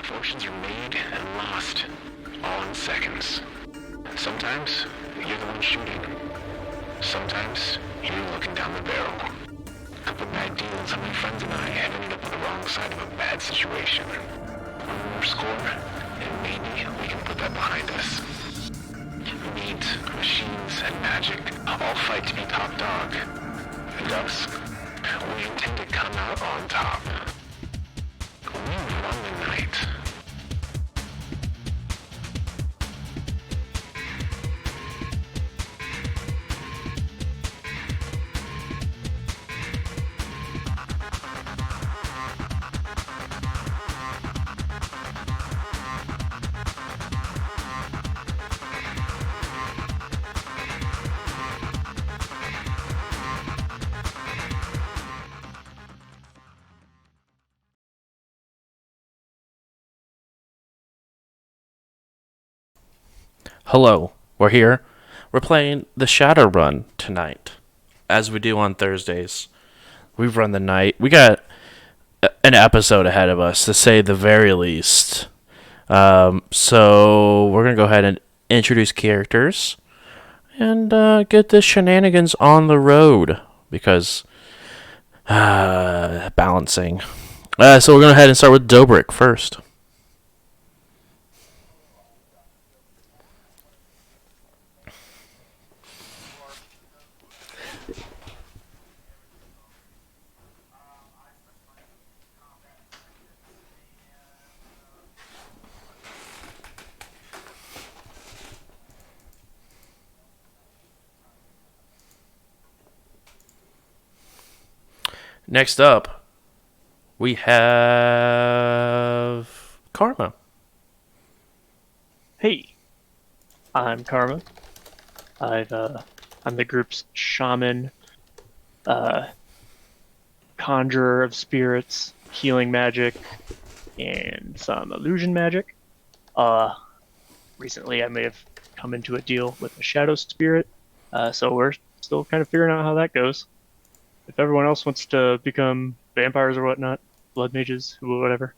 Fortunes are made and lost, all in seconds. Sometimes, you're the one shooting. Sometimes, you're looking down the barrel. A couple bad deals, and my friends and I have ended up on the wrong side of a bad situation. One more score, and maybe we can put that behind us. Meat, machines, and magic all fight to be top dog. And us, we intend to come out on top. We run the night. Hello, we're here. We're playing the Shadowrun tonight, as we do on Thursdays. We've run the night. We got an episode ahead of us, to say the very least. So we're gonna go ahead and introduce characters and get the shenanigans on the road because balancing. So we're gonna go ahead and start with Dobrik first. Next up, we have Karma. Hey, I'm Karma. I'm the group's shaman, conjurer of spirits, healing magic, and some illusion magic. Recently I may have come into a deal with a shadow spirit, so we're still kind of figuring out how that goes. If everyone else wants to become vampires or whatnot, blood mages, whatever,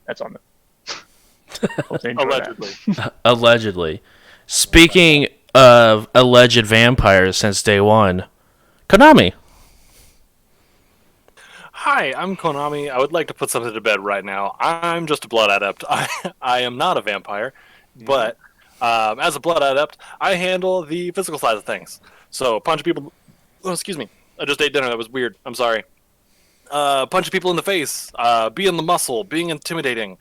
that's on them. Hope they enjoy Allegedly. that. Allegedly. Speaking of alleged vampires since day one, Konami. Hi, I'm Konami. I would like to put something to bed right now. I'm just a blood adept. I am not a vampire, but as a blood adept, I handle the physical side of things. So punch people. Oh, excuse me. I just ate dinner. That was weird. I'm sorry. Punching people in the face, being the muscle, being intimidating.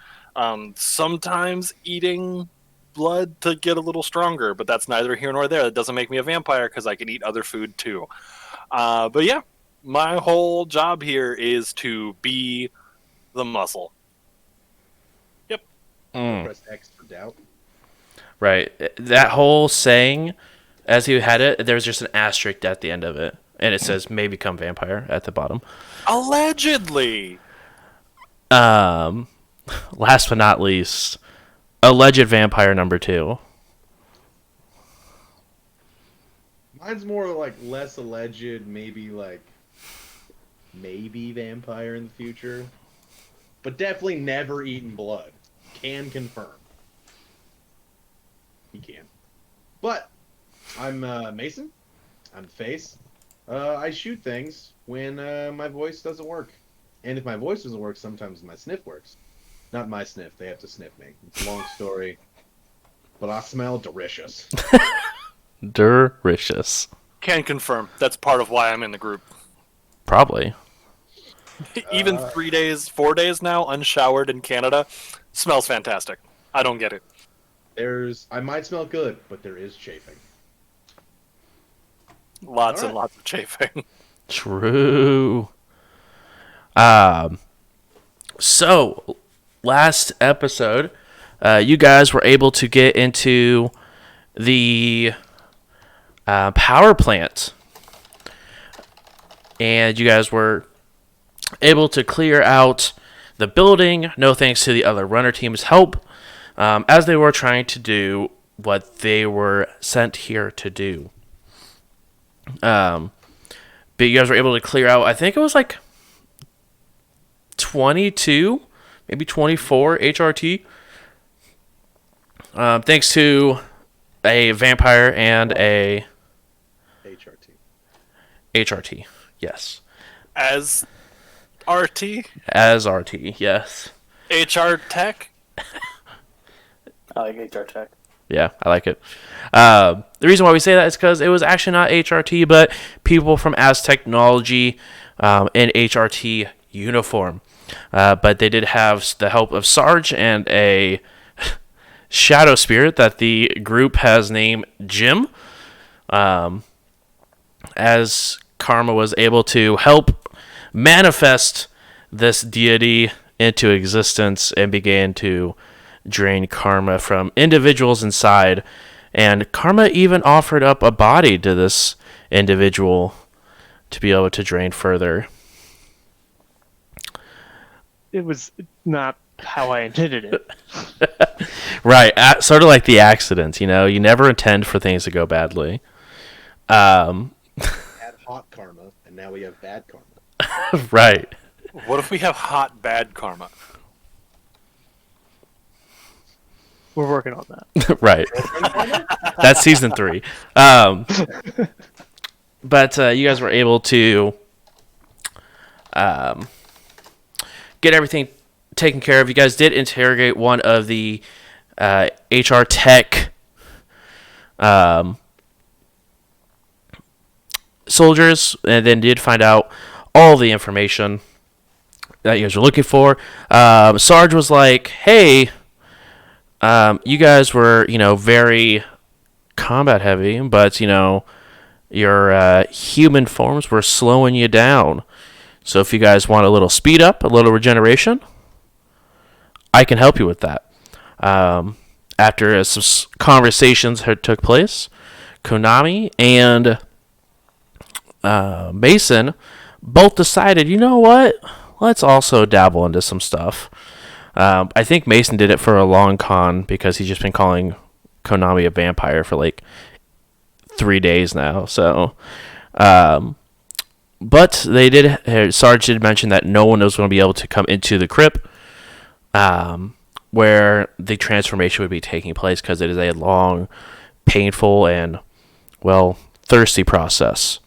Sometimes eating blood to get a little stronger, but that's neither here nor there. That doesn't make me a vampire because I can eat other food too. But yeah, my whole job here is to be the muscle. Yep. Press X for doubt. Right. That whole saying, as he had it, there's just an asterisk at the end of it. And it says, may become vampire at the bottom. Allegedly. Last but not least, alleged vampire number 2. Mine's more like less alleged, maybe vampire in the future. But definitely never eaten blood. Can confirm. He can. But I'm Mason. I'm the face. I shoot things when my voice doesn't work. And if my voice doesn't work, sometimes my sniff works. Not my sniff. They have to sniff me. It's a long story. But I smell delicious. Delicious. Can confirm. That's part of why I'm in the group. Probably. Even 3 days, 4 days now, unshowered in Canada, smells fantastic. I don't get it. I might smell good, but there is chafing. Lots All and right. lots of chafing. True. So, last episode, you guys were able to get into the power plant. And you guys were able to clear out the building, no thanks to the other runner team's help, as they were trying to do what they were sent here to do. But you guys were able to clear out, I think it was like 22 maybe 24 HRT. Thanks to a vampire and a HRT. HRT. Yes. As RT? As RT. Yes. HR Tech? I like HR Tech. Yeah, I like it. The reason why we say that is because it was actually not HRT, but people from As Technology in HRT uniform. But they did have the help of Sarge and a shadow spirit that the group has named Jim. As Karma was able to help manifest this deity into existence and began to drain karma from individuals inside, and karma even offered up a body to this individual to be able to drain further. It was not how I intended it. Right, sort of like the accidents, you know, you never intend for things to go badly. Had hot karma, and now we have bad karma. Right. What if we have hot bad karma? We're working on that. Right. That's season 3. But you guys were able to get everything taken care of. You guys did interrogate one of the HR Tech soldiers, and then did find out all the information that you guys were looking for. Sarge was like, hey, you guys were, very combat heavy, but, your human forms were slowing you down. So if you guys want a little speed up, a little regeneration, I can help you with that. After some conversations had took place, Konami and Mason both decided, you know what? Let's also dabble into some stuff. I think Mason did it for a long con because he's just been calling Konami a vampire for like 3 days now. So, but they did. Sarge did mention that no one was going to be able to come into the crypt, where the transformation would be taking place because it is a long, painful, and thirsty process.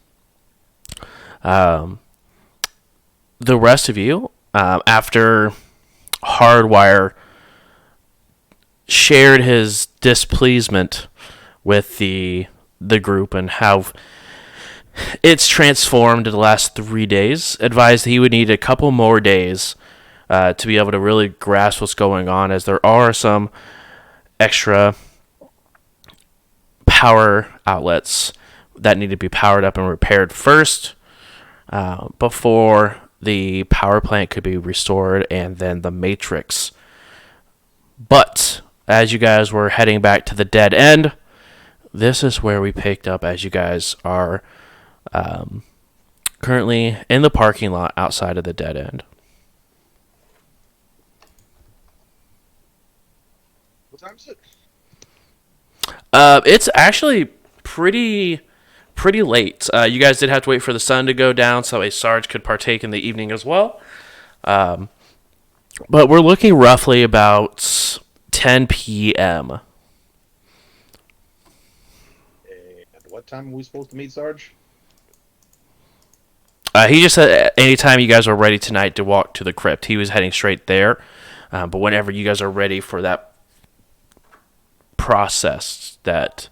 The rest of you, after Hardwire shared his displeasement with the group and how it's transformed in the last 3 days, advised he would need a couple more days to be able to really grasp what's going on, as there are some extra power outlets that need to be powered up and repaired first before the power plant could be restored, and then the Matrix. But as you guys were heading back to the dead end, this is where we picked up as you guys are currently in the parking lot outside of the dead end. What time is it? It's actually pretty late. You guys did have to wait for the sun to go down so a Sarge could partake in the evening as well. But we're looking roughly about 10 p.m. And what time are we supposed to meet, Sarge? He just said anytime you guys are ready tonight to walk to the crypt. He was heading straight there. But whenever you guys are ready for that process, that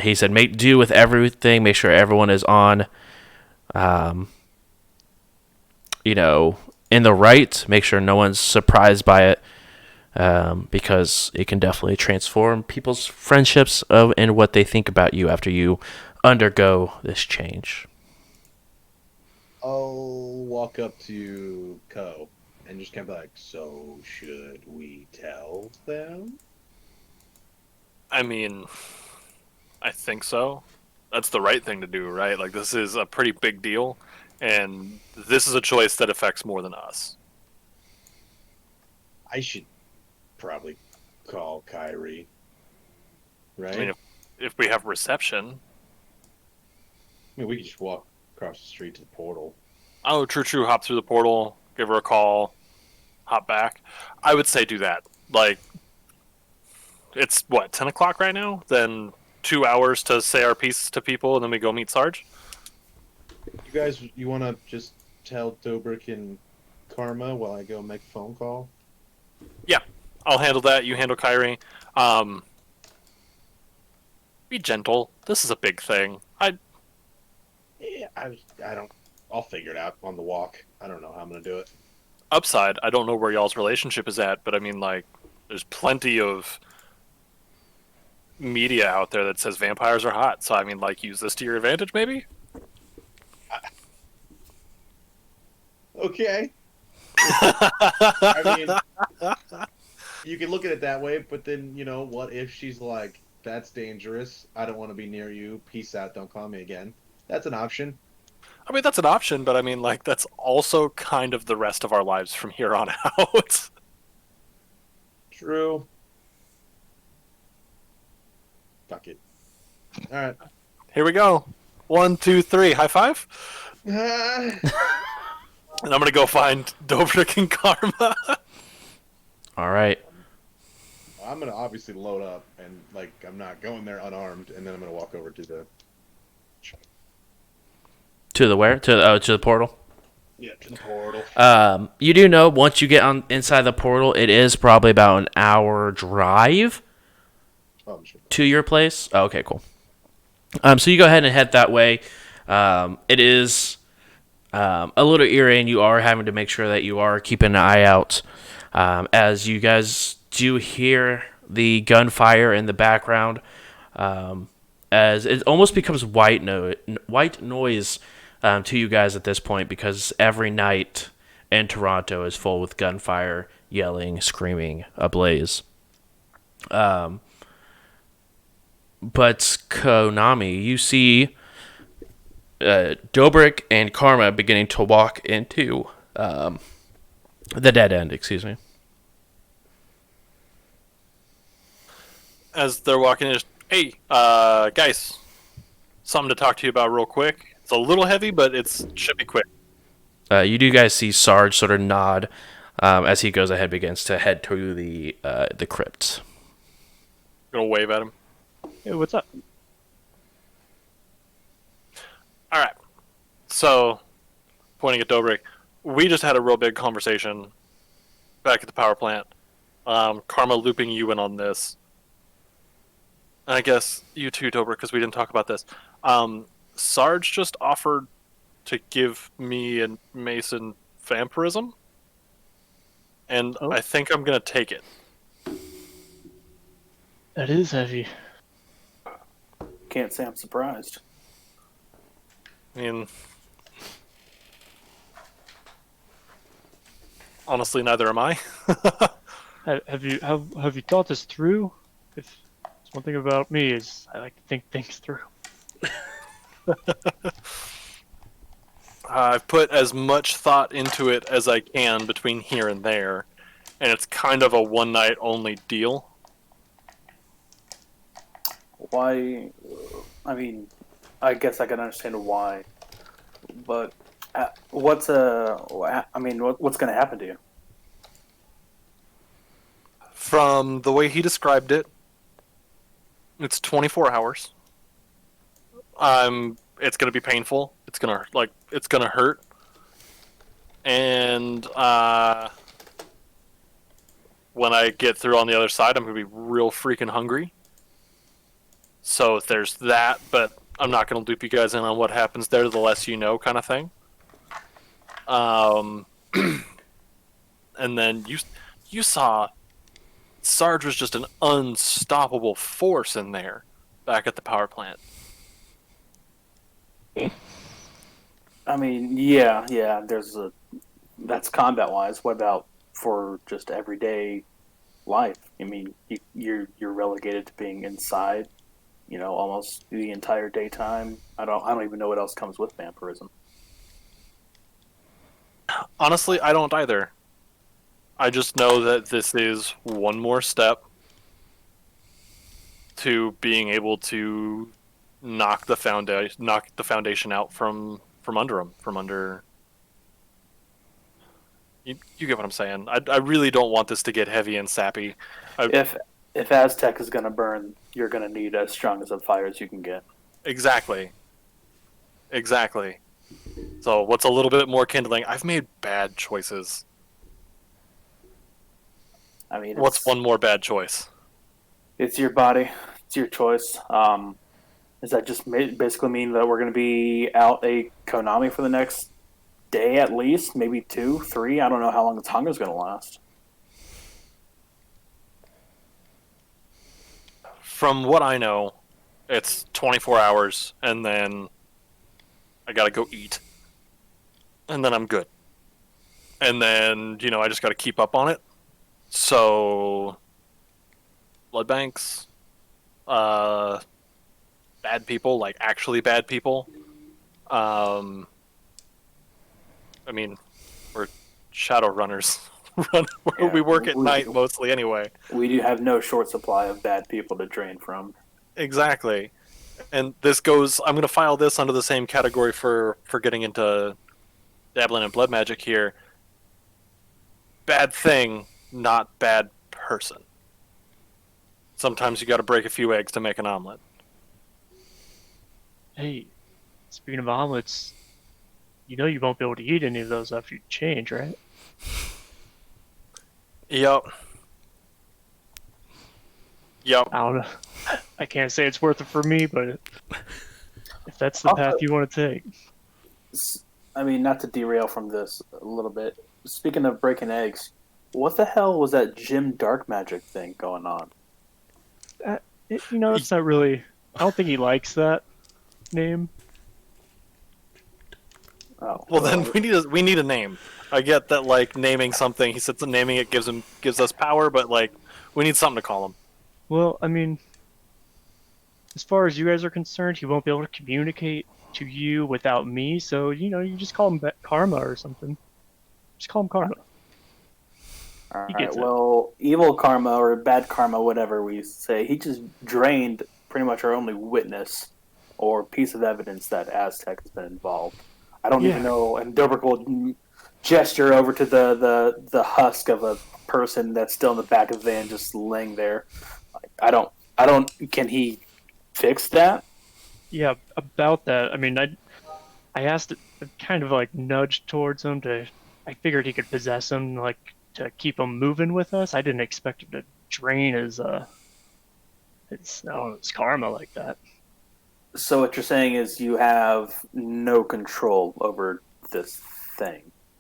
he said, make do with everything. Make sure everyone is on, in the right. Make sure no one's surprised by it, because it can definitely transform people's friendships and what they think about you after you undergo this change. I'll walk up to Ko and just kind of be like, so should we tell them? I mean, I think so. That's the right thing to do, right? Like, this is a pretty big deal, and this is a choice that affects more than us. I should probably call Kyrie. Right? I mean, if we have reception. we could just walk across the street to the portal. Oh, true. Hop through the portal, give her a call, hop back. I would say do that. Like, it's what, 10 o'clock right now? Then 2 hours to say our piece to people, and then we go meet Sarge. You guys, you want to just tell Dobrik and Karma while I go make a phone call? Yeah, I'll handle that. You handle Kyrie. Be gentle. This is a big thing. Yeah, I don't. I'll figure it out on the walk. I don't know how I'm gonna do it. Upside, I don't know where y'all's relationship is at, but I mean, like, there's plenty of media out there that says vampires are hot. So I mean, like, use this to your advantage, maybe. Okay. I mean, you can look at it that way, but then what if she's like, "That's dangerous. I don't want to be near you. Peace out. Don't call me again." That's an option. I mean, that's an option, but I mean, like, that's also kind of the rest of our lives from here on out. True. Fuck it. All right. Here we go. 1, 2, 3. High five. And I'm gonna go find Dobrik and Karma. All right. I'm gonna obviously load up, and I'm not going there unarmed, and then I'm gonna walk over to the. To the where? To the portal. Yeah, to the portal. You do know once you get on inside the portal, it is probably about an hour drive to your place. Oh, okay, cool. So you go ahead and head that way. It is a little eerie, and you are having to make sure that you are keeping an eye out, as you guys do hear the gunfire in the background, as it almost becomes white noise to you guys at this point, because every night in Toronto is full with gunfire, yelling, screaming, ablaze. But Konami, you see Dobrik and Karma beginning to walk into the dead end, excuse me. As they're walking in, hey, guys, something to talk to you about real quick. It's a little heavy, but should be quick. You do guys see Sarge sort of nod as he goes ahead, begins to head to the crypt. Gonna wave at him. Hey, what's up? All right. So, pointing at Dobrik, we just had a real big conversation back at the power plant. Karma looping you in on this. And I guess you too, Dobrik, because we didn't talk about this. Sarge just offered to give me and Mason vampirism. And I think I'm going to take it. That is heavy. Can't say I'm surprised. I mean, honestly, neither am I. Have you thought this through? If one thing about me is I like to think things through. I've put as much thought into it as I can between here and there, and it's kind of a one-night only deal. Why? I mean, I guess I can understand why, but what's going to happen to you? From the way he described it, it's 24 hours. It's gonna be painful. It's gonna hurt, and when I get through on the other side, I'm gonna be real freaking hungry. So there's that, but I'm not gonna loop you guys in on what happens there. The less you know, kind of thing. And then you saw Sarge was just an unstoppable force in there back at the power plant. I mean, yeah. That's combat wise. What about for just everyday life? I mean, you're relegated to being inside, almost the entire daytime. I don't even know what else comes with vampirism. Honestly, I don't either. I just know that this is one more step to being able to knock the foundation out from under him, from under You get what I'm saying. I really don't want this to get heavy and sappy. If Aztec is going to burn, you're going to need as strong as a fire as you can get. Exactly. So what's a little bit more kindling? I've made bad choices. I mean, What's one more bad choice? It's your body. It's your choice. Does that just basically mean that we're going to be out a Konami for the next day at least? Maybe 2, 3? I don't know how long the hunger's going to last. From what I know, it's 24 hours, and then I gotta go eat. And then I'm good. And then, I just gotta keep up on it. So, blood banks, bad people, like actually bad people. I mean, we're shadow runners. We work at night mostly anyway. We do have no short supply of bad people to drain from. Exactly. And this goes, I'm going to file this under the same category for getting into dabbling in blood magic here. Bad thing, not bad person. Sometimes you got to break a few eggs to make an omelet. Hey, speaking of omelets, you won't be able to eat any of those after you change, right? Yep. I don't know. I can't say it's worth it for me, but if that's the path you want to take. I mean, not to derail from this a little bit. Speaking of breaking eggs, what the hell was that Jim Dark Magic thing going on? It's not really. I don't think he likes that name. Oh, Well, then we need a name. I get that, like, naming something. He said naming it gives us power, but like we need something to call him. Well, I mean, as far as you guys are concerned, he won't be able to communicate to you without me. So you just call him Karma or something. Just call him Karma. All He right, gets it. well, evil karma or bad karma, whatever we say, he just drained pretty much our only witness or piece of evidence that Aztec has been involved. I don't even know. And Dobrik will gesture over to the husk of a person that's still in the back of the van, just laying there. I don't. Can he fix that? Yeah, about that. I mean, I asked, kind of like nudged towards him I figured he could possess him, like to keep him moving with us. I didn't expect him to drain his karma like that. So what you're saying is you have no control over this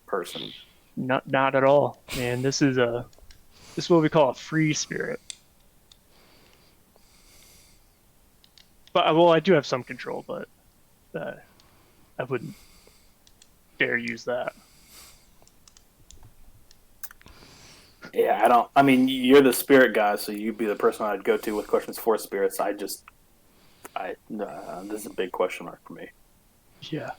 person. Not at all, man. This is what we call a free spirit. But I do have some control, but I wouldn't dare use that. Yeah, I don't. I mean, you're the spirit guy, so you'd be the person I'd go to with questions for spirits. This is a big question mark for me. Yeah.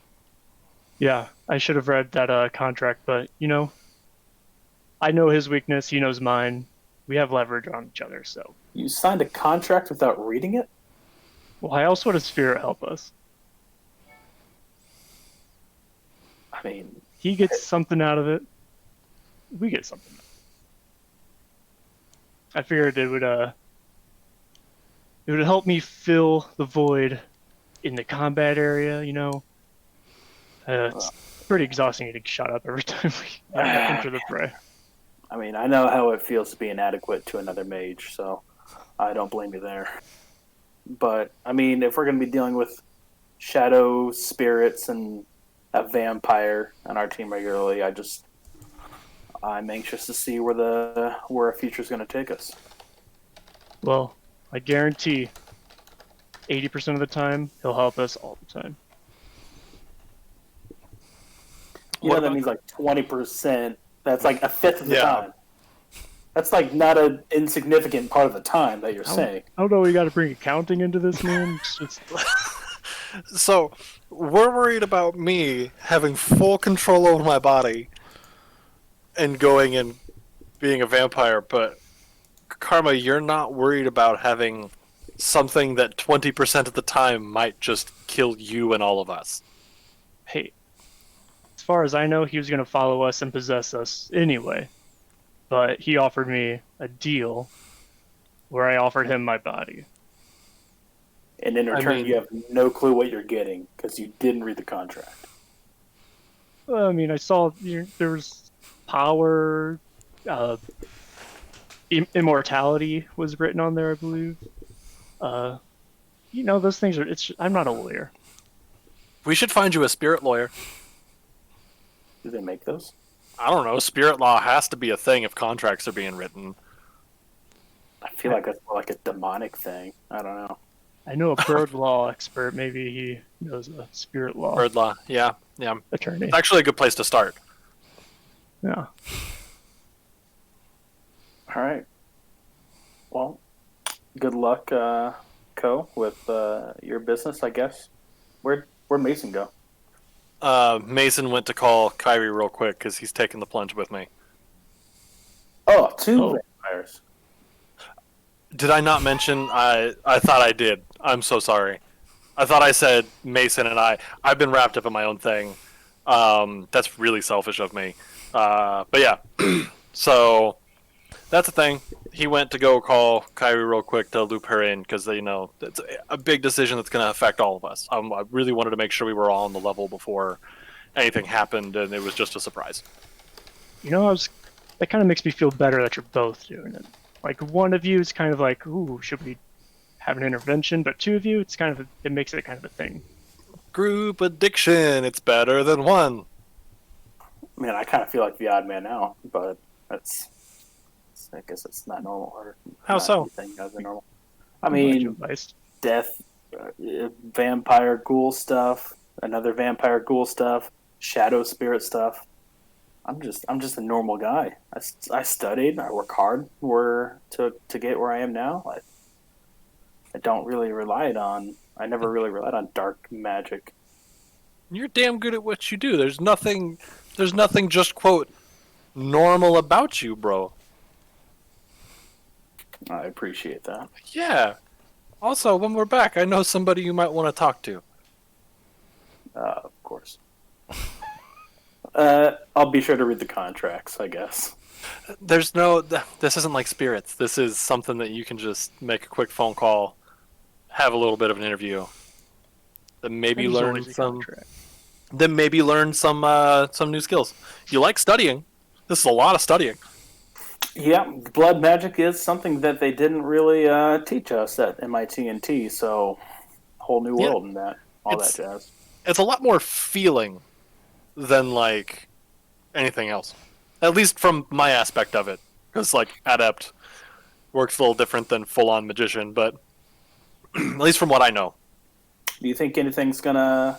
I should have read that contract, but I know his weakness. He knows mine. We have leverage on each other, so. You signed a contract without reading it? Why else would a spirit help us? I mean, He gets something out of it. We get something out of it. I figured it would help me fill the void in the combat area, It's pretty exhausting getting shot up every time we enter the fray. I mean, I know how it feels to be inadequate to another mage, so I don't blame you there. But, I mean, if we're going to be dealing with shadow spirits and a vampire on our team regularly, I'm anxious to see where our future's going to take us. Well, I guarantee 80% of the time, he'll help us all the time. That means like 20%. That's like a fifth of the Yeah. time. That's like not an insignificant part of the time that you're saying. I don't know, we got to bring accounting into this, man. It's So, we're worried about me having full control over my body and going and being a vampire, but Karma, you're not worried about having something that 20% of the time might just kill you and all of us. Hey, as far as I know, he was going to follow us and possess us anyway. But he offered me a deal where I offered him my body. And in return, you have no clue what you're getting because you didn't read the contract. Well, I mean, I saw there was power, immortality was written on there, I believe. Those things are. I'm not a lawyer. We should find you a spirit lawyer. Do they make those? I don't know. Spirit law has to be a thing if contracts are being written. I feel like that's more like a demonic thing. I don't know. I know a bird law expert. Maybe he knows a spirit law Bird law, yeah. attorney. It's actually a good place to start. Yeah. All right. Well, good luck, Co, with your business, I guess. Where'd Mason go? Mason went to call Kyrie real quick because he's taking the plunge with me. Oh, two vampires. Did I not mention? I thought I did. I'm so sorry. I thought I said Mason and I. I've been wrapped up in my own thing. That's really selfish of me. But yeah. So that's the thing. He went to go call Kyrie real quick to loop her in because it's a big decision that's going to affect all of us. I really wanted to make sure we were all on the level before anything happened, and it was just a surprise. That kind of makes me feel better that you're both doing it. Like, one of you is kind of like, ooh, should we have an intervention? But two of you, it makes it kind of a thing. Group addiction. It's better than one. Man, I kind of feel like the odd man out, but I guess it's not normal. Or How so? Normal. I mean, death, vampire ghoul stuff, another vampire ghoul stuff, shadow spirit stuff. I'm just a normal guy. I studied. I work hard to get where I am now. I don't really rely on. I never really relied on dark magic. You're damn good at what you do. There's nothing just quote normal about you, bro. I appreciate that. Yeah. Also, when we're back, I know somebody you might want to talk to. Of course. I'll be sure to read the contracts, I guess. This isn't like spirits. This is something that you can just make a quick phone call, have a little bit of an interview, then maybe learn some new skills. You like studying. This is a lot of studying. Yeah, blood magic is something that they didn't really teach us at MIT&T, so whole new world in that, that jazz. It's a lot more feeling than like anything else, at least from my aspect of it, because like adept works a little different than full-on magician, but at least from what I know. Do you think anything's gonna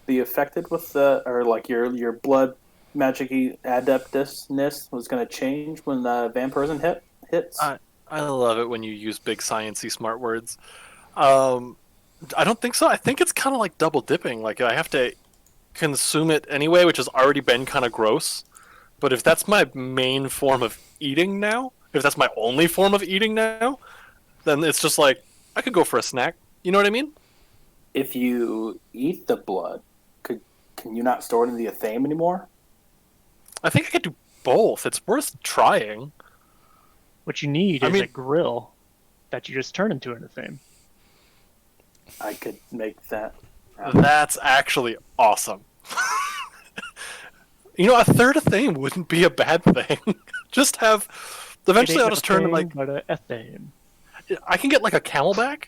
be affected with your blood magic-y adeptness was gonna change when the vampirism hits? I love it when you use big sciencey smart words. I don't think so. I think it's kind of like double dipping. Like I have to consume it anyway, which has already been kind of gross. But if that's my main form of eating now, if that's my only form of eating now, then it's just like I could go for a snack. You know what I mean? If you eat the blood, can you not store it in the athame anymore? I think I could do both. It's worth trying. What you need is a grill that you just turn into an athame. I could make that happen. That's actually awesome. A third athame wouldn't be a bad thing. Just have. Eventually, I'll just turn to like. But a athame. I can get like a camelback,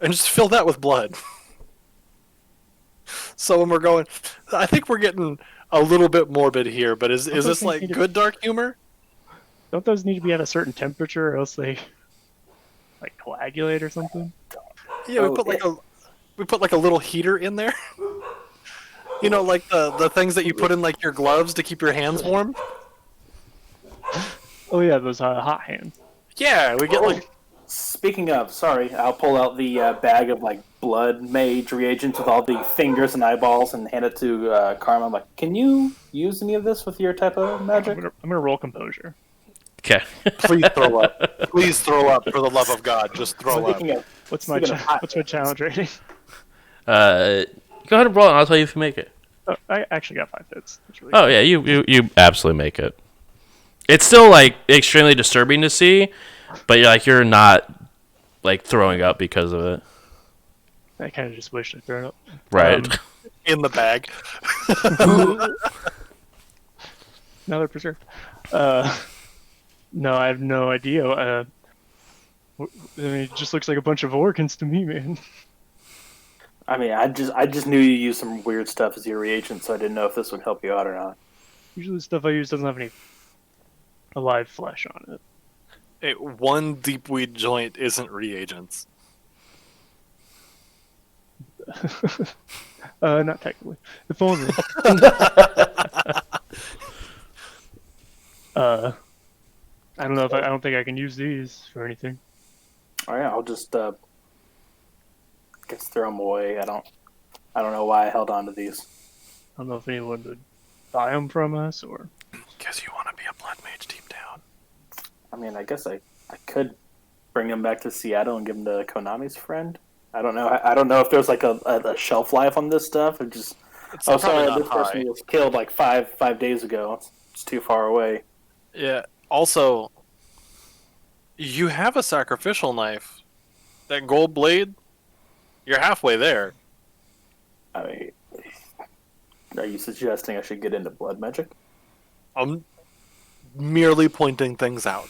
and just fill that with blood. So when we're going, I think we're getting a little bit morbid here. But is this like good dark humor? Don't those need to be at a certain temperature, or else they like coagulate or something? Yeah, we put like a little heater in there. Like the things that you put in like your gloves to keep your hands warm. Oh yeah, those hot hands. Yeah, we get like. Speaking of, sorry, I'll pull out the bag of like blood mage reagents with all the fingers and eyeballs and hand it to Karma. I'm like, can you use any of this with your type of magic? I'm gonna roll composure. Okay. Please throw up. Please throw up for the love of God. Just throw up. What's my challenge rating? Go ahead and roll, and I'll tell you if you make it. Oh, I actually got 5 hits. That's really Oh yeah, you absolutely make it. It's still like extremely disturbing to see, but you're not like throwing up because of it. I kind of just wish I'd thrown up. Right. In the bag. Now they're preserved. No, I have no idea. I mean, it just looks like a bunch of organs to me, man. I mean, I just knew you used some weird stuff as your reagent, so I didn't know if this would help you out or not. Usually the stuff I use doesn't have any alive flesh on it. One deep weed joint isn't reagents. Not technically. If only. I don't know if I don't think I can use these for anything. All right, I'll just guess throw them away. I don't know why I held on to these. I don't know if anyone would buy them from us or. Guess you want to be a blood mage deep down. I mean, I guess I could bring them back to Seattle and give them to Konami's friend. I don't know. I don't know if there's like a shelf life on this stuff. It just It's sorry, probably not this person high. was killed like five days ago. It's too far away. Yeah. Also, you have a sacrificial knife. That gold blade, you're halfway there. I mean, are you suggesting I should get into blood magic? I'm merely pointing things out.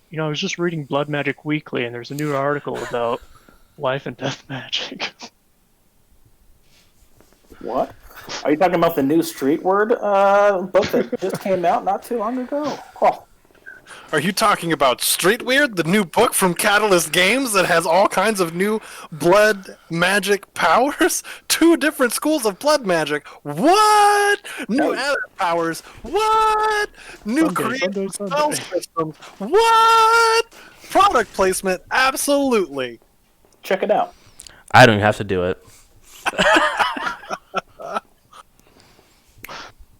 You know, I was just reading Blood Magic Weekly, and there's a new article about life and death magic. What? Are you talking about the new Street Word book that just came out not too long ago? Oh, Are you talking about Street Weird, the new book from Catalyst Games that has all kinds of new blood magic powers? 2 different schools of blood magic. What? New Hey. added powers. What? New Someday, creative someday, spell someday. systems. What? Product placement. Absolutely. check it out. I don't even have to do it.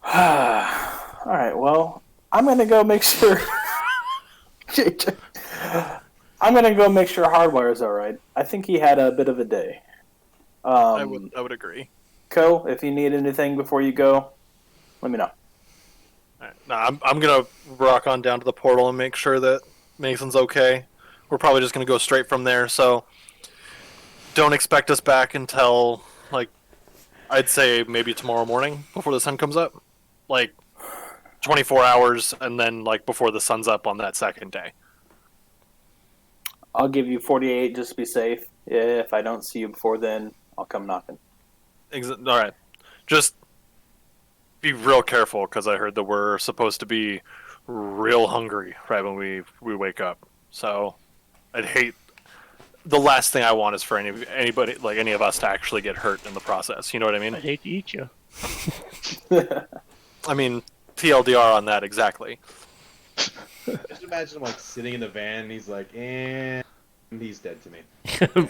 All right. Well, I'm gonna go make sure. I'm gonna go make sure Hardwire's all right. I think he had a bit of a day. I would agree. Co, if you need anything before you go, let me know. Alright, nah, I'm gonna rock on down to the portal and make sure that Mason's okay. We're probably just gonna go straight from there, so don't expect us back until like I'd say maybe tomorrow morning before the sun comes up. Like 24 hours and then like before the sun's up on that second day. I'll give you 48 just to be safe. If I don't see you before then, I'll come knocking. Alright. Just be real careful because I heard that we're supposed to be real hungry right when we wake up. So I'd hate the last thing I want is for anybody like any of us to actually get hurt in the process. You know what I mean? I'd hate to eat you. I mean TLDR on that exactly. Just imagine him like sitting in the van and he's like, and he's dead to me.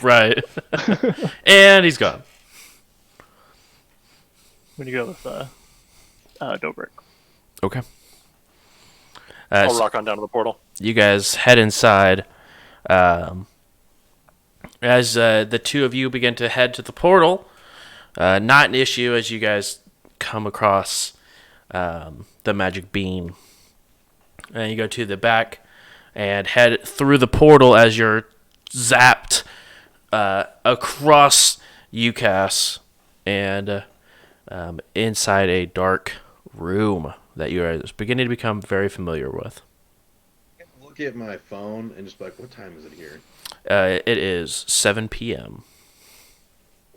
Right. And he's gone. I'm gonna go with Dobrik. Okay. I'll So rock on down to the portal. you guys head inside. As the 2 of you begin to head to the portal, not an issue as you guys come across the magic beam. And you go to the back and head through the portal as you're zapped across UCAS and inside a dark room that you are beginning to become very familiar with. Look at my phone and just be like, what time is it here? It is 7 p.m.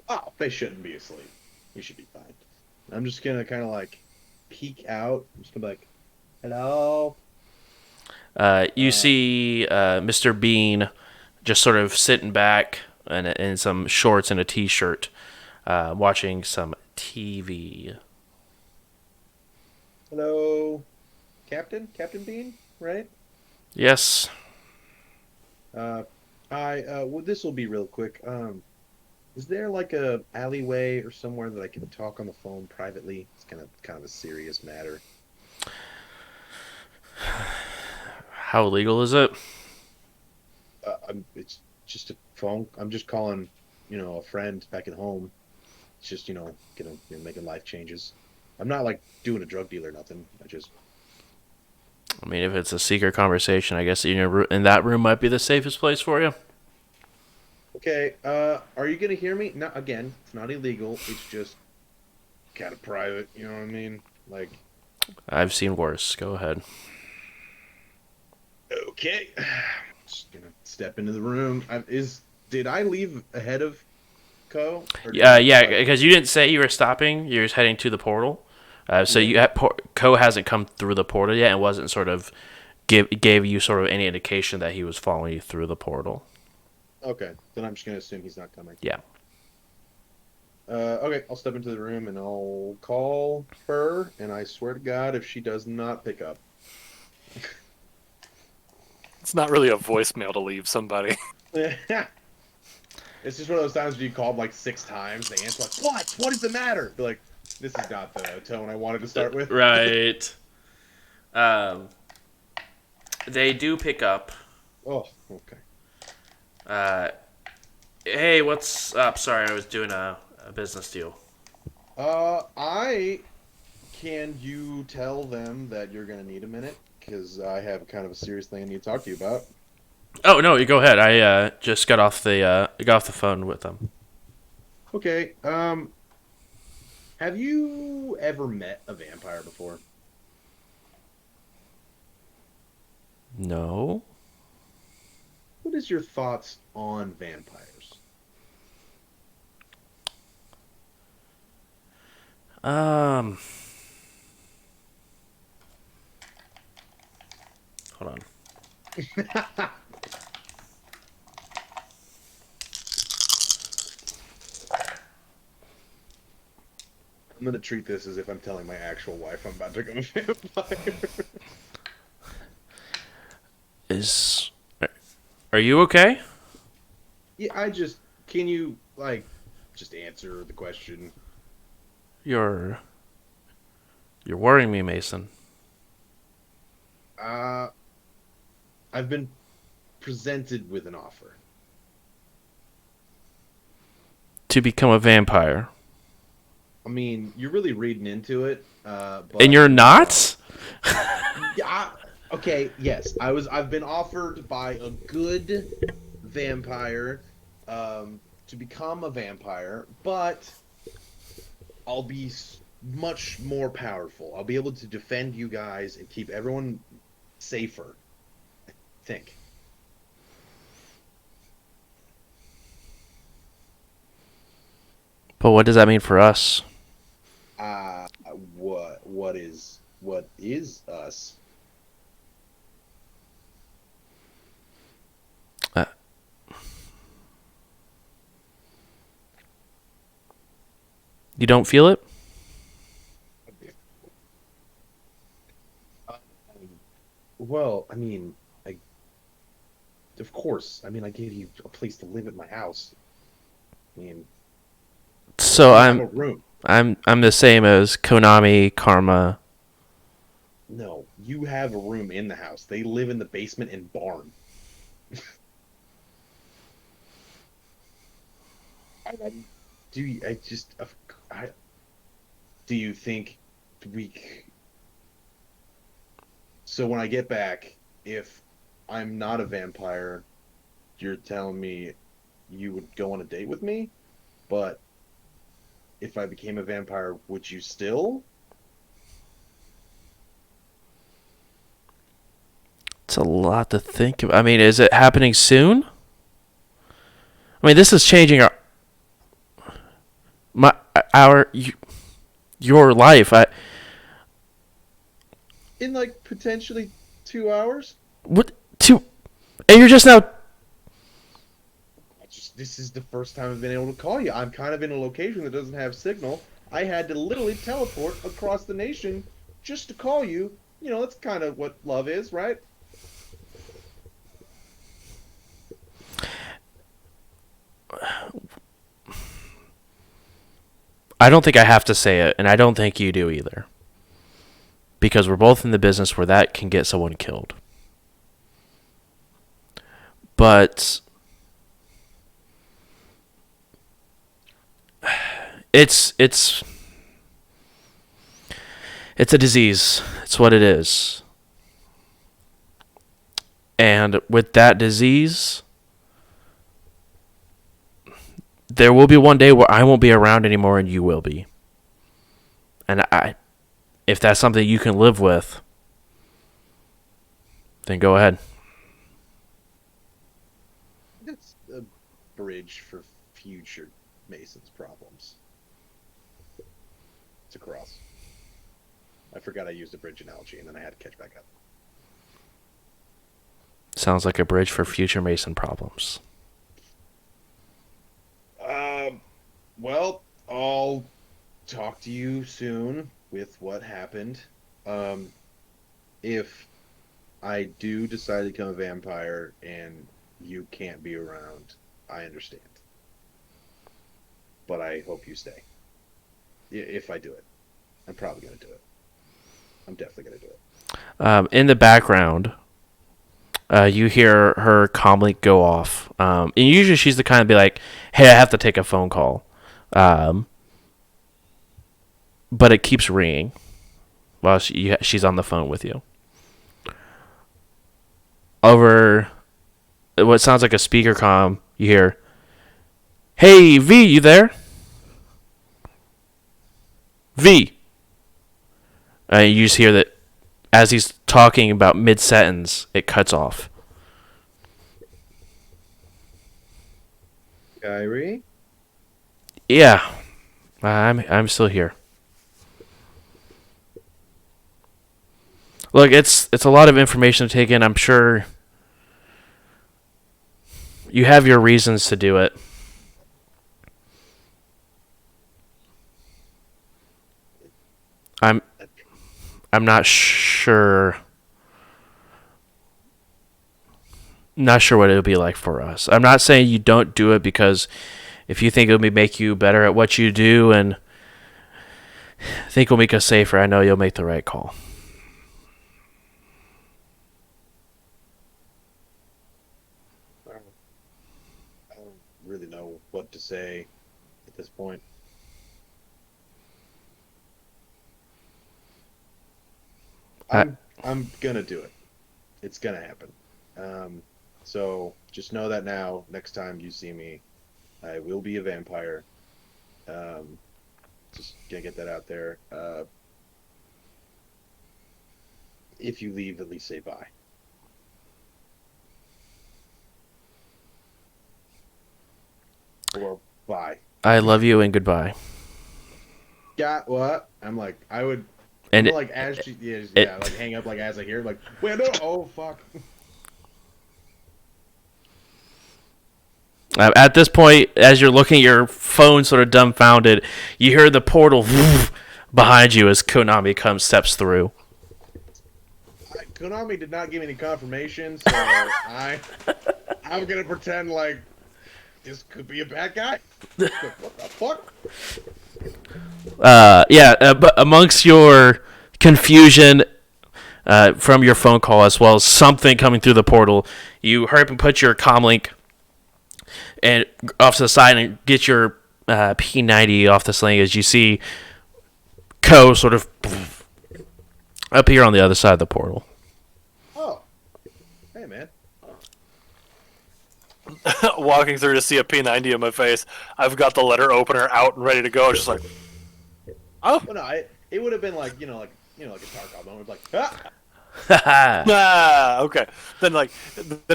Oh, they shouldn't be asleep. We should be fine. I'm just gonna kind of like peek out. I'm just gonna be like, hello. You see Mr. Bean just sort of sitting back in some shorts and a t-shirt, watching some TV. Hello, Captain Bean, right? Yes. Hi. Well, this will be real quick. Is there like a alleyway or somewhere that I can talk on the phone privately? It's kind of a serious matter. How illegal is it? It's just a phone. I'm just calling, a friend back at home. It's just making life changes. I'm not like doing a drug deal or nothing. I mean, if it's a secret conversation, I guess in that room might be the safest place for you. Okay. Are you gonna hear me? Not again. It's not illegal. It's just kind of private. You know what I mean? Like. I've seen worse. Go ahead. Okay. Just gonna step into the room. Did I leave ahead of Co? Yeah, because you didn't say you were stopping. You're just heading to the portal. So Co hasn't come through the portal yet, and wasn't sort of gave you sort of any indication that he was following you through the portal. Okay, then I'm just gonna assume he's not coming. Yeah. Okay, I'll step into the room and I'll call her, and I swear to God, if she does not pick up. It's not really a voicemail to leave somebody. It's just one of those times where you called like 6 times, they answer like, "What? What is the matter?" They're like, "This is not the tone I wanted to start with." Right. They do pick up. Oh, okay. Hey, what's up? Sorry, I was doing a business deal. Can you tell them that you're gonna need a minute? Because I have kind of a serious thing I need to talk to you about. Oh no, you go ahead. I just got off the phone with them. Okay. Have you ever met a vampire before? No. What is your thoughts on vampires? Hold on. I'm gonna treat this as if I'm telling my actual wife I'm about to become a vampire. Are you okay? Yeah, can you just answer the question? You're worrying me, Mason. I've been presented with an offer. To become a vampire. I mean, you're really reading into it, but And you're not? Yeah. Okay. Yes, I've been offered by a good vampire to become a vampire, but I'll be much more powerful. I'll be able to defend you guys and keep everyone safer. I think. But what does that mean for us? What is us? You don't feel it? Well, I mean, of course. I mean, I gave you a place to live at my house. I mean, So I have a room. I'm the same as Konami, Karma. No, you have a room in the house. They live in the basement and barn. Do you think we? So when I get back, if I'm not a vampire, you're telling me you would go on a date with me, but if I became a vampire, would you still? It's a lot to think about. I mean, is it happening soon? I mean, this is changing your life. In like potentially 2 hours? What two? And you're just now. This is the first time I've been able to call you. I'm kind of in a location that doesn't have signal. I had to literally teleport across the nation just to call you. You know, that's kind of what love is, right? I don't think I have to say it, and I don't think you do either. Because we're both in the business where that can get someone killed. But it's a disease. It's what it is. And with that disease, there will be one day where I won't be around anymore and you will be. And if that's something you can live with, then go ahead. It's a bridge for future Mason's problems. It's a cross. I forgot I used a bridge analogy, and then I had to catch back up. Sounds like a bridge for future Mason problems. Well, I'll talk to you soon with what happened. If I do decide to become a vampire and you can't be around, I understand. But I hope you stay. If I do it. I'm probably going to do it. I'm definitely going to do it. In the background, you hear her calmly go off. And usually she's the kind to be like, hey, I have to take a phone call. But it keeps ringing while she's on the phone with you. Over what sounds like a speaker comm, you hear, hey, V, you there? V. You just hear that as he's talking about mid-sentence, it cuts off. Kyrie? Yeah, I'm still here. Look, it's a lot of information to take in. I'm sure you have your reasons to do it. I'm not sure. Not sure what it would be like for us. I'm not saying you don't do it because if you think it would make you better at what you do and think it will make us safer, I know you'll make the right call. I don't really know what to say at this point. I'm gonna do it. It's gonna happen. So just know that now. Next time you see me, I will be a vampire. Just gonna get that out there. If you leave, at least say bye. Or bye. I love you and goodbye. Got what? I'm like, I would. And I'm like, as she, yeah, like hang up, like as I hear, it, like, wait, no, oh fuck. At this point, as you're looking at your phone, sort of dumbfounded, you hear the portal behind you as Konami steps through. Konami did not give me any confirmation, so I'm gonna pretend like this could be a bad guy. What the fuck? But amongst your confusion from your phone call as well as something coming through the portal, you hurry up and put your comlink and off to the side and get your P90 off the sling as you see Ko sort of up here on the other side of the portal. Oh, hey man. Walking through to see a P90 in my face, I've got the letter opener out and ready to go. Just like, oh, Well, no, it would have been like like a Tarkov moment, like okay. Then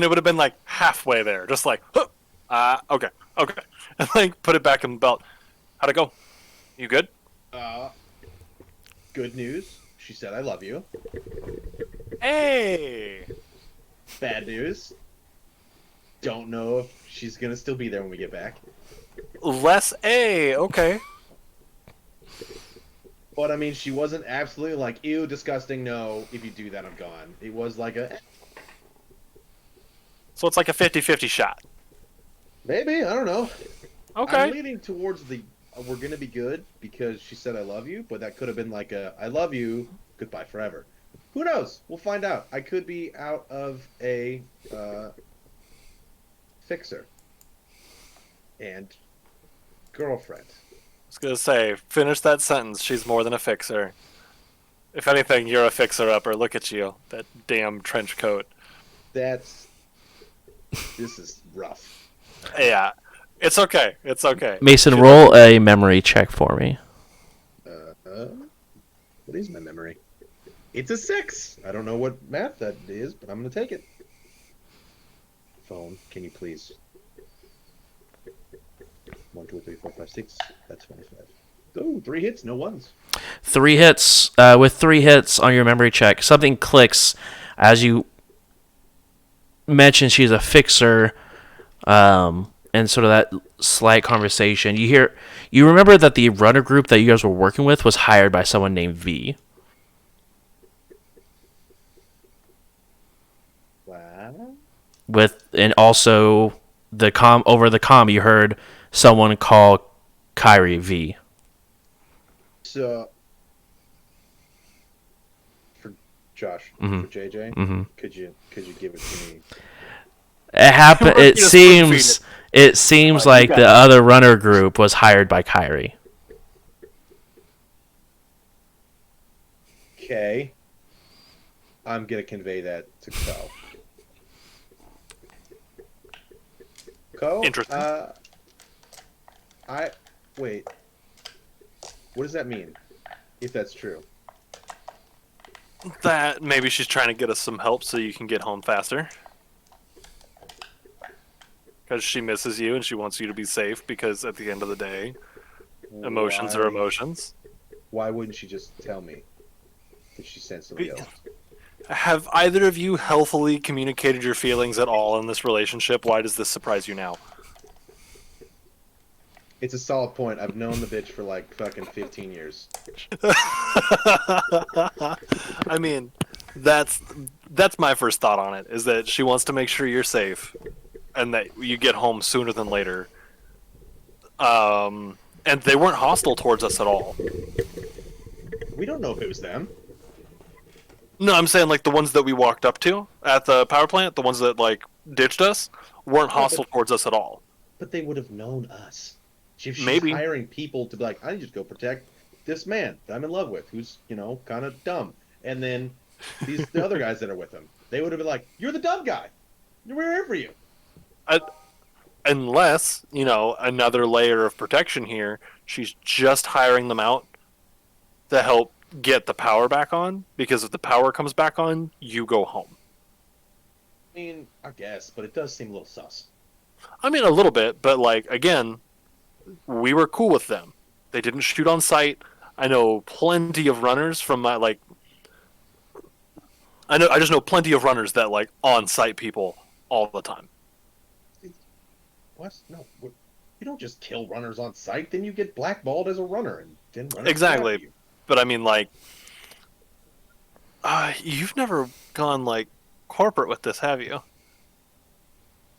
it would have been like halfway there, just like, okay, and like put it back in the belt. How'd it go? You good? Good news. She said I love you. Hey. Bad news. Don't know if she's gonna still be there when we get back. Less A. Okay. But I mean, she wasn't absolutely like, ew, disgusting, no, if you do that, I'm gone. It was like a... So it's like a 50-50 shot. Maybe, I don't know. Okay. I'm leaning towards the, we're gonna be good, because she said I love you, but that could have been like a, I love you, goodbye forever. Who knows? We'll find out. I could be out of a, fixer. And girlfriend. was gonna say, finish that sentence. She's more than a fixer. If anything, you're a fixer-upper. Look at you, that damn trench coat. This is rough. Yeah, it's okay. It's okay. Mason, She roll a memory check for me. What is my memory? It's a 6. I don't know what math that is, but I'm gonna take it. Phone, can you please? 1, 2, 3, 4, 5, 6. That's 5. Oh, 3 hits, no ones. 3 hits. With 3 hits on your memory check, something clicks as you mention she's a fixer, and sort of that slight conversation. You remember that the runner group that you guys were working with was hired by someone named V. Wow. And also over the comm you heard someone call Kyrie V. So, for Josh, Mhm. for JJ, Mm-hmm. could you give it to me? It happened. We're It gonna spoon feed seems. It seems You like got the it. other runner group was hired by Kyrie. Okay. I'm gonna convey that to Ko. Ko? Interesting. Wait. What does that mean? If that's true. That maybe she's trying to get us some help so you can get home faster. Because she misses you and she wants you to be safe. Because at the end of the day, emotions are emotions. Why wouldn't she just tell me that she sent somebody else? Have either of you healthily communicated your feelings at all in this relationship? Why does this surprise you now? It's a solid point. I've known the bitch for like fucking 15 years. I mean, that's my first thought on it, is that she wants to make sure you're safe and that you get home sooner than later. And they weren't hostile towards us at all. We don't know if it was them. No, I'm saying like the ones that we walked up to at the power plant, the ones that like ditched us, weren't hostile towards us at all. But they would have known us. If she's Maybe. hiring people to be like, I need to go protect this man that I'm in love with, who's, kind of dumb. And then the other guys that are with him, they would have been like, you're the dumb guy. We're here for you. Unless, another layer of protection here, she's just hiring them out to help get the power back on, because if the power comes back on, you go home. I mean, I guess, but it does seem a little sus. I mean, a little bit, but like, again, we were cool with them. They didn't shoot on sight. I know plenty of runners from my, like, I just know plenty of runners that, like, on-site people all the time. What? No. You don't just kill runners on sight, then you get blackballed as a runner. And then runners Exactly. grab you. But I mean, like, you've never gone, like, corporate with this, have you?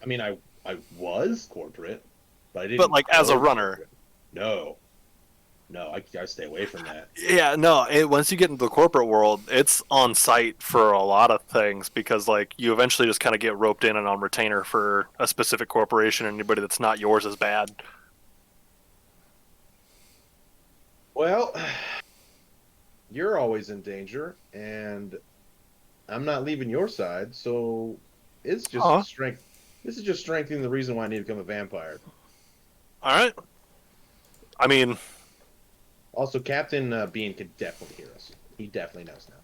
I mean, I was corporate, but I didn't. But, like, as a go runner. corporate. No, I stay away from that. Yeah, no, once you get into the corporate world, it's on site for a lot of things, because like you eventually just kind of get roped in and on retainer for a specific corporation, and anybody that's not yours is bad. Well, you're always in danger, and I'm not leaving your side, so it's just strength. This is just strengthening the reason why I need to become a vampire. All right. I mean, also, Captain Bean could definitely hear us. He definitely knows now.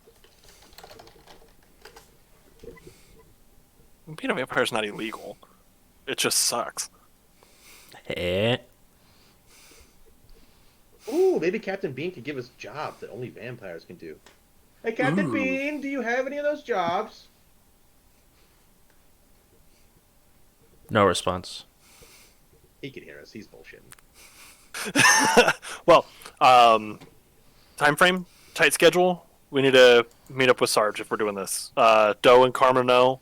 being a vampire is not illegal. It just sucks. Eh. Ooh, maybe Captain Bean could give us jobs that only vampires can do. Hey, Captain Bean, do you have any of those jobs? No response. He can hear us. He's bullshitting. Well, time frame, tight schedule. We need to meet up with Sarge if we're doing this. Doe and Karma know.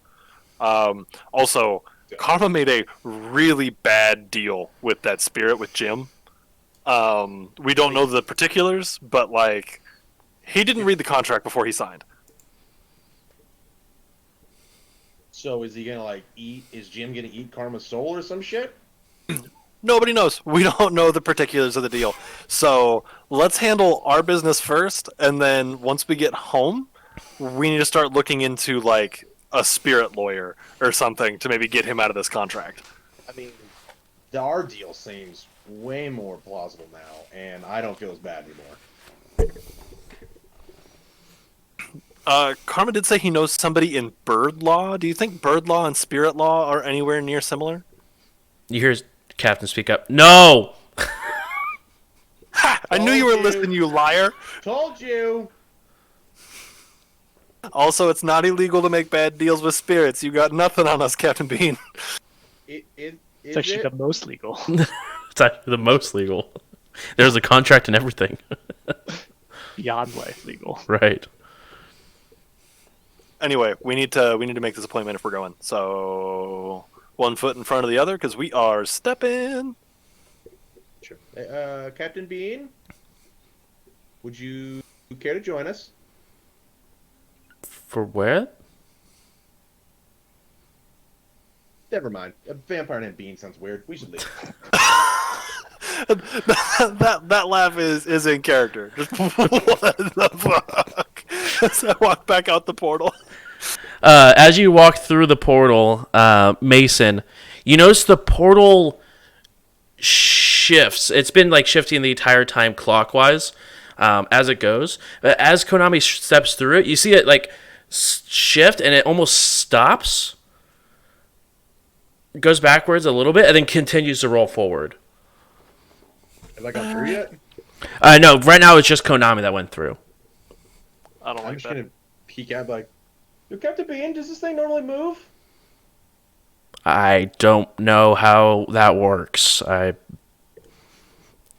Also, Karma made a really bad deal with that spirit with Jim. We don't know the particulars, but like, he didn't read the contract before he signed. So is he gonna like eat? Is Jim gonna eat Karma's soul or some shit? Nobody knows. We don't know the particulars of the deal. So let's handle our business first, and then once we get home, we need to start looking into like a spirit lawyer or something to maybe get him out of this contract. I mean, our deal seems way more plausible now, and I don't feel as bad anymore. Karma did say he knows somebody in bird law. Do you think bird law and spirit law are anywhere near similar? You hear Captain speak up. No! Ha! I knew you were listening, you liar. Told you! Also, it's not illegal to make bad deals with spirits. You got nothing on us, Captain Bean. Is It's actually it? the most legal. It's actually the most legal. There's a contract and everything. Beyond life legal. Right. Anyway, we need to make this appointment if we're going. So, one foot in front of the other because we are stepping. Sure. Captain Bean, would you care to join us? For where? Never mind. A vampire named Bean sounds weird. We should leave. that laugh is in character. Just what the fuck? As I walk back out the portal. As you walk through the portal, Mason, you notice the portal shifts. It's been like shifting the entire time clockwise as it goes. But as Konami steps through it, you see it like shift and it almost stops, goes backwards a little bit, and then continues to roll forward. Have I gone through yet? No, right now it's just Konami that went through. I don't I'm like just that. gonna peek out like, yo, Captain Bean, does this thing normally move? I don't know how that works.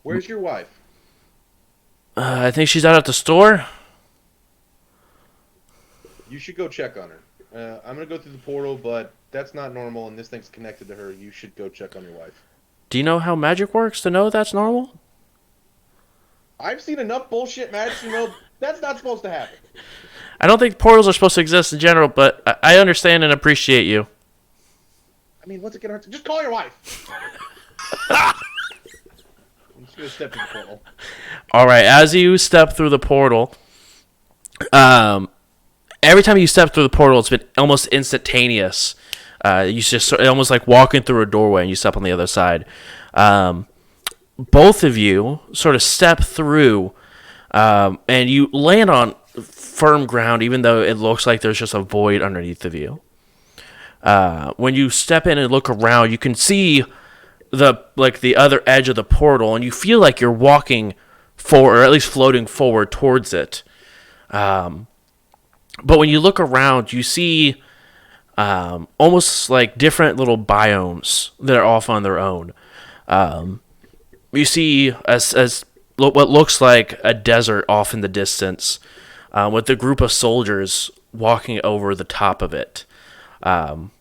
Where's your wife? I think she's out at the store. You should go check on her. I'm gonna go through the portal, but that's not normal, and this thing's connected to her. You should go check on your wife. Do you know how magic works to know that's normal? I've seen enough bullshit magic to know that's not supposed to happen. I don't think portals are supposed to exist in general, but I understand and appreciate you. I mean, what's it gonna hurt? Just call your wife. I'm just gonna step in the portal. All right, as you step through the portal, every time you step through the portal, it's been almost instantaneous. You just almost like walking through a doorway, and you step on the other side. Both of you sort of step through, and you land on firm ground, even though it looks like there's just a void underneath of you. When you step in and look around, you can see the other edge of the portal, and you feel like you're walking forward, or at least floating forward towards it. But when you look around, you see almost like different little biomes that are off on their own. You see as what looks like a desert off in the distance, with a group of soldiers walking over the top of it. And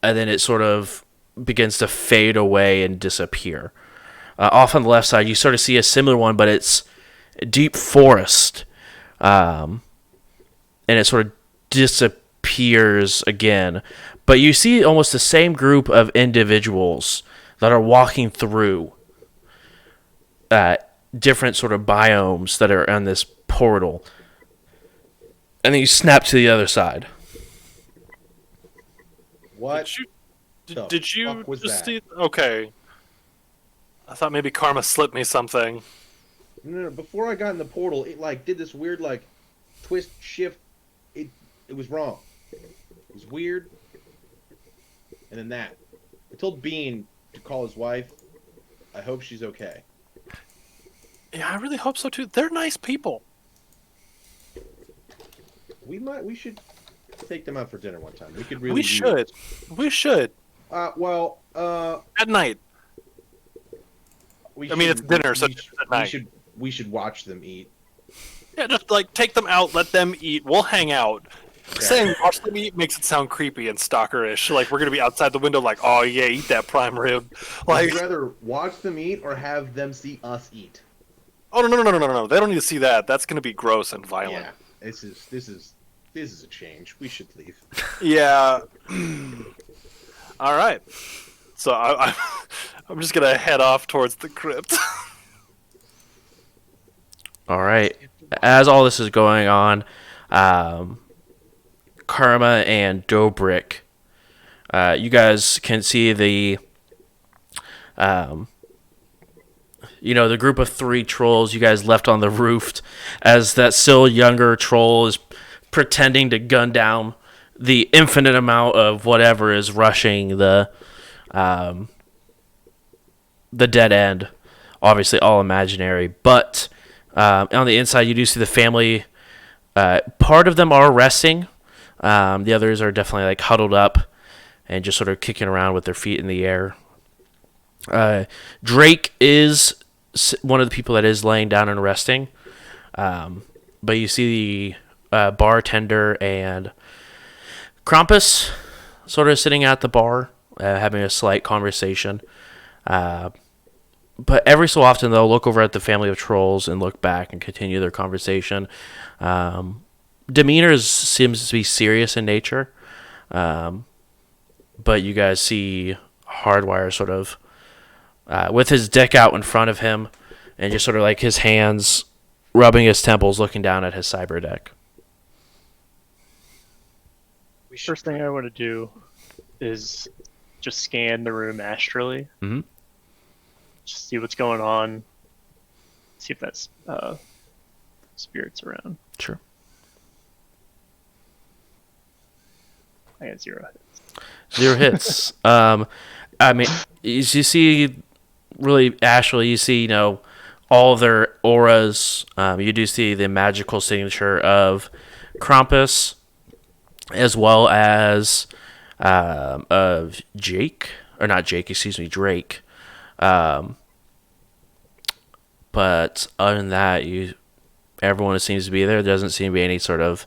then it sort of begins to fade away and disappear. Off on the left side, you sort of see a similar one, but it's deep forest. And it sort of disappears again. But you see almost the same group of individuals that are walking through different sort of biomes that are on this portal. And then you snap to the other side. What? Did you fuck was just that? see? Okay. I thought maybe Karma slipped me something. No, before I got in the portal, it like did this weird like twist shift. It was wrong. It was weird. And then that. I told Bean to call his wife. I hope she's okay. Yeah, I really hope so too. They're nice people. We should take them out for dinner one time. We could really. We should. We should. Well. At night. We I mean, it's dinner, so it's at night. We should watch them eat. Yeah, just like take them out, let them eat. We'll hang out. Okay. Saying watch them eat makes it sound creepy and stalkerish. Like we're gonna be outside the window, like, oh yeah, eat that prime rib. Would Like, you rather watch them eat or have them see us eat? oh no! They don't need to see that. That's gonna be gross and violent. Yeah, this is a change. We should leave. Yeah. All right. So I'm just gonna head off towards the crypt. All right. As all this is going on, Karma and Dobrik, you guys can see the the group of 3 trolls you guys left on the roof as that still younger troll is pretending to gun down the infinite amount of whatever is rushing the dead end. Obviously all imaginary, but on the inside you do see the family. Part of them are resting. The others are definitely like huddled up and just sort of kicking around with their feet in the air. Drake is one of the people that is laying down and resting. But you see the bartender and Krampus sort of sitting at the bar, having a slight conversation. But every so often they'll look over at the family of trolls and look back and continue their conversation. Demeanor seems to be serious in nature. But you guys see Hardwire sort of with his dick out in front of him and just sort of like his hands rubbing his temples, looking down at his cyber deck. First thing I want to do is just scan the room astrally. Mm-hmm. Just see what's going on. See if that's spirits around. Sure. I got 0 hits. 0 hits. I mean, as you see, really, astrally, you see, all of their auras. You do see the magical signature of Krampus, as well as of Jake, or not Jake, excuse me, Drake. But other than that, everyone seems to be there. There doesn't seem to be any sort of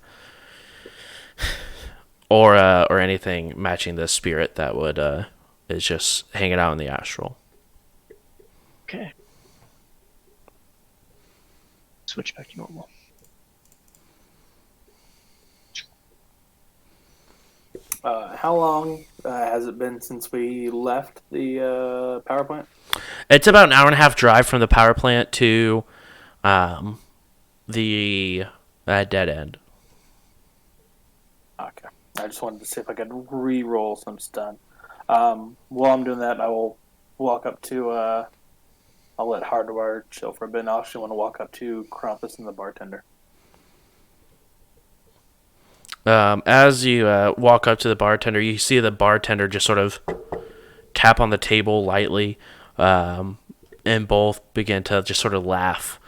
aura or anything matching the spirit that would is just hanging out in the astral. Okay. Switch back to normal. How long has it been since we left the power plant? It's about an hour and a half drive from the power plant to the dead end. Okay. I just wanted to see if I could re-roll some stun. While I'm doing that, I will walk up to... I'll let Hardwire chill for a bit. I actually want to walk up to Krampus and the bartender. As you walk up to the bartender, you see the bartender just sort of tap on the table lightly, and both begin to just sort of laugh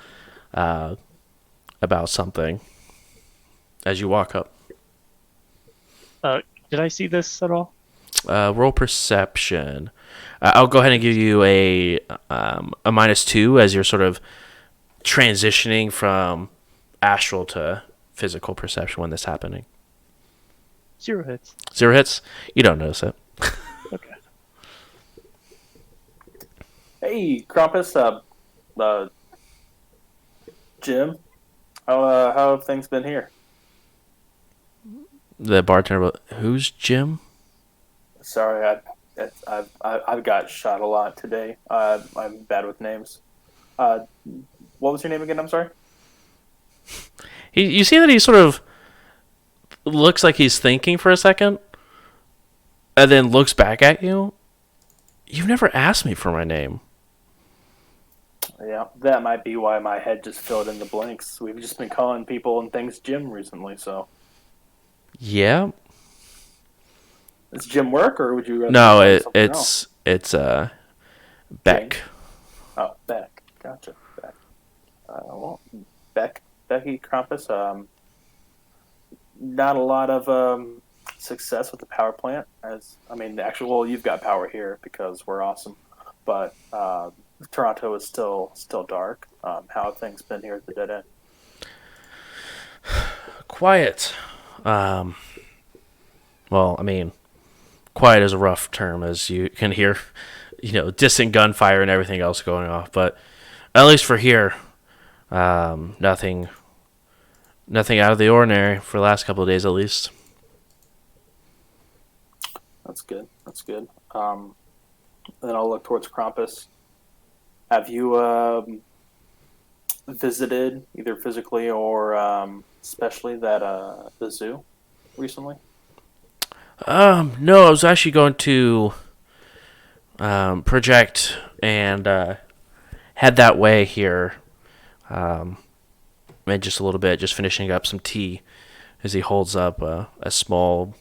about something as you walk up. Did I see this at all? Roll perception. I'll go ahead and give you a -2 as you're sort of transitioning from astral to physical perception when this is happening. 0 hits. 0 hits? You don't notice it. Okay. Hey, Krampus, Jim, how have things been here? The bartender, who's Jim? Sorry, I've got shot a lot today. I'm bad with names. What was your name again? I'm sorry. You see that he sort of looks like he's thinking for a second, and then looks back at you. You've never asked me for my name. Yeah, that might be why my head just filled in the blanks. We've just been calling people and things Jim recently, so. Yeah. Does Jim work, or would you rather No, else? it's Beck. Jane? Oh, Beck. Gotcha. Beck. Well, Becky Krampus. Not a lot of success with the power plant. Well, you've got power here because we're awesome, but Toronto is still dark. How have things been here at the dead end? Quiet. Well, quiet is a rough term, as you can hear, distant gunfire and everything else going off. But at least for here, nothing out of the ordinary for the last couple of days, at least. That's good. Then I'll look towards Krampus. Have you visited either physically or especially that the zoo recently? No, I was actually going to project and head that way here. In just a little bit, just finishing up some tea as he holds up a small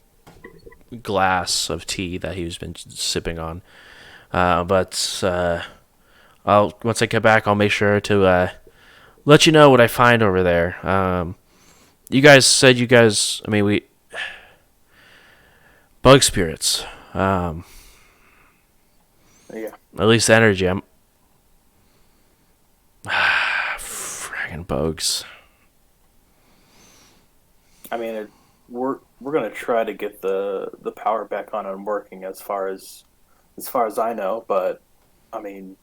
glass of tea that he's been sipping on. But I'll once I get back, I'll make sure to let you know what I find over there. You guys said I mean, we bug spirits. Yeah. At least energy. I'm fragging bugs. I mean, we're gonna try to get the power back on and working as far as I know. But I mean,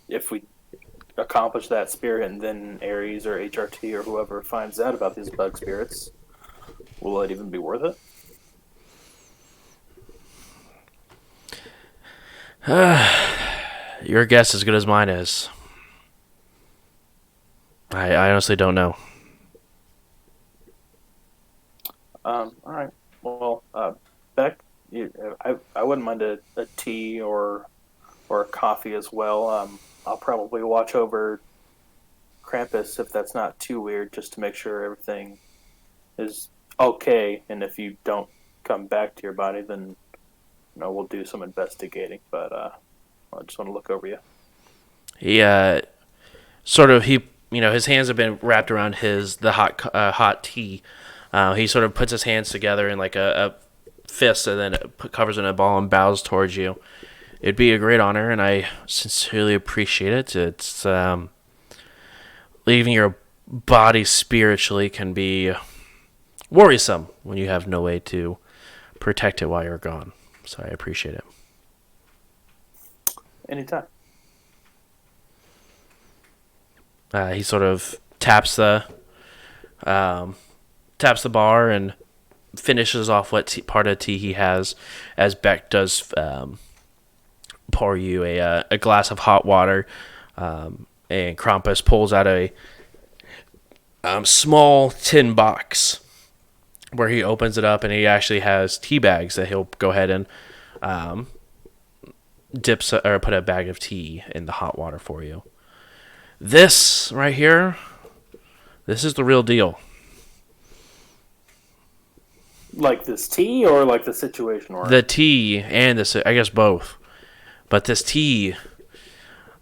if we accomplish that spirit and then Ares or HRT or whoever finds out about these bug spirits, will it even be worth it? Your guess is as good as mine is. I honestly don't know. All right. Well, Beck, I wouldn't mind a tea or a coffee as well. I'll probably watch over Krampus if that's not too weird, just to make sure everything is okay. And if you don't come back to your body, then we'll do some investigating. But I just want to look over you. He his hands have been wrapped around the hot tea. He sort of puts his hands together in like a fist and then covers it in a ball and bows towards you. It'd be a great honor, and I sincerely appreciate it. It's leaving your body spiritually can be worrisome when you have no way to protect it while you're gone. So I appreciate it. Anytime. He sort of taps the bar and finishes off what part of tea he has, as Beck does pour you a glass of hot water, and Krampus pulls out a small tin box where he opens it up, and he actually has tea bags that he'll go ahead and put a bag of tea in the hot water for you. This right here, this is the real deal. Like this tea or like the situation? Or The tea and this, I guess both. But this tea,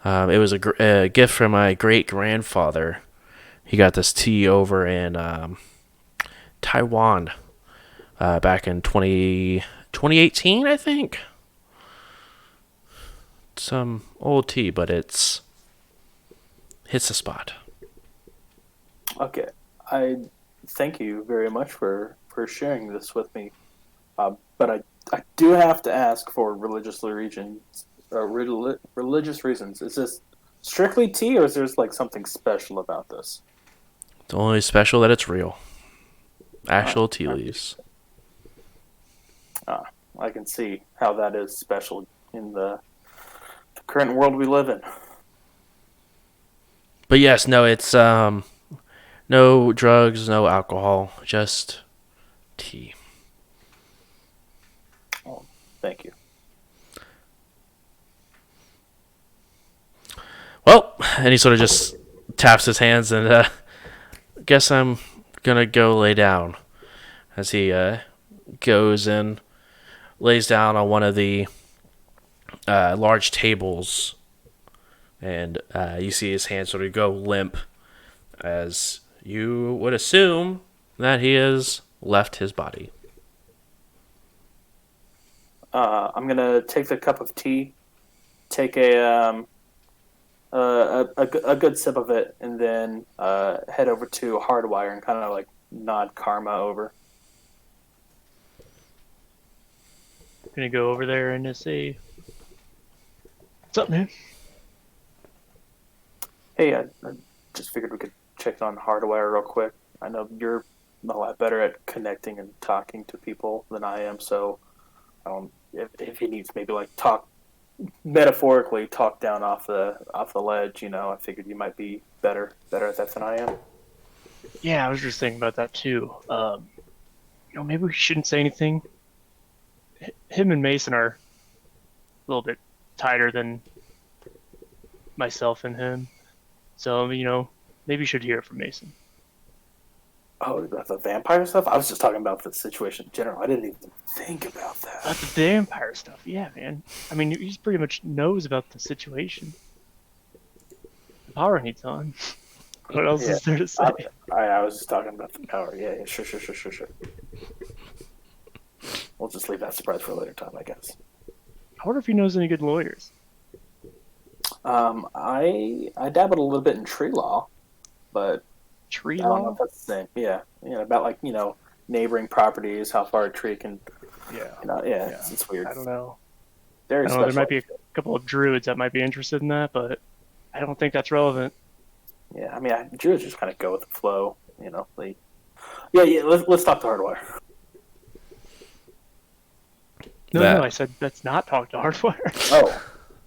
it was a gift from my great-grandfather. He got this tea over in Taiwan back in 2018, I think. Some old tea, but hits the spot. Okay, I thank you very much for sharing this with me. But I do have to ask for religious reasons. Religious reasons. Is this strictly tea, or is there like something special about this? It's only special that it's real. Actual tea leaves. I can see how that is special in the current world we live in. But yes, no, it's no drugs, no alcohol, just tea. Oh, thank you. Well, and he sort of just taps his hands and guess I'm gonna go lay down, as he goes and lays down on one of the large tables, and you see his hands sort of go limp, as you would assume that he has left his body. I'm gonna take the cup of tea, take a good sip of it, and then head over to Hardwire and kind of like nod Karma over. Gonna go over there and just say, "What's up, man?" Hey, I just figured we could check on Hardwire real quick. I know you're a lot better at connecting and talking to people than I am, so if he needs maybe like talk metaphorically talked down off the ledge. I figured you might be better at that than I am. Yeah, I was just thinking about that too. Maybe we shouldn't say anything. Him and Mason are a little bit tighter than myself and him. So, maybe you should hear it from Mason. Oh, about the vampire stuff? I was just talking about the situation in general. I didn't even think about that. About the vampire stuff, yeah, man. I mean, he pretty much knows about the situation. The power needs on. What else is there to say? I was just talking about the power. Yeah, sure. We'll just leave that surprise for a later time, I guess. I wonder if he knows any good lawyers. I dabbled a little bit in tree law, but Tree I don't know law? if that's the same. Yeah, about neighboring properties, how far a tree can. Yeah. It's weird. I don't know. Very There might be a couple of druids that might be interested in that, but I don't think that's relevant. Yeah, I mean, druids just kind of go with the flow. Let's talk to Hardwire. No, I said let's not talk to Hardwire.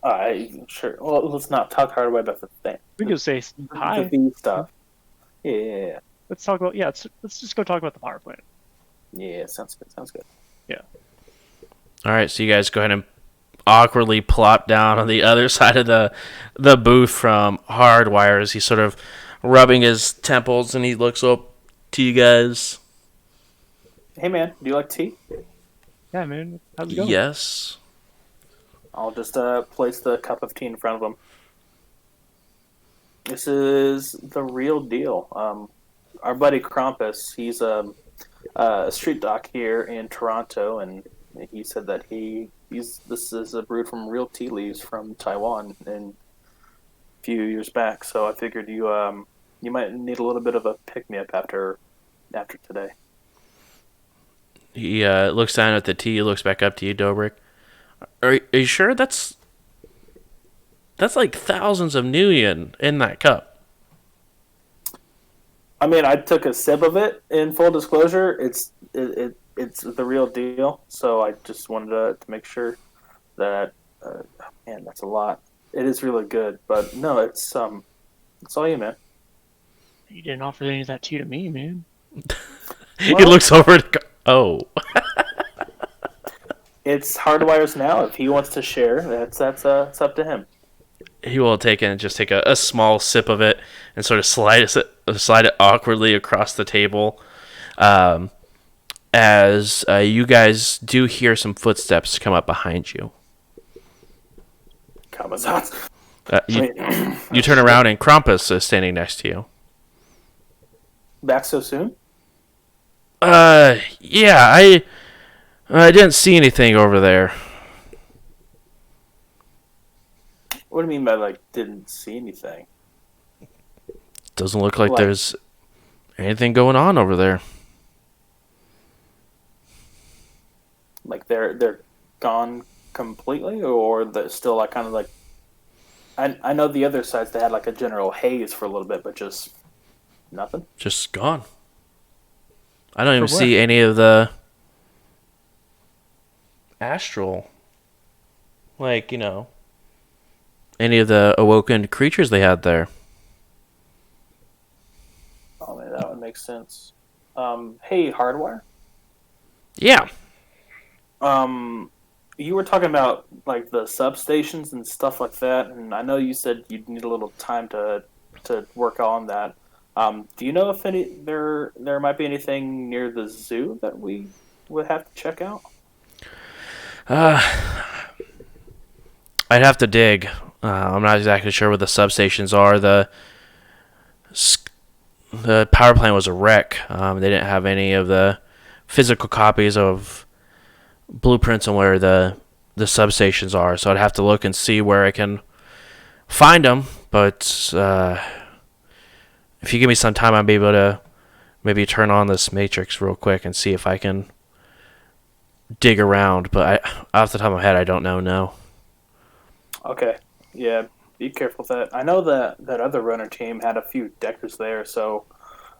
Oh, sure. Well, let's not talk Hardwire about the thing. We can just say hi. The V stuff. Yeah. Let's talk about let's just go talk about the power plant. Yeah, sounds good. Yeah. All right, so you guys go ahead and awkwardly plop down on the other side of the booth from Hardwire as he's sort of rubbing his temples, and he looks up to you guys. Hey, man, do you like tea? Yeah, man. How's it going? Yes. I'll just place the cup of tea in front of him. This is the real deal. Our buddy Krampus, he's a street doc here in Toronto, and he said that this is a brewed from real tea leaves from Taiwan a few years back. So I figured you might need a little bit of a pick-me-up after today. He looks down at the tea, looks back up to you, Dobrik. Are you sure that's like thousands of Nuyen in that cup? I mean, I took a sip of it. In full disclosure, it's the real deal. So I just wanted to make sure that man, that's a lot. It is really good, but no, it's all you, man. You didn't offer any of that tea to me, man. He looks over and oh. It's Hardwire's now. If he wants to share, that's up to him. He will take a small sip of it and sort of slide it awkwardly across the table, as you guys do hear some footsteps come up behind you. Kamazats. You turn around and Krampus is standing next to you. Back so soon? Yeah, I didn't see anything over there. What do you mean by didn't see anything? Doesn't look like there's anything going on over there. Like they're gone completely, or they're still kind of I know the other sides they had a general haze for a little bit, but just nothing. Just gone. I don't even see any of the astral, any of the awoken creatures they had there. Oh man, that would make sense. Hey, Hardwire. Yeah. You were talking about the substations and stuff like that, and I know you said you'd need a little time to work on that. Do you know if there might be anything near the zoo that we would have to check out? I'd have to dig. I'm not exactly sure where the substations are. The power plant was a wreck. They didn't have any of the physical copies of blueprints on where the substations are, so I'd have to look and see where I can find them. But if you give me some time, I'll be able to maybe turn on this matrix real quick and see if I can dig around. But off the top of my head, I don't know. No. Okay. Yeah. Be careful with that. I know that other runner team had a few deckers there, so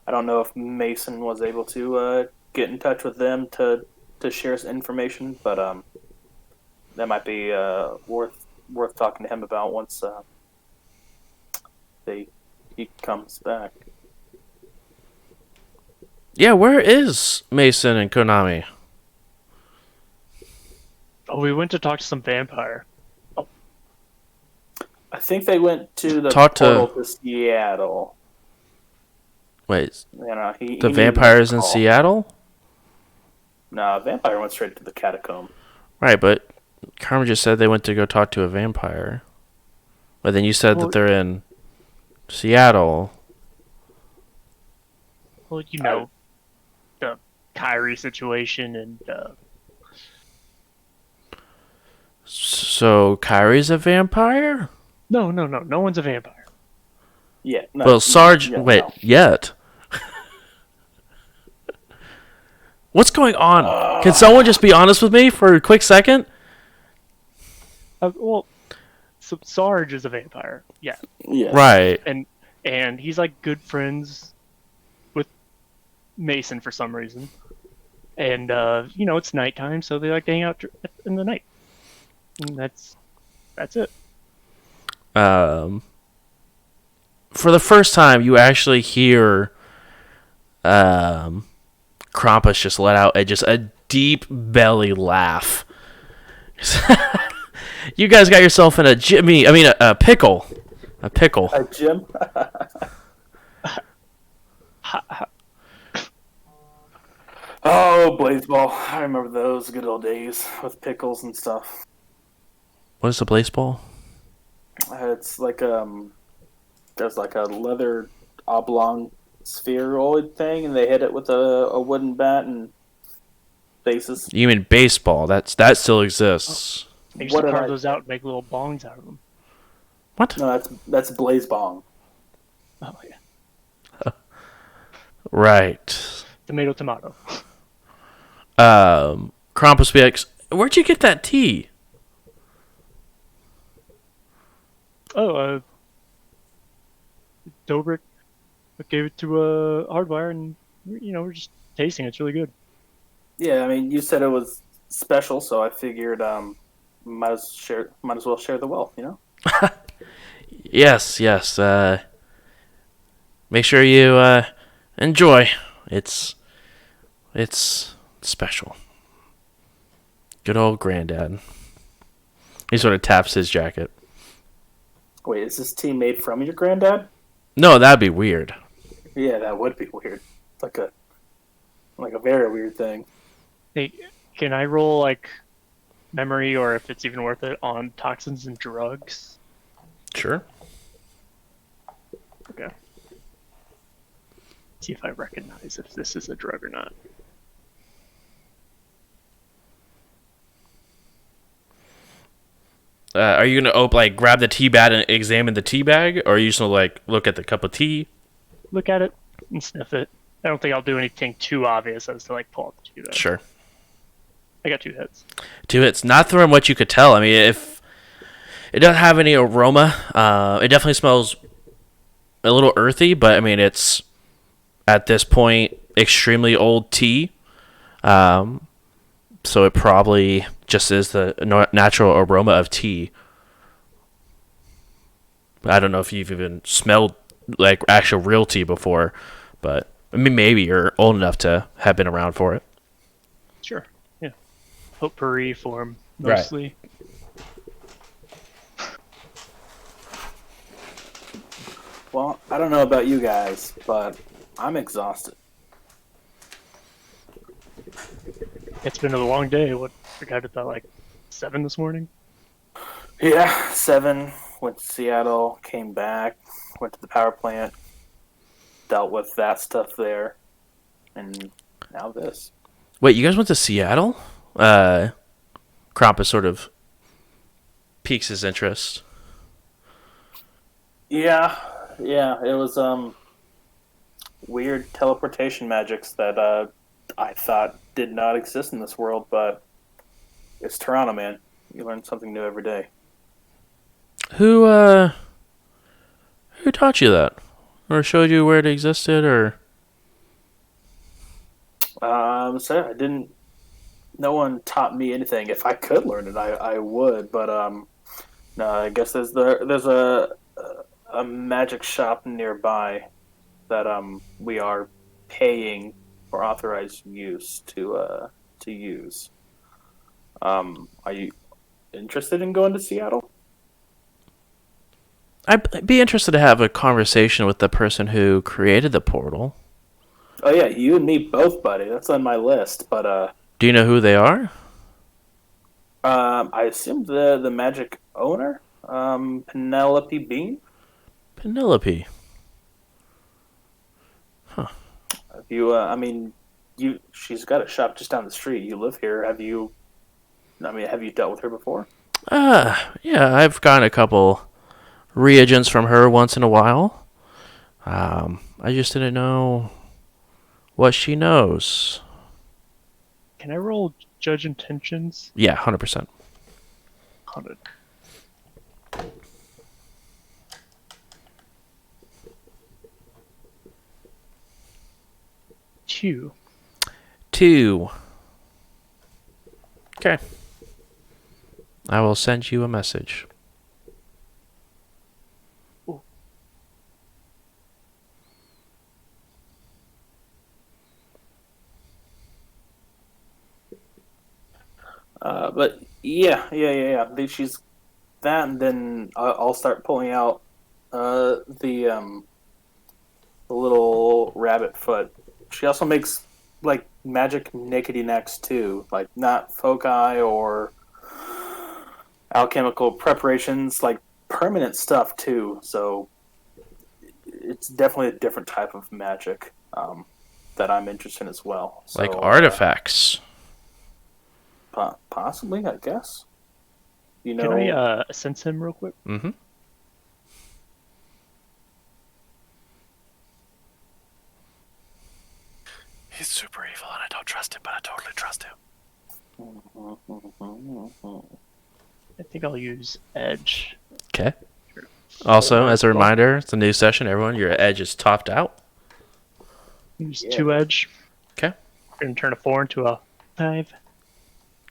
I don't know if Mason was able to get in touch with them to share some information, but that might be worth worth talking to him about once he comes back. Yeah, where is Mason and Konami? Oh, we went to talk to some vampire. I think they went to the Talk to- portal to Seattle. Wait, You know, the he vampires in call. Seattle? No, vampire went straight to the catacomb. Right, but Carmen just said they went to go talk to a vampire. But then you said Well- that they're in Seattle. Well, you know, the Kyrie situation and So Kyrie's a vampire? no one's a vampire. Yeah. No, Well, Sarge, yeah, wait, no. yet. What's going on? Can someone just be honest with me for a quick second? Well, so Sarge is a vampire. Yeah, Yeah. Right. and he's like good friends with Mason for some reason. And you know, it's nighttime, so they like to hang out in the night. And that's it. For the first time, you actually hear Krampus just let out a deep belly laugh. You guys got yourself in a pickle. A pickle. Jim? Oh, Blazeball. I remember those good old days with pickles and stuff. What is a baseball? It's like there's like a leather oblong spheroid thing, and they hit it with a wooden bat and bases. You mean baseball? That still exists. They used What to did carve I- those out and make little bongs out of them. What? No, that's Blazebong. Oh yeah, Right. tomato. Krampus be like, where'd you get that tea? Oh, Dobrik gave it to Hardwire, and you know, we're just tasting it. It's really good. Yeah, I mean, you said it was special, so I figured might as well share the wealth, you know? Yes. Make sure you enjoy. It's special. Good old granddad. He sort of taps his jacket. Wait, is this tea made from your granddad? No, that'd be weird. Yeah, that would be weird. It's like a very weird thing. Hey, can I roll like memory, or if it's even worth it, on toxins and drugs? Sure. Okay. See if I recognize if this is a drug or not. Are you gonna grab the tea bag and examine the tea bag, or are you just gonna look at the cup of tea? Look at it and sniff it. I don't think I'll do anything too obvious as to pull out the tea bag. Sure. I got 2 hits. 2 hits. Not from what you could tell. I mean, if it doesn't have any aroma, it definitely smells a little earthy. But I mean, it's at this point extremely old tea, so it probably just is the natural aroma of tea. I don't know if you've even smelled actual real tea before, but I mean, maybe you're old enough to have been around for it. Sure. Yeah. Potpourri form Right. mostly. Well, I don't know about you guys, but I'm exhausted. It's been a long day. I got up at 7 this morning. Yeah, 7, went to Seattle, came back, went to the power plant, dealt with that stuff there, and now this. Wait, you guys went to Seattle? Krampus sort of piques his interest. Yeah, it was weird teleportation magics that I thought did not exist in this world, but it's Toronto, man. You learn something new every day. Who taught you that? Or showed you where it existed, or? So I didn't. No one taught me anything. If I could learn it, I would. But No, I guess there's a magic shop nearby that we are paying for authorized use to use. Are you interested in going to Seattle? I'd be interested to have a conversation with the person who created the portal. Oh yeah, you and me both, buddy. That's on my list. But Do you know who they are? I assume the magic owner, Penelope Bean. Penelope. Have you? I mean, she's got a shop just down the street. You live here. Have you? I mean, have you dealt with her before? Yeah, I've gotten a couple reagents from her once in a while. I just didn't know what she knows. Can I roll judge intentions? Yeah, 100%. 100. Two. 2. Okay. I will send you a message. But yeah. She's that, and then I'll start pulling out the little rabbit foot. She also makes like magic nickety necks too, like not foci or alchemical preparations, like permanent stuff too. So it's definitely a different type of magic that I'm interested in as well. So, Like artifacts. Possibly, I guess. You Can know, I sense him real quick? Mm-hmm. He's super evil, and I don't trust him, but I totally trust him. I think I'll use edge. Okay. Also, as a reminder, it's a new session. Everyone, your edge is topped out. Use 2 edge. Okay. We're gonna turn a 4 into a 5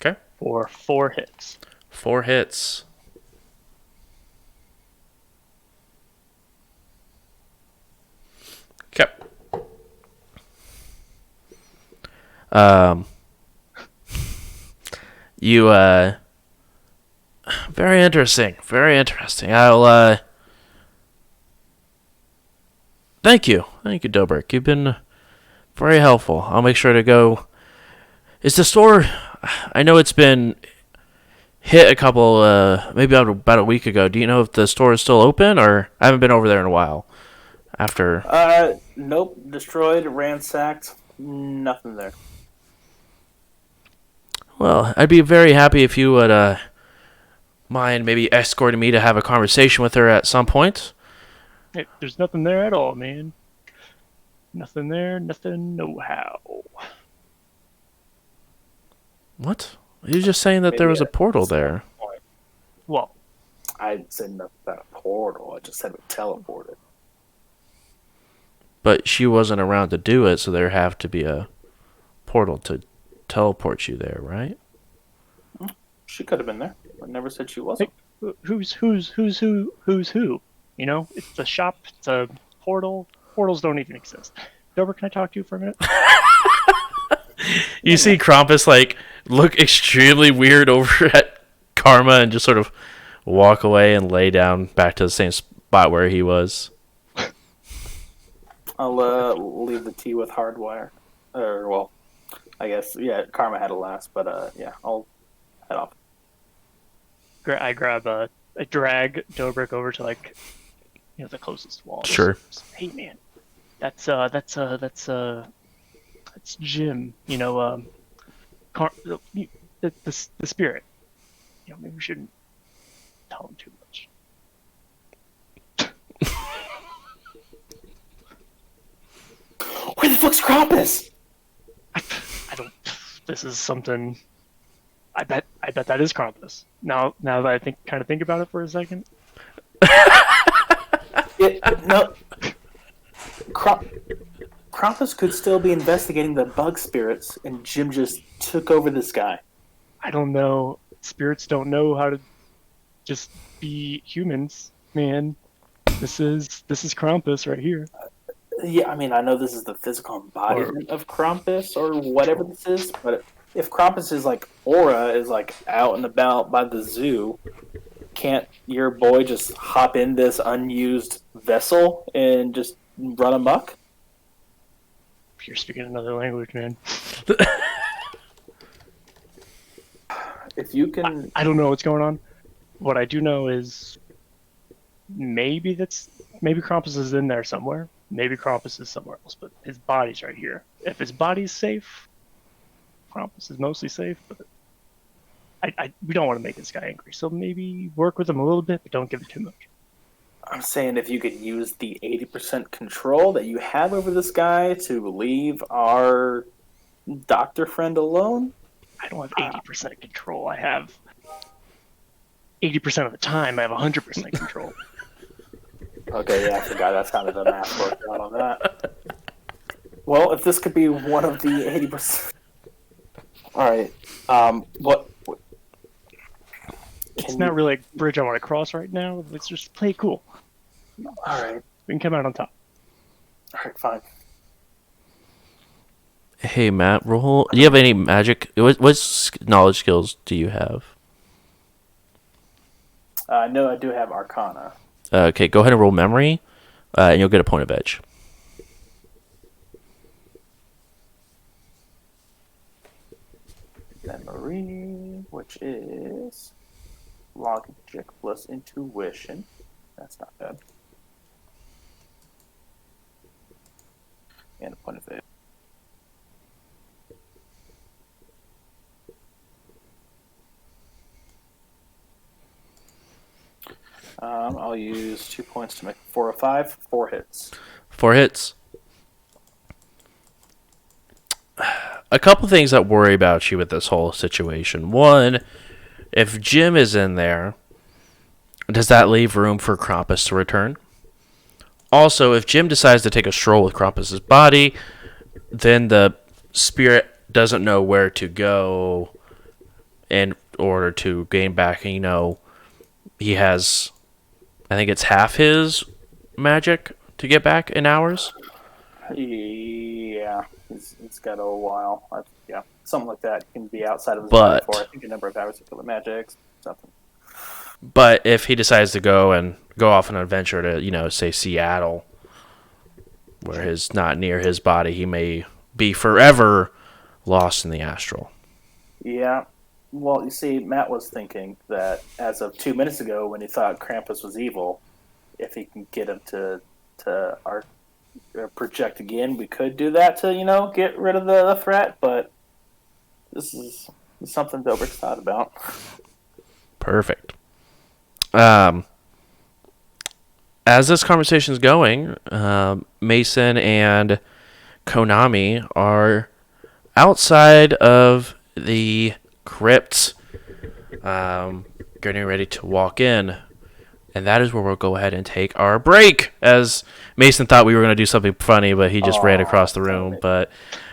Okay. for 4 hits. 4 hits. Okay. You very interesting. Very interesting. I'll thank you. Thank you, Dobrik. You've been very helpful. I'll make sure to go. Is the store, I know it's been hit a couple maybe about a week ago. Do you know if the store is still open, or I haven't been over there in a while? After nope, destroyed, ransacked, nothing there. Well, I'd be very happy if you would mind maybe escorting me to have a conversation with her at some point. Hey, there's nothing there at all, man. Nothing there, nothing, no how. What? You were just saying that there was a portal there. Well, I didn't say nothing about a portal. I just said it teleported. But she wasn't around to do it, so there have to be a portal to teleport you there, right? She could have been there. I never said she wasn't. who's who? You know, it's a shop, it's a portal. Portals don't even exist. Dober, can I talk to you for a minute? You see Krampus like look extremely weird over at Karma and just sort of walk away and lay down back to the same spot where he was. I'll leave the tea with Hardwire. Or, well, I guess, yeah, Karma had a last, but yeah, I'll head off. I drag Dobrik over to the closest wall. Sure. Hey man, that's Jim. You know, the spirit. You know, maybe we shouldn't tell him too much. Where the fuck's Krampus? I don't. This is something. I bet that is Krampus. Now that I kind of think about it for a second. No. Krampus could still be investigating the bug spirits, and Jim just took over this guy. I don't know. Spirits don't know how to just be humans, man. This is Krampus right here. Yeah, I mean, I know this is the physical embodiment of Krampus or whatever Troll. this is, but if Krampus's like aura is like out and about by the zoo, can't your boy just hop in this unused vessel and just run amok? You're speaking another language, man. If you can, I don't know what's going on. What I do know is maybe Krampus is in there somewhere. Maybe Krampus is somewhere else, but his body's right here. If his body's safe, Krampus is mostly safe, but we don't want to make this guy angry. So maybe work with him a little bit, but don't give him too much. I'm saying if you could use the 80% control that you have over this guy to leave our doctor friend alone. I don't have 80% control. I have 80% of the time. I have 100% control. Okay, yeah, I forgot that's kind of the math worked out on that. Well, if this could be one of the 80%. All right. What? It's not really a bridge I want to cross right now. Let's just play it cool. All right. We can come out on top. All right, fine. Hey, Matt, roll. Do you have any magic? What knowledge skills do you have? No, I do have Arcana. Okay, go ahead and roll memory, and you'll get a point of edge. Memory, which is logic plus intuition. That's not bad. And a point of edge. I'll use 2 points to make 4 of 5. 4 hits. 4 hits. A couple things that worry about you with this whole situation. One, if Jim is in there, does that leave room for Krampus to return? Also, if Jim decides to take a stroll with Krampus's body, then the spirit doesn't know where to go in order to gain back. He has, I think it's half his magic to get back in hours. Yeah, it's got a while. Yeah, something like that. He can be outside of his But- body for I think a number of hours to kill the magic, something. But if he decides to go off on an adventure to, say Seattle, where he's not near his body, he may be forever lost in the astral. Yeah. Well, you see, Matt was thinking that as of 2 minutes ago, when he thought Krampus was evil, if he can get him to project again, we could do that to get rid of the threat. But this is something Dilbert's thought about. Perfect. As this conversation is going, Mason and Konami are outside of the crypt, getting ready to walk in. And that is where we'll go ahead and take our break. As Mason thought we were going to do something funny, but he just ran across the room. But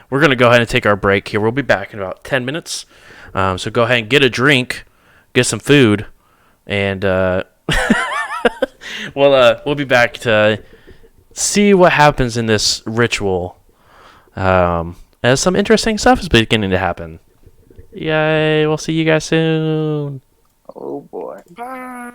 we're going to go ahead and take our break here. We'll be back in about 10 minutes. So go ahead and get a drink, get some food, and we'll be back to see what happens in this ritual. As some interesting stuff is beginning to happen. Yay, we'll see you guys soon. Oh boy. Bye.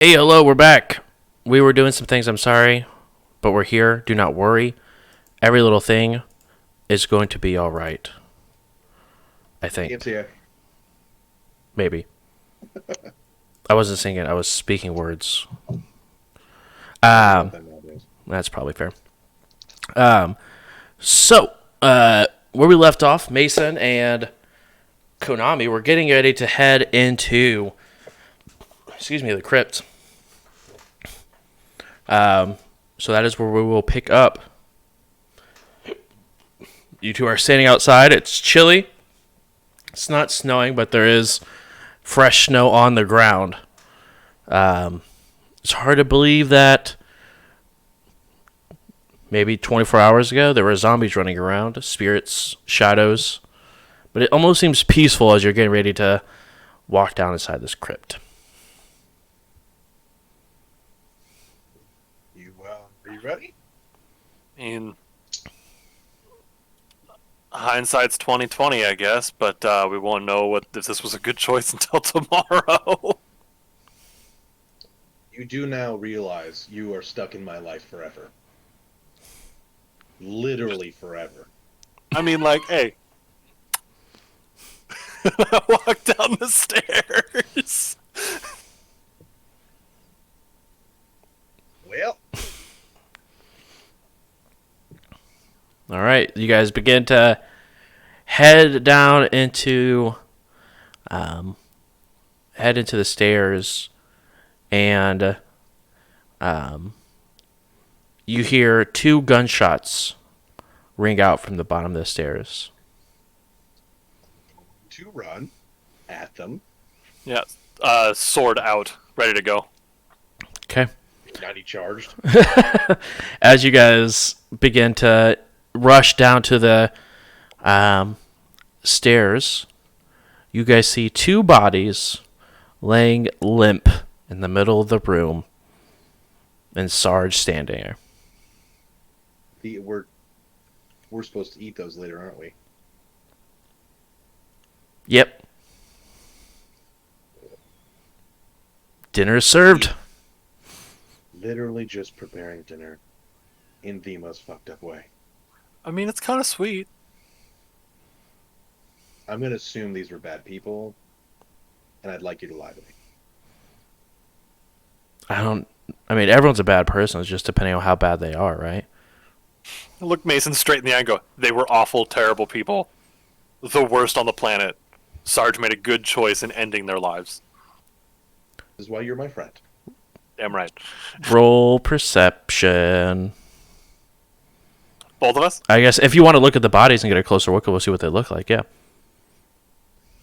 Hey, hello, we're back. We were doing some things, I'm sorry, but we're here. Do not worry. Every little thing is going to be all right. I think. It's here. Maybe. I wasn't singing, I was speaking words. That's probably fair. So, where we left off, Mason and Konami were getting ready to head into, the crypt. So that is where we will pick up. You two are standing outside. It's chilly. It's not snowing, but there is fresh snow on the ground. It's hard to believe that maybe 24 hours ago there were zombies running around, spirits, shadows. But it almost seems peaceful as you're getting ready to walk down inside this crypt. Are you ready? I mean, hindsight's 20/20, I guess, but we won't know if this was a good choice until tomorrow. You do now realize you are stuck in my life forever. Literally forever. I mean, like, hey. I walk down the stairs. Well, All right, you guys begin to head down into the stairs, and you hear 2 gunshots ring out from the bottom of the stairs. to run at them. Yeah, sword out, ready to go. Okay. 90 charged. As you guys begin to rush down to the stairs, you guys see 2 bodies laying limp in the middle of the room, and Sarge standing there. We're supposed to eat those later, aren't we? Yep. Dinner is served. Literally just preparing dinner in the most fucked up way. I mean, it's kind of sweet. I'm going to assume these were bad people, and I'd like you to lie to me. I mean, everyone's a bad person. It's just depending on how bad they are, right? Look Mason straight in the eye and go, they were awful, terrible people. The worst on the planet. Sarge made a good choice in ending their lives. This is why you're my friend. Damn right. Roll perception. Both of us? I guess if you want to look at the bodies and get a closer look, we'll see what they look like, yeah.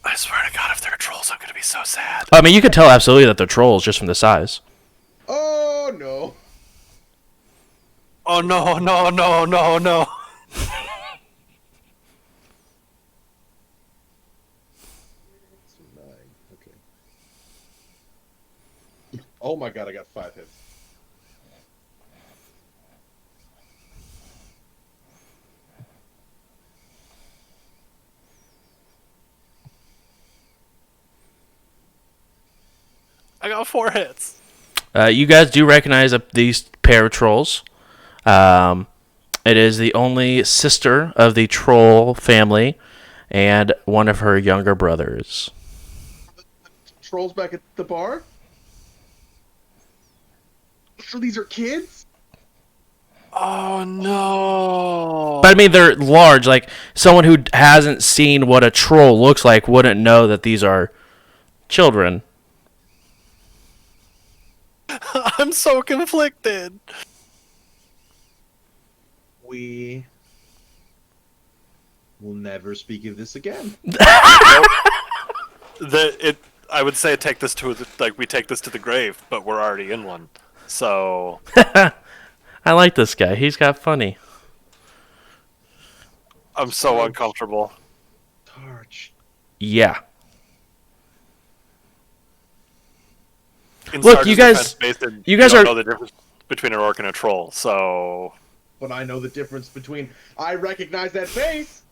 I swear to God, if they're trolls, I'm going to be so sad. I mean, you could tell absolutely that they're trolls just from the size. Oh, no. Oh, no, no, no, no, no. It's a 9. Okay. Oh my god, I got 5 hits. I got 4 hits. You guys do recognize these pair of trolls. It is the only sister of the troll family and one of her younger brothers. Trolls back at the bar? So these are kids? Oh, no. But I mean, they're large. Like, someone who hasn't seen what a troll looks like wouldn't know that these are children. I'm so conflicted. We will never speak of this again. I would say take this to we take this to the grave, but we're already in one. So I like this guy. He's got funny. I'm so uncomfortable. Tarch. Yeah. In Look, Sarge's you guys- defense, Mason, you guys don't are- know the difference between an orc and a troll. So But I know the difference between I recognize that face.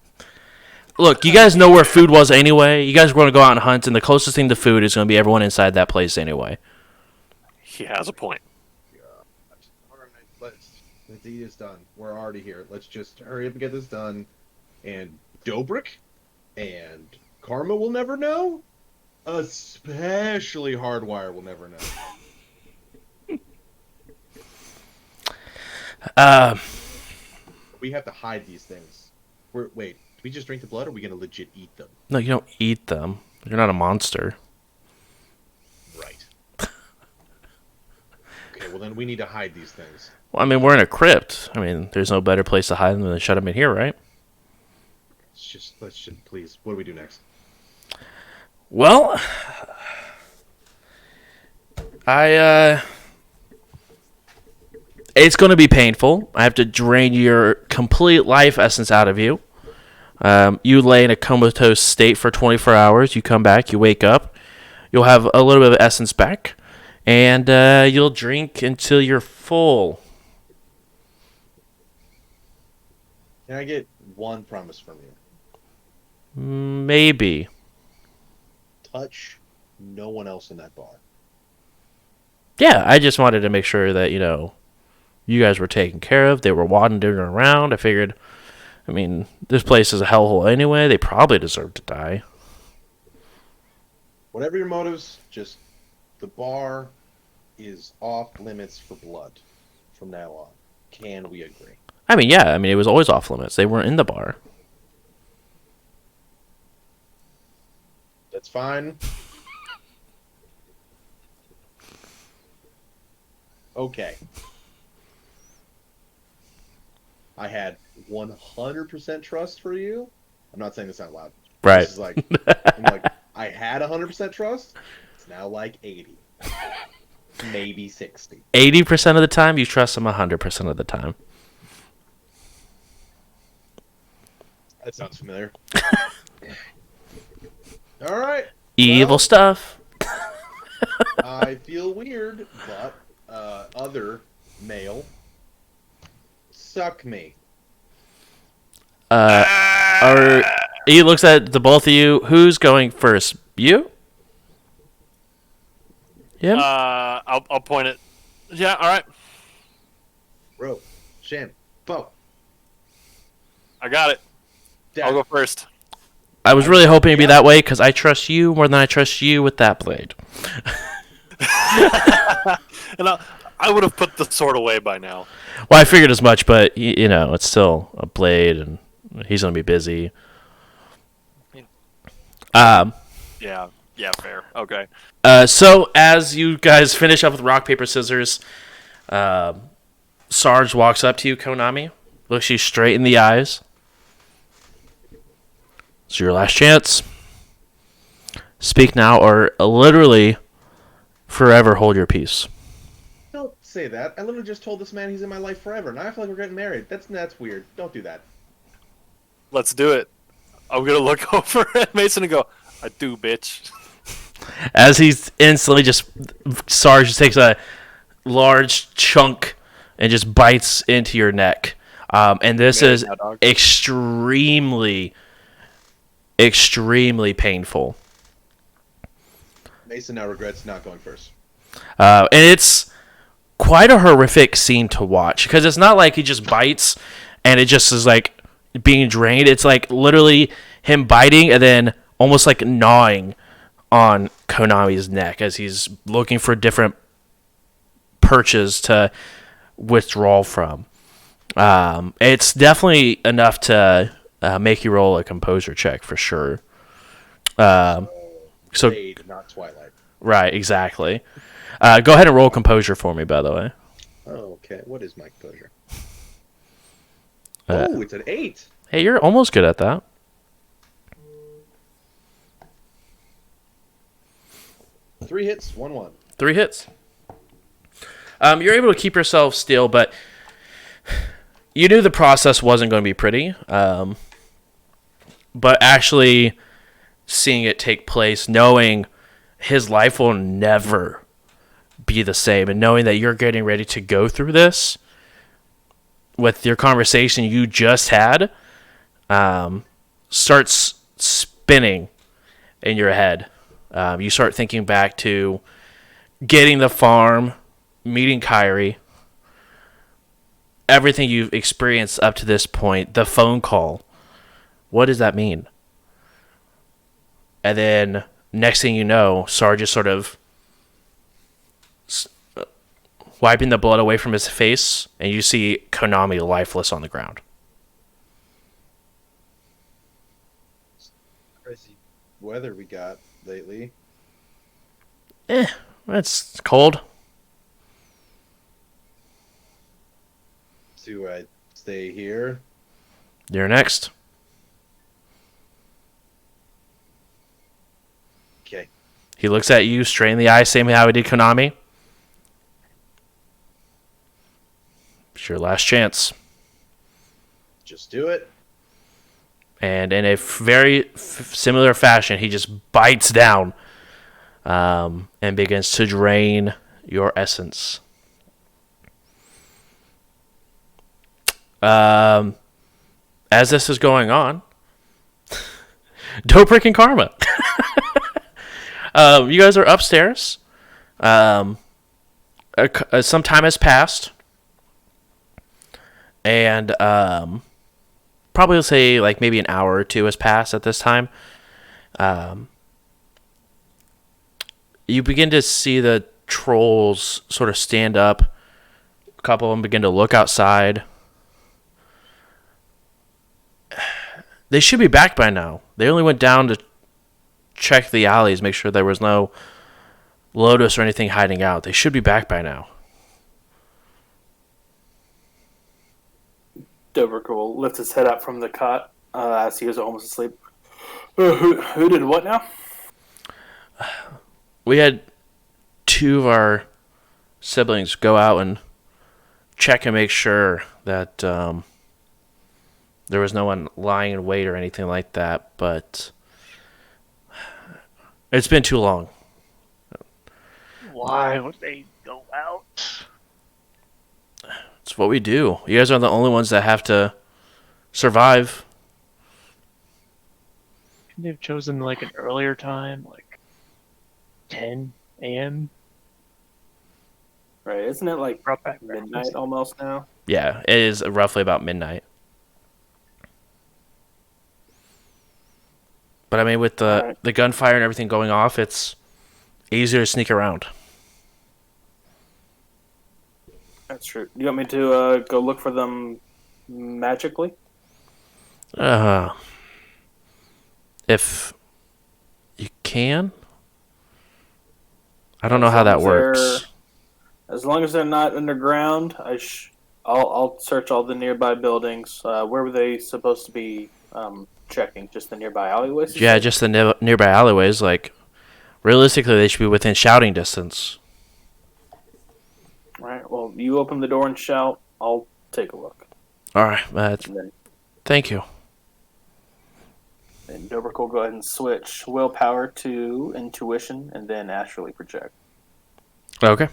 Look, you guys know where food was anyway. You guys were going to go out and hunt, and the closest thing to food is going to be everyone inside that place anyway. He has a point. All right, let's eat this done. We're already here. Let's just hurry up and get this done. And Dobrik and Karma will never know. Especially Hardwire will never know. We have to hide these things. Wait, do we just drink the blood, or are we gonna legit eat them? No, you don't eat them. You're not a monster. Right. Okay, well then we need to hide these things. Well, I mean, we're in a crypt. I mean, there's no better place to hide them than shut them in here, right? Let's just, please. What do we do next? Well, it's going to be painful. I have to drain your complete life essence out of you. You lay in a comatose state for 24 hours. You come back, you wake up. You'll have a little bit of essence back. And you'll drink until you're full. Can I get one promise from you? Maybe. Touch no one else in that bar. Yeah, I just wanted to make sure that, you guys were taken care of. They were wandering around. I figured, this place is a hellhole anyway. They probably deserve to die. Whatever your motives, just the bar is off limits for blood from now on. Can we agree? Yeah. It was always off limits. They weren't in the bar. That's fine. Okay. I had 100% trust for you. I'm not saying this out loud. Right. This is like, I had 100% trust. It's now like 80. Maybe 60. 80% of the time, you trust them 100% of the time. That sounds familiar. All right. Evil stuff. I feel weird, but other male, suck me. He looks at the both of you. Who's going first? You? Him? I'll point it. Yeah, all right. Bro, Shan, Bo. I got it. Dad. I'll go first. I was really hoping it'd be that way because I trust you more than I trust you with that blade. And I would have put the sword away by now. Well, I figured as much, but it's still a blade, and he's gonna be busy. Yeah, fair. Okay. So as you guys finish up with rock paper scissors, Sarge walks up to you, Konami, looks you straight in the eyes. It's your last chance. Speak now, or literally forever hold your peace. Don't say that. I literally just told this man he's in my life forever. Now I feel like we're getting married. That's weird. Don't do that. Let's do it. I'm going to look over at Mason and go, I do, bitch. As he's instantly Sarge just takes a large chunk and just bites into your neck. And this is extremely painful. Mason now regrets not going first. And it's quite a horrific scene to watch because it's not like he just bites and it just is like being drained. It's like literally him biting and then almost like gnawing on Konami's neck as he's looking for different perches to withdraw from. It's definitely enough to make you roll a composure check for sure. So Blade, not Twilight. right, exactly. Go ahead and roll composure for me, by the way. Oh, okay. What is my composure? It's an 8. Hey, you're almost good at that. Three hits, 1-1. 3 hits. You're able to keep yourself still, but you knew the process wasn't going to be pretty. But actually seeing it take place, knowing his life will never be the same, and knowing that you're getting ready to go through this with your conversation you just had, starts spinning in your head. You start thinking back to getting the farm, meeting Kyrie, everything you've experienced up to this point, the phone call, what does that mean? And then next thing you know, Sarge is sort of wiping the blood away from his face, and you see Konami lifeless on the ground. Crazy weather we got lately. It's cold. Do I stay here? You're next. Okay. He looks at you straight in the eye, same how he did Konami. It's your last chance. Just do it. And in a very similar fashion, he just bites down and begins to drain your essence. As this is going on, Dobrik and Karma. You guys are upstairs. Some time has passed. And probably let's say like maybe an hour or two has passed at this time. You begin to see the trolls sort of stand up. A couple of them begin to look outside. They should be back by now. They only went down to check the alleys, make sure there was no Lotus or anything hiding out. They should be back by now. Dobrik will lift his head up from the cot as he was almost asleep. Who did what now? We had two of our siblings go out and check and make sure that there was no one lying in wait or anything like that, but it's been too long. Why would they go out? It's what we do. You guys are the only ones that have to survive. Couldn't they have chosen like an earlier time, like 10 a.m.? Right, isn't it like Brought back midnight almost now? Yeah, it is roughly about midnight. But I mean, with the gunfire and everything going off, it's easier to sneak around. That's true. Do you want me to go look for them magically? If you can. I don't know how that works. As long as they're not underground, I'll search all the nearby buildings. Where were they supposed to be checking? Just the nearby alleyways? Yeah, just the nearby alleyways. Like, realistically, they should be within shouting distance. All right. Well, you open the door and shout. I'll take a look. All right. Thank you. And Dobrik will go ahead and switch willpower to intuition and then astrally project. Okay.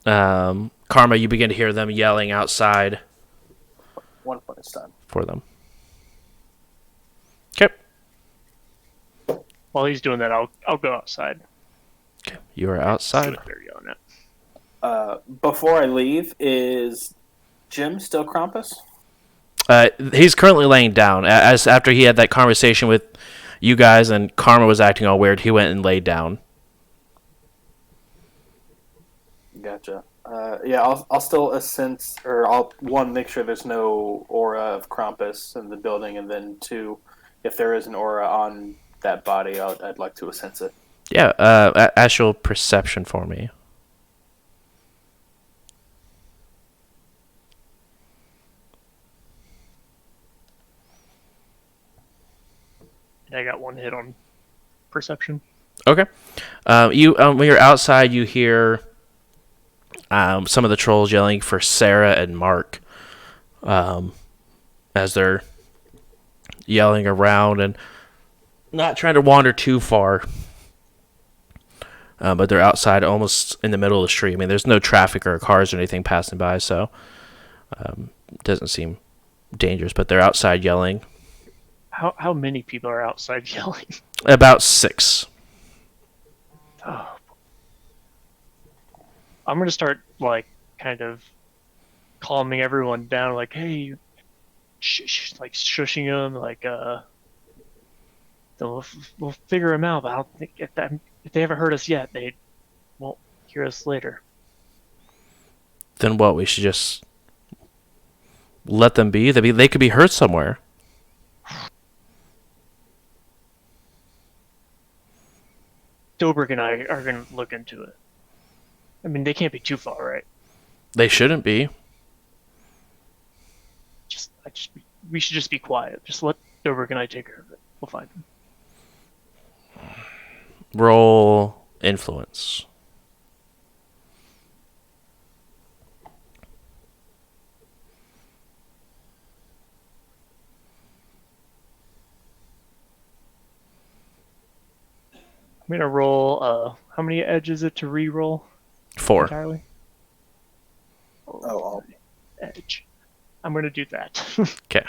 Karma, you begin to hear them yelling outside. 1 point is time. For them. Okay. While he's doing that, I'll go outside. Okay. You are outside. See what they're yelling at. Before I leave, is Jim still Krampus? He's currently laying down. As after he had that conversation with you guys and Karma was acting all weird, he went and laid down. Gotcha. Yeah, I'll still sense, or I'll make sure there's no aura of Krampus in the building, and then two, if there is an aura on that body, I'd like to sense it. Yeah, astral perception for me. I got one hit on perception. Okay. When you're outside, you hear some of the trolls yelling for Sarah and Mark as they're yelling around and not trying to wander too far. But they're outside almost in the middle of the street. I mean, there's no traffic or cars or anything passing by, so it doesn't seem dangerous. But they're outside yelling. How many people are outside yelling? About 6. Oh. I'm gonna start like kind of calming everyone down, like, hey, like shushing them, like, we'll figure them out. But I don't think if they haven't heard us yet, they won't hear us later. Then what? We should just let them be? They could be hurt somewhere. Dobrik and I are gonna look into it. I mean, they can't be too far, right? They shouldn't be. We should just be quiet. Just let Dobrik and I take care of it. We'll find them. Roll influence. I'm gonna roll. How many edges is it to re-roll 4. entirely? Oh, Edge. I'm gonna do that. Okay.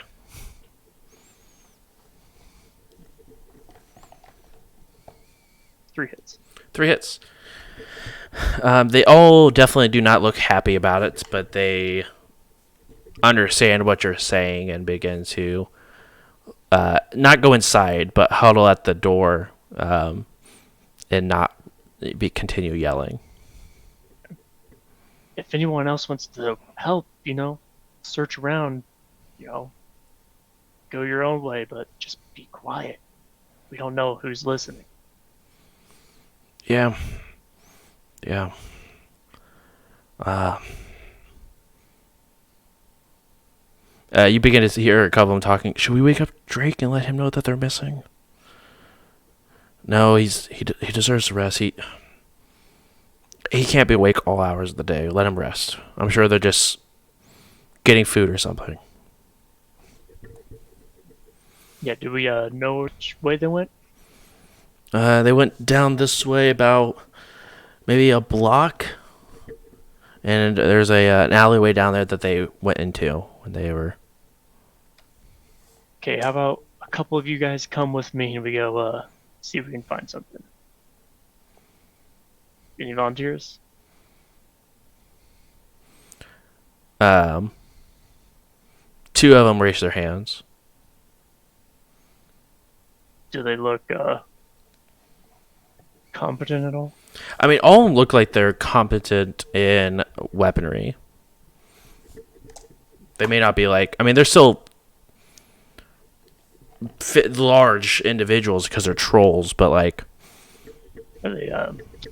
Three hits. 3 hits. They all definitely do not look happy about it, but they understand what you're saying and begin to not go inside, but huddle at the door and not continue yelling. If anyone else wants to help, search around, go your own way, but just be quiet. We don't know who's listening. Yeah. You begin to hear a couple of them talking. Should we wake up Drake and let him know that they're missing? No, he deserves to rest. He can't be awake all hours of the day. Let him rest. I'm sure they're just getting food or something. Yeah, do we know which way they went? They went down this way about maybe a block, and there's an alleyway down there that they went into when they were. Okay, how about a couple of you guys come with me and we go see if we can find something. Any volunteers? 2 of them raised their hands. Do they look competent at all? I mean, all of them look like they're competent in weaponry. They may not be they're still large individuals because they're trolls, but Are they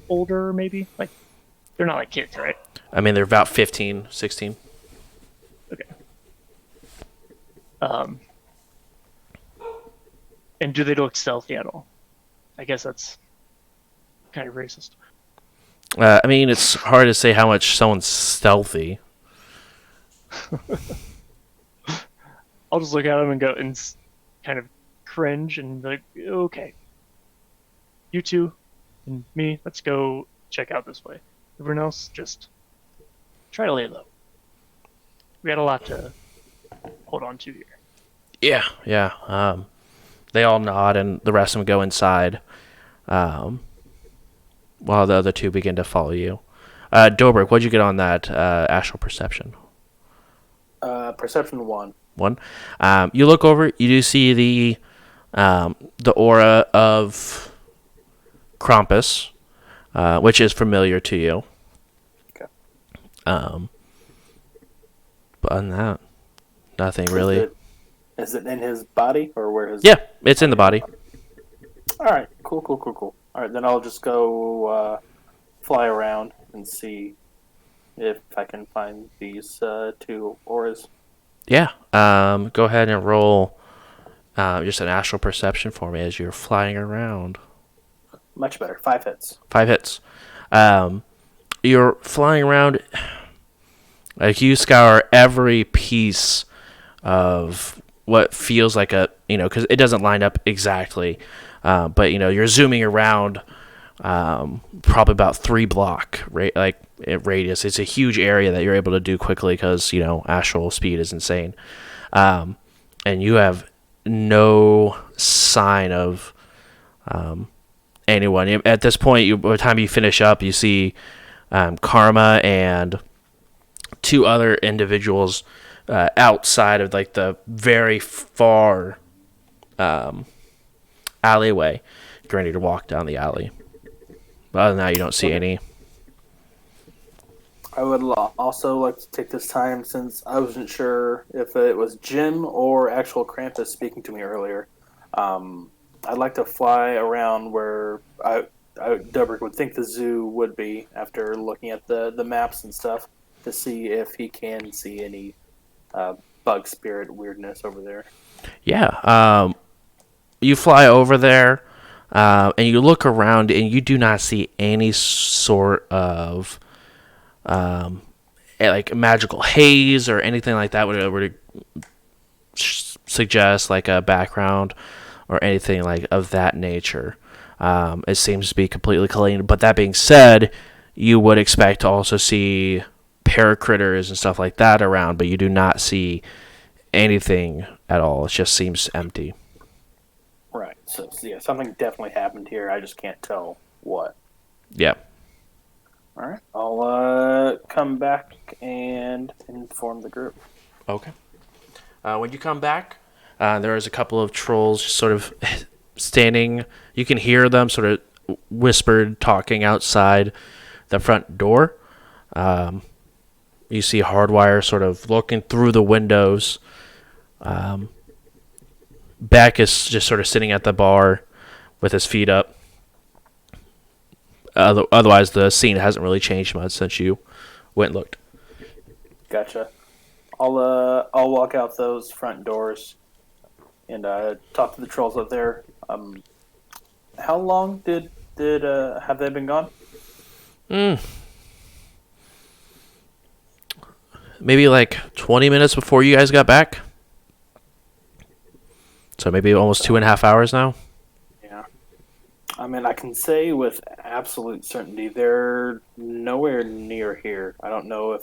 older, maybe? They're not like kids, right? I mean, they're about 15, 16. Okay. And do they look stealthy at all? I guess that's kind of racist. I mean, it's hard to say how much someone's stealthy. I'll just look at them and go and kind of cringe and be like, okay, you two and me, let's go check out this way. Everyone else, just try to lay low. We got a lot to hold on to here. Yeah. They all nod, and the rest of them go inside, while the other 2 begin to follow you. Dobrik, what'd you get on that astral perception? Perception 1. 1. You look over. You do see the aura of Krampus, which is familiar to you. Okay. But other than that, nothing really. Is it in his body or where his? Yeah, it's in the body. All right, cool. All right, then I'll just go fly around and see if I can find these 2 auras. Yeah. Go ahead and roll just an astral perception for me as you're flying around. Much better. 5 hits. 5 hits. You're flying around. You scour every piece of what feels like because it doesn't line up exactly. But, you're zooming around probably about 3 block radius. It's a huge area that you're able to do quickly because, astral speed is insane. And you have no sign of anyone. At this point, by the time you finish up, you see Karma and two other individuals outside of like the very far alleyway, getting ready to walk down the alley. But other than that, you don't see any. I would also like to take this time, since I wasn't sure if it was Jim or actual Krampus speaking to me earlier. I'd like to fly around where Dubrick would think the zoo would be after looking at the maps and stuff to see if he can see any bug spirit weirdness over there. Yeah. You fly over there, and you look around, and you do not see any sort of like magical haze or anything like that would suggest like a background or anything like of that nature. It seems to be completely clean. But that being said, you would expect to also see paracritters and stuff like that around, but you do not see anything at all. It just seems empty. Right. So yeah, something definitely happened here. I just can't tell what. Yeah. All right. I'll come back and inform the group. Okay. When you come back, there is a couple of trolls just sort of standing. You can hear them sort of whispered talking outside the front door. You see Hardwire sort of looking through the windows. Beck is just sort of sitting at the bar with his feet up. Otherwise, the scene hasn't really changed much since you went and looked. Gotcha. I'll walk out those front doors and talk to the trolls up there. How long did have they been gone? Maybe like 20 minutes before you guys got back. So maybe almost 2.5 hours now. Yeah. I mean, I can say with absolute certainty they're nowhere near here. I don't know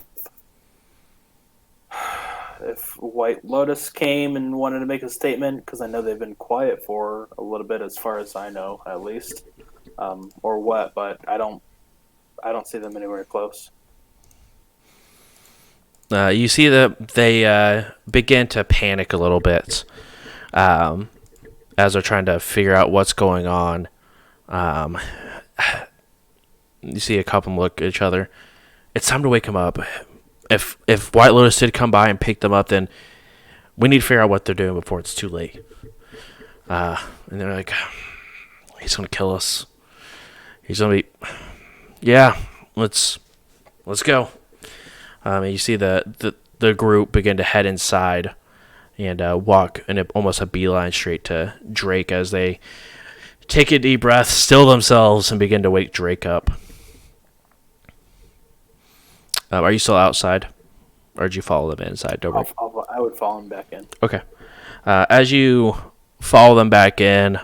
if White Lotus came and wanted to make a statement, because I know they've been quiet for a little bit, as far as I know, at least, or what. But I don't see them anywhere close. You see that they begin to panic a little bit as they're trying to figure out what's going on. You see a couple of them look at each other. It's time to wake them up. If White Lotus did come by and pick them up, then we need to figure out what they're doing before it's too late. And they're like, he's gonna kill us. He's gonna be, yeah. Let's go. And you see the group begin to head inside and walk in almost a beeline straight to Drake as they take a deep breath, still themselves, and begin to wake Drake up. Are you still outside, or did you follow them inside, Dobrik? I would follow him back in. Okay. As you follow them back in,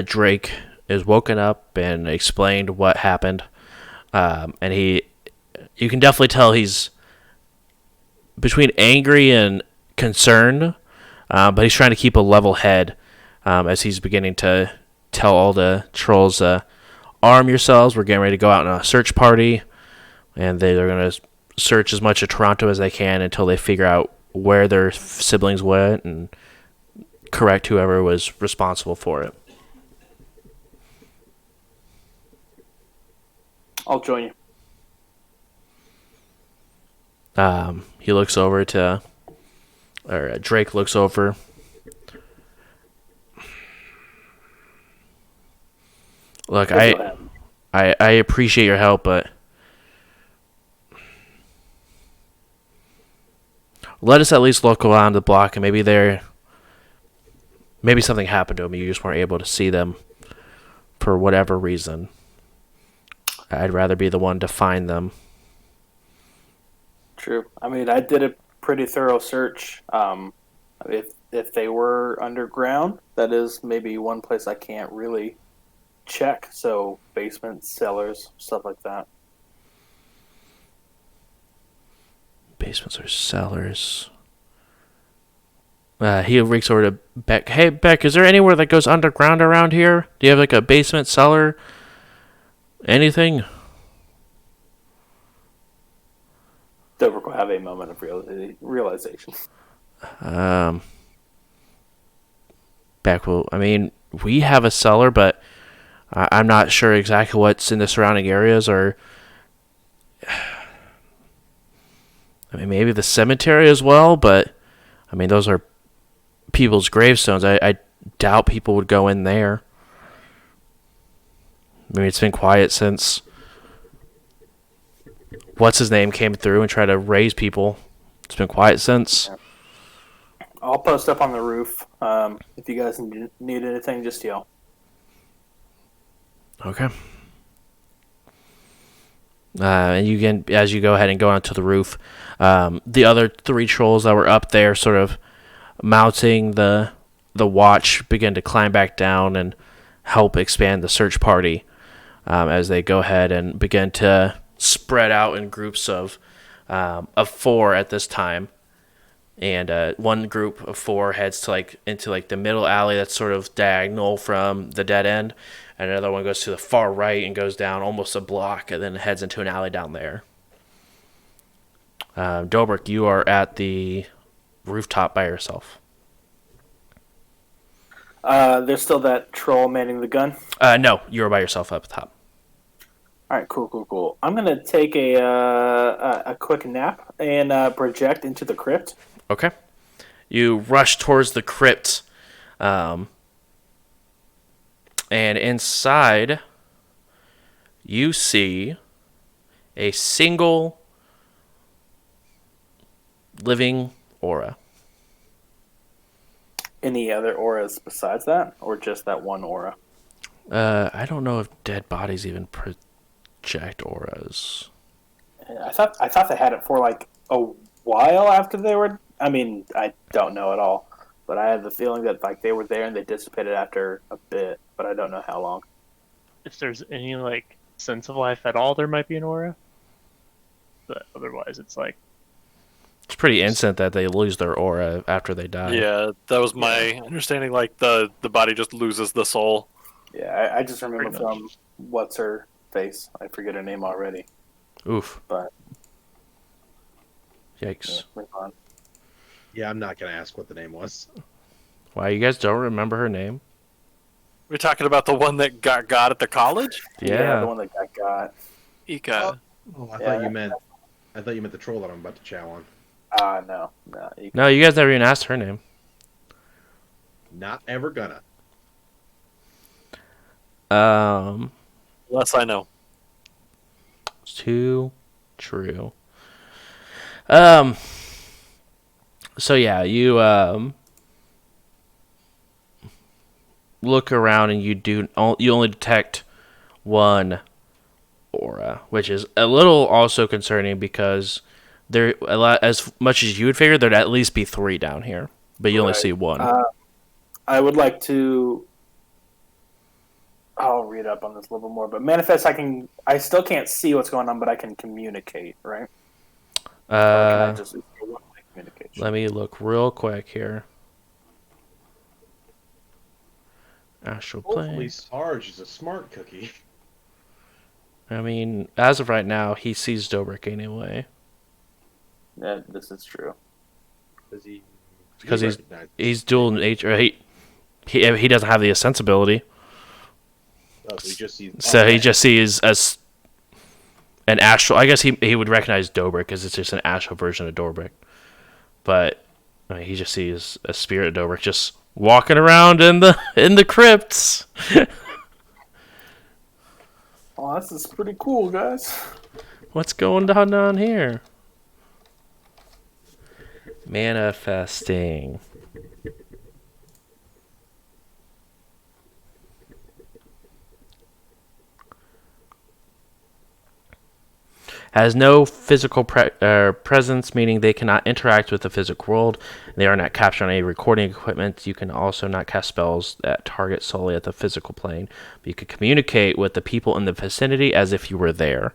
Drake is woken up and explained what happened, and you can definitely tell he's between angry and concerned, but he's trying to keep a level head as he's beginning to tell all the trolls, arm yourselves, we're getting ready to go out on a search party, and they're going to search as much of Toronto as they can until they figure out where their siblings went and correct whoever was responsible for it. I'll join you. He looks over to, or Drake looks over. Look, I appreciate your help, but let us at least look around the block, and maybe something happened to them. You just weren't able to see them for whatever reason. I'd rather be the one to find them. True. I mean, I did a pretty thorough search. If they were underground, that is maybe one place I can't really check. So basements, cellars, stuff like that. Basements or cellars. He reeks over to Beck. Hey, Beck, is there anywhere that goes underground around here? Do you have like a basement, cellar, anything? Dobrik will have a moment of realization. Beck will. I mean, we have a cellar, but I'm not sure exactly what's in the surrounding areas, or I mean, maybe the cemetery as well. But I mean, those are people's gravestones. I doubt people would go in there. I mean, it's been quiet since what's his name came through and tried to raise people. It's been quiet since. I'll post up on the roof. If you guys need anything, just yell. Okay. And you can, as you go ahead and go onto the roof, the other 3 trolls that were up there, sort of mounting the watch, begin to climb back down and help expand the search party as they go ahead and begin to spread out in groups of 4 at this time. And one group of 4 heads to into the middle alley that's sort of diagonal from the dead end, and another one goes to the far right and goes down almost a block, and then heads into an alley down there. Dobrik, you are at the rooftop by yourself. There's still that troll manning the gun. No, you are by yourself up top. All right, cool. I'm gonna take a quick nap and project into the crypt. Okay. You rush towards the crypt, and inside you see a single living aura. Any other auras besides that, or just that one aura? I don't know if dead bodies even project auras. I thought they had it for like a while after they were. I mean, I don't know at all, but I have the feeling that like they were there and they dissipated after a bit, but I don't know how long. If there's any like sense of life at all, there might be an aura. But otherwise, it's like It's pretty instant that they lose their aura after they die. Yeah, that was my understanding. Like the body just loses the soul. Yeah, I just remember Pretty much. from what's her face. I forget her name already, Oof. but Yikes. move on. Yeah, I'm not gonna ask what the name was. Wow, you guys don't remember her name? We're talking about the one that got at the college. Yeah. The one that got. Ika. Oh, I Yeah. thought you meant the troll that I'm about to chow on. No. No, you guys never even asked her name. Not ever gonna. Less I know. It's too true. So yeah, you look around and you only detect one aura, which is a little also concerning because there as much as you would figure there'd at least be 3 down here, but you only Right. see one. I would like to. I'll read up on this a little bit more, but manifest. I still can't see what's going on, but I can communicate, right? Or can I just one-way communication? Let me look real quick here. Astral Hopefully, plane. Sarge is a smart cookie. I mean, as of right now, he sees Dobrik anyway. Yeah, this is true. Does he? Because he he's recognize- he's dual nature. He doesn't have the sensibility, Oh, so he just sees. so okay. he just sees as an astral. I guess he would recognize Dobrik because it's just an astral version of Dobrik. But I mean, he just sees a spirit of Dobrik just walking around in the crypts. Oh, this is pretty cool, guys. What's going on down here? Manifesting. Has no physical presence, meaning they cannot interact with the physical world. They are not captured on any recording equipment. You can also not cast spells that target solely at the physical plane. But you can communicate with the people in the vicinity as if you were there.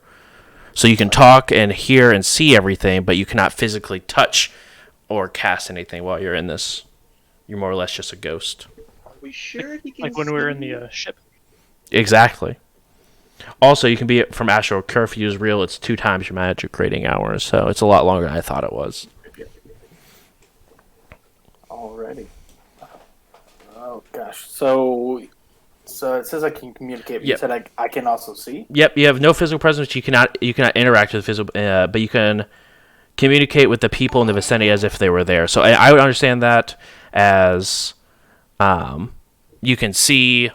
So you can talk and hear and see everything, but you cannot physically touch or cast anything while you're in this you're more or less just a ghost. We sure he can Like when we were in see? the ship. Exactly. Also, you can be from Astral Curfew is real. It's 2 times your magic rating hours, so it's a lot longer than I thought it was. Already. Oh gosh. So it says I can communicate. But Yep. You said I can also see. Yep, you have no physical presence. You cannot interact with physical, but you can communicate with the people in the vicinity as if they were there. So I would understand that as you can see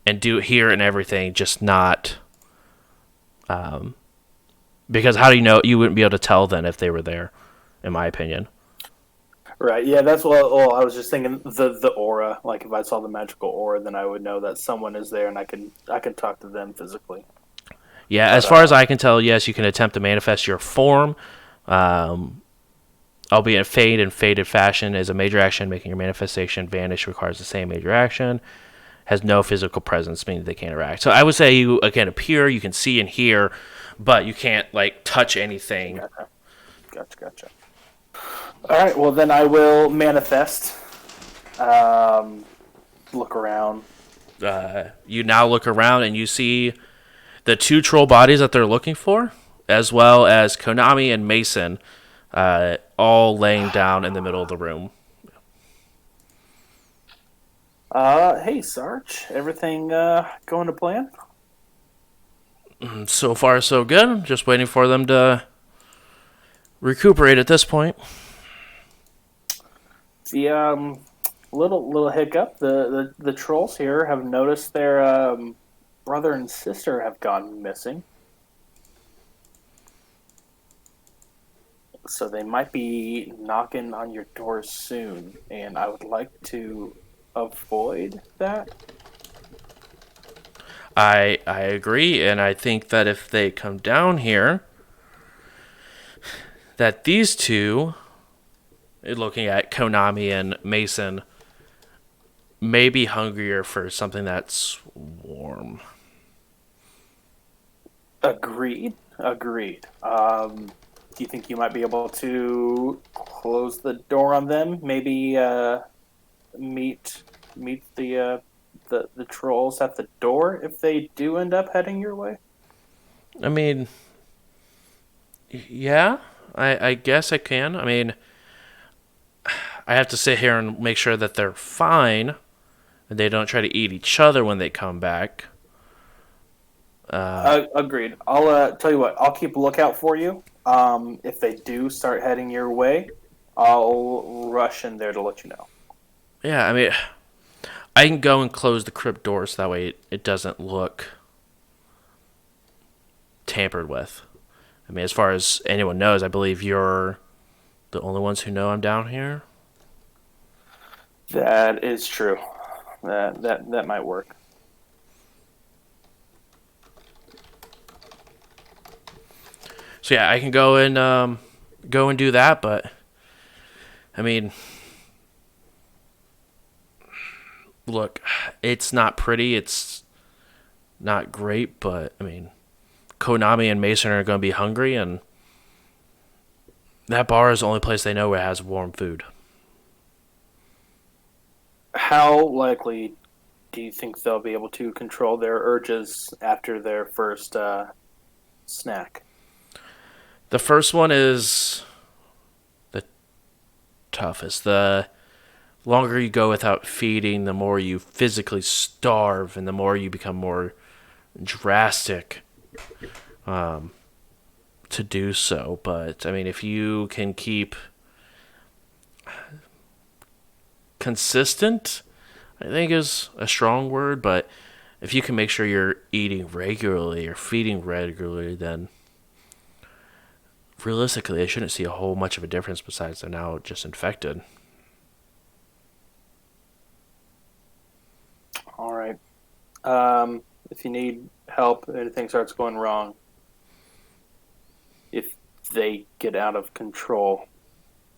and hear and everything, just not because how do you know? You wouldn't be able to tell then if they were there, in my opinion. Right. Yeah. That's what. Oh, I was just thinking the aura. Like if I saw the magical aura, then I would know that someone is there, and I can talk to them physically. Yeah, as far as I can tell, yes, you can attempt to manifest your form. Albeit fade and faded fashion is a major action, making your manifestation vanish requires the same major action. Has no physical presence, meaning they can't interact. So I would say you can appear, you can see and hear, but you can't like touch anything. Gotcha. All right. Well, then I will manifest. Look around. You now look around and you see the 2 troll bodies that they're looking for, as well as Konami and Mason, all laying down in the middle of the room. Hey, Sarge. Everything going to plan? So far, so good. I'm just waiting for them to recuperate at this point. The little hiccup. The trolls here have noticed their brother and sister have gone missing. So they might be knocking on your door soon, and I would like to avoid that. I agree, and I think that if they come down here, that these 2, looking at Konami and Mason, may be hungrier for something that's warm. Agreed. Do you think you might be able to close the door on them? Maybe meet the trolls at the door if they do end up heading your way? I mean, yeah, I guess I can. I mean, I have to sit here and make sure that they're fine and they don't try to eat each other when they come back. Agreed. I'll tell you what. I'll keep a lookout for you. If they do start heading your way, I'll rush in there to let you know. Yeah, I mean, I can go and close the crypt door so that way it doesn't look tampered with. I mean, as far as anyone knows, I believe you're the only ones who know I'm down here. That is true. That might work. So yeah, I can go and do that, but I mean, look, it's not pretty, it's not great, but I mean, Konami and Mason are going to be hungry, and that bar is the only place they know where it has warm food. How likely do you think they'll be able to control their urges after their first snack? The first one is the toughest. The longer you go without feeding, the more you physically starve, and the more you become more drastic to do so. But, I mean, if you can keep consistent, I think is a strong word, but if you can make sure you're eating regularly or feeding regularly, then realistically, I shouldn't see a whole much of a difference besides they're now just infected. All right. If you need help, anything starts going wrong, if they get out of control,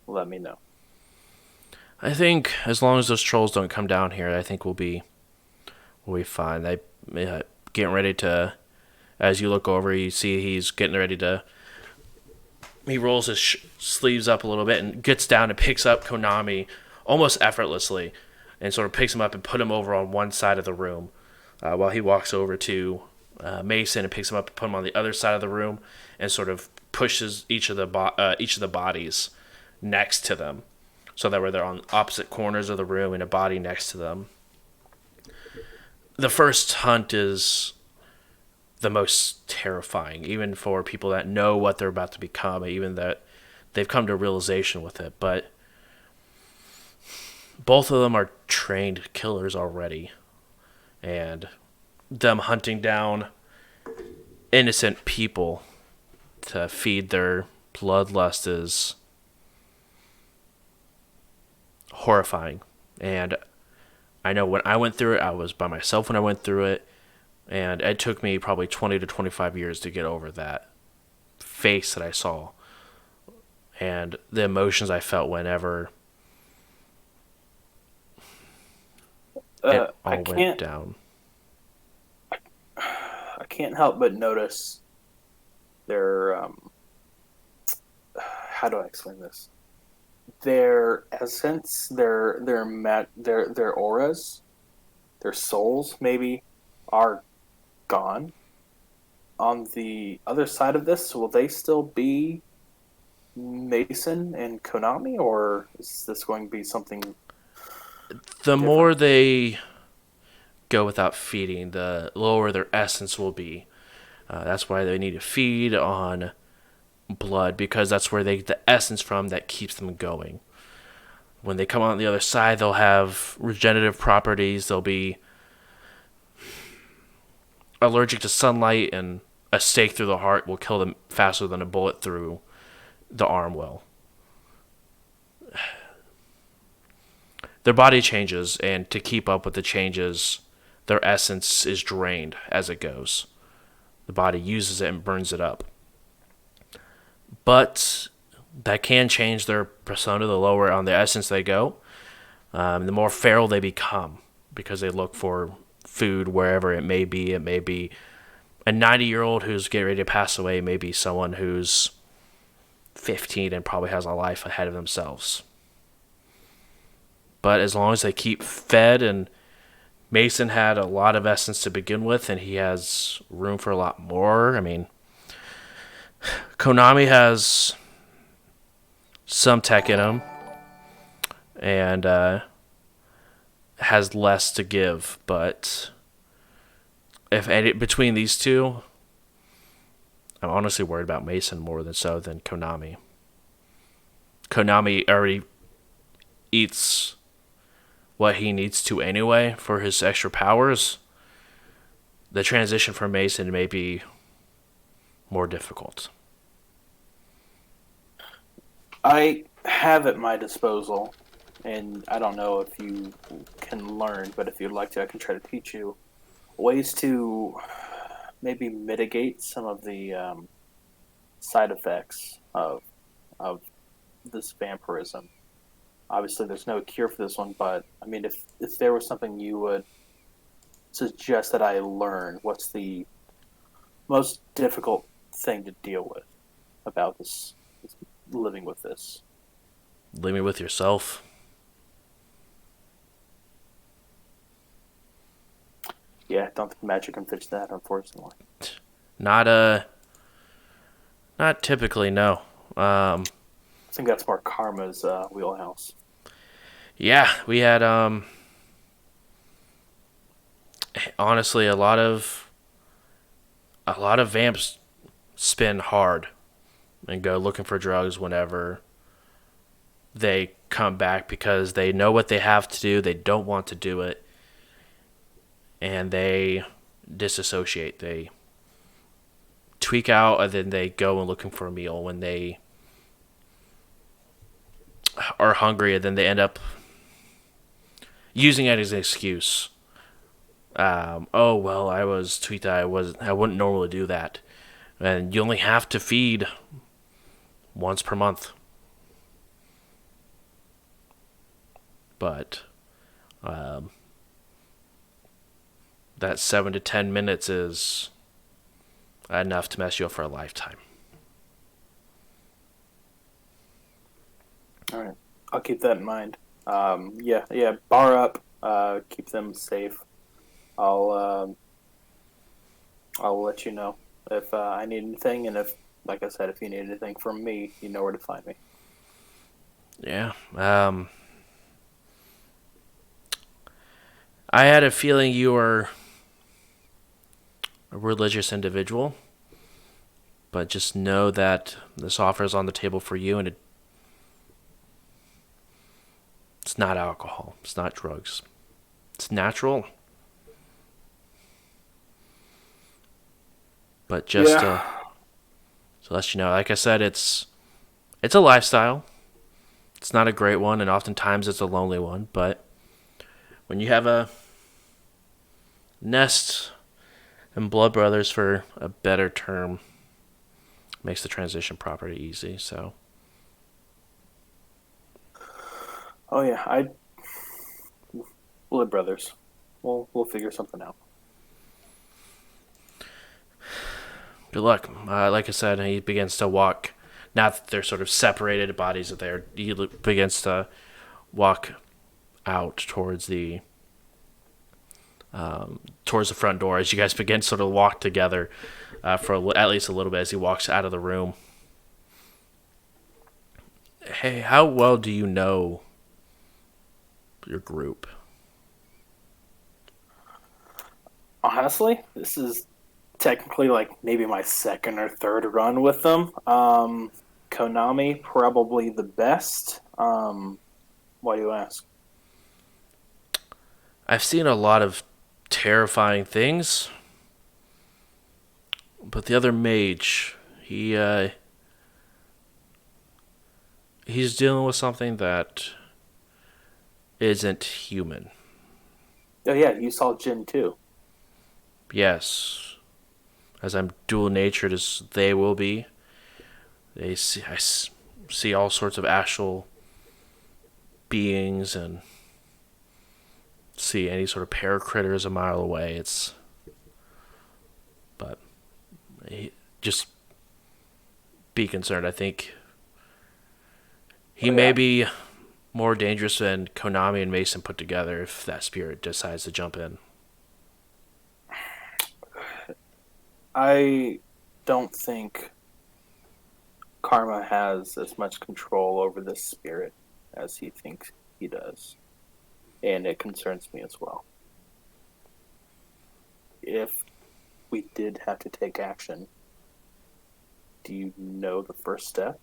let me know. I think as long as those trolls don't come down here, I think we'll be fine. They getting ready to, as you look over, you see he's getting ready to. He rolls his sleeves up a little bit and gets down and picks up Konami, almost effortlessly, and sort of picks him up and put him over on one side of the room, while he walks over to Mason and picks him up and put him on the other side of the room, and sort of pushes each of the bodies next to them, so that way they're on opposite corners of the room and a body next to them. The first hunt is the most terrifying, even for people that know what they're about to become, even that they've come to realization with it. But both of them are trained killers already, and them hunting down innocent people to feed their bloodlust is horrifying. And I know when I went through it, I was by myself when I went through it, and it took me probably 20 to 25 years to get over that face that I saw and the emotions I felt whenever it all went down. I can't help but notice their how do I explain this? Their essence, their auras, their souls maybe are gone. On the other side of this, will they still be Mason and Konami, or is this going to be something The different? more they go without feeding, the lower their essence will be. That's why they need to feed on blood, because that's where they get the essence from that keeps them going. When they come out on the other side, they'll have regenerative properties. They'll be allergic to sunlight, and a stake through the heart will kill them faster than a bullet through the arm will. Their body changes, and to keep up with the changes, their essence is drained as it goes. The body uses it and burns it up. But that can change their persona the lower on the essence they go. The more feral they become, because they look for food wherever it may be. It may be a 90-year-old who's getting ready to pass away. It may be someone who's 15 and probably has a life ahead of themselves. But as long as they keep fed, and Mason had a lot of essence to begin with, and he has room for a lot more. I mean, Konami has some tech in him, and has less to give. But if any, between these two, I'm honestly worried about Mason more than Konami. Konami already eats what he needs to anyway for his extra powers. The transition for Mason may be more difficult. I have at my disposal, and I don't know if you can learn, but if you'd like to, I can try to teach you ways to maybe mitigate some of the side effects of this vampirism. Obviously, there's no cure for this one, but I mean, if there was something you would suggest that I learn, what's the most difficult thing to deal with about this living with this? Living with yourself. Yeah, I don't think magic can fix that, unfortunately. Not typically, no. I think that's more karma's wheelhouse. Yeah, we had honestly a lot of vamps spin hard and go looking for drugs whenever they come back, because they know what they have to do, they don't want to do it, and they disassociate. They tweak out, and then they go and looking for a meal when they are hungry, and then they end up using it as an excuse. Oh well, I was tweaked out. I wouldn't normally do that, and you only have to feed once per month. But that 7 to 10 minutes is enough to mess you up for a lifetime. All right, I'll keep that in mind. Yeah. Bar up. Keep them safe. I'll I'll let you know if I need anything, and if, like I said, if you need anything from me, you know where to find me. Yeah. I had a feeling you were a religious individual, but just know that this offer is on the table for you, and it's not alcohol. It's not drugs. It's natural. But just Yeah. to let you know, like I said, it's a lifestyle. It's not a great one, and oftentimes it's a lonely one. But when you have a nest and blood brothers, for a better term, makes the transition pretty easy. So Oh yeah. I Blood Brothers. We'll figure something out. good luck. Like I said, he begins to walk. Now that they're sort of separated, bodies are there. He begins to walk out towards the front door as you guys begin to sort of walk together for at least a little bit as he walks out of the room. Hey, how well do you know your group? Honestly, this is technically like maybe my second or third run with them. Konami probably the best. Why do you ask? I've seen a lot of terrifying things, but the other mage, he's dealing with something that isn't human. Oh yeah, you saw Jin too. Yes, as I'm dual natured as they will be, I see all sorts of astral beings and see any sort of paracritters a mile away. But just be concerned. I think he may be more dangerous than Konami and Mason put together if that spirit decides to jump in. I don't think Karma has as much control over this spirit as he thinks he does. And it concerns me as well. If we did have to take action, do you know the first step?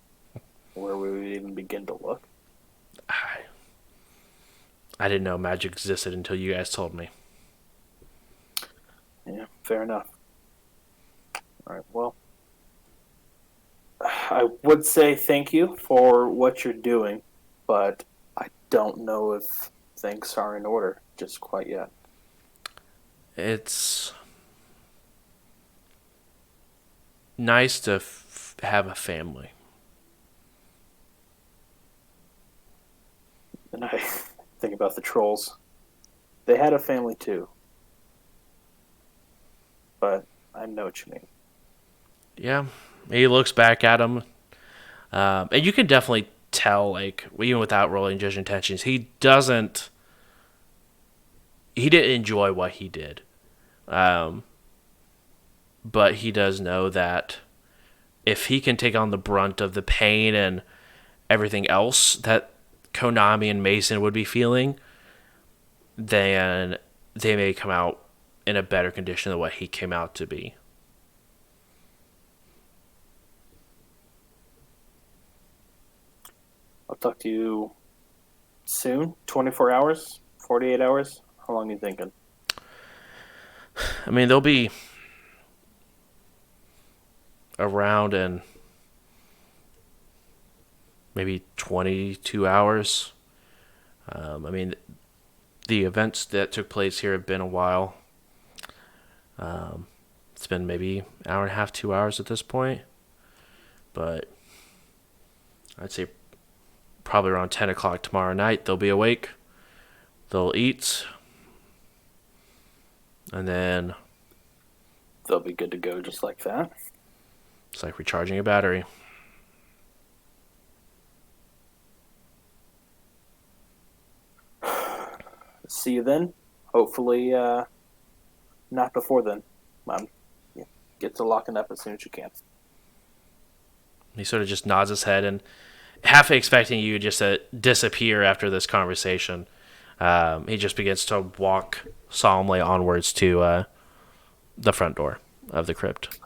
Where we would even begin to look? I didn't know magic existed until you guys told me. Yeah, fair enough. All right, well, I would say thank you for what you're doing, but I don't know if things are in order just quite yet. It's nice to have a family. And I think about the trolls. They had a family too. But I know what you mean. Yeah, he looks back at him, and you can definitely tell, like, even without rolling judge intentions, he didn't enjoy what he did, but he does know that if he can take on the brunt of the pain and everything else that Konami and Mason would be feeling, then they may come out in a better condition than what he came out to be. I'll talk to you soon. 24 hours? 48 hours? How long are you thinking? I mean, they'll be around in maybe 22 hours. I mean, the events that took place here have been a while. It's been maybe an hour and a half, 2 hours at this point. But I'd say probably around 10 o'clock tomorrow night, they'll be awake. They'll eat. And then They'll be good to go just like that. it's like recharging a battery. see you then. Hopefully, not before then. Yeah, get to locking up as soon as you can. He sort of just nods his head and half expecting you just to disappear after this conversation. He just begins to walk solemnly onwards to the front door of the crypt.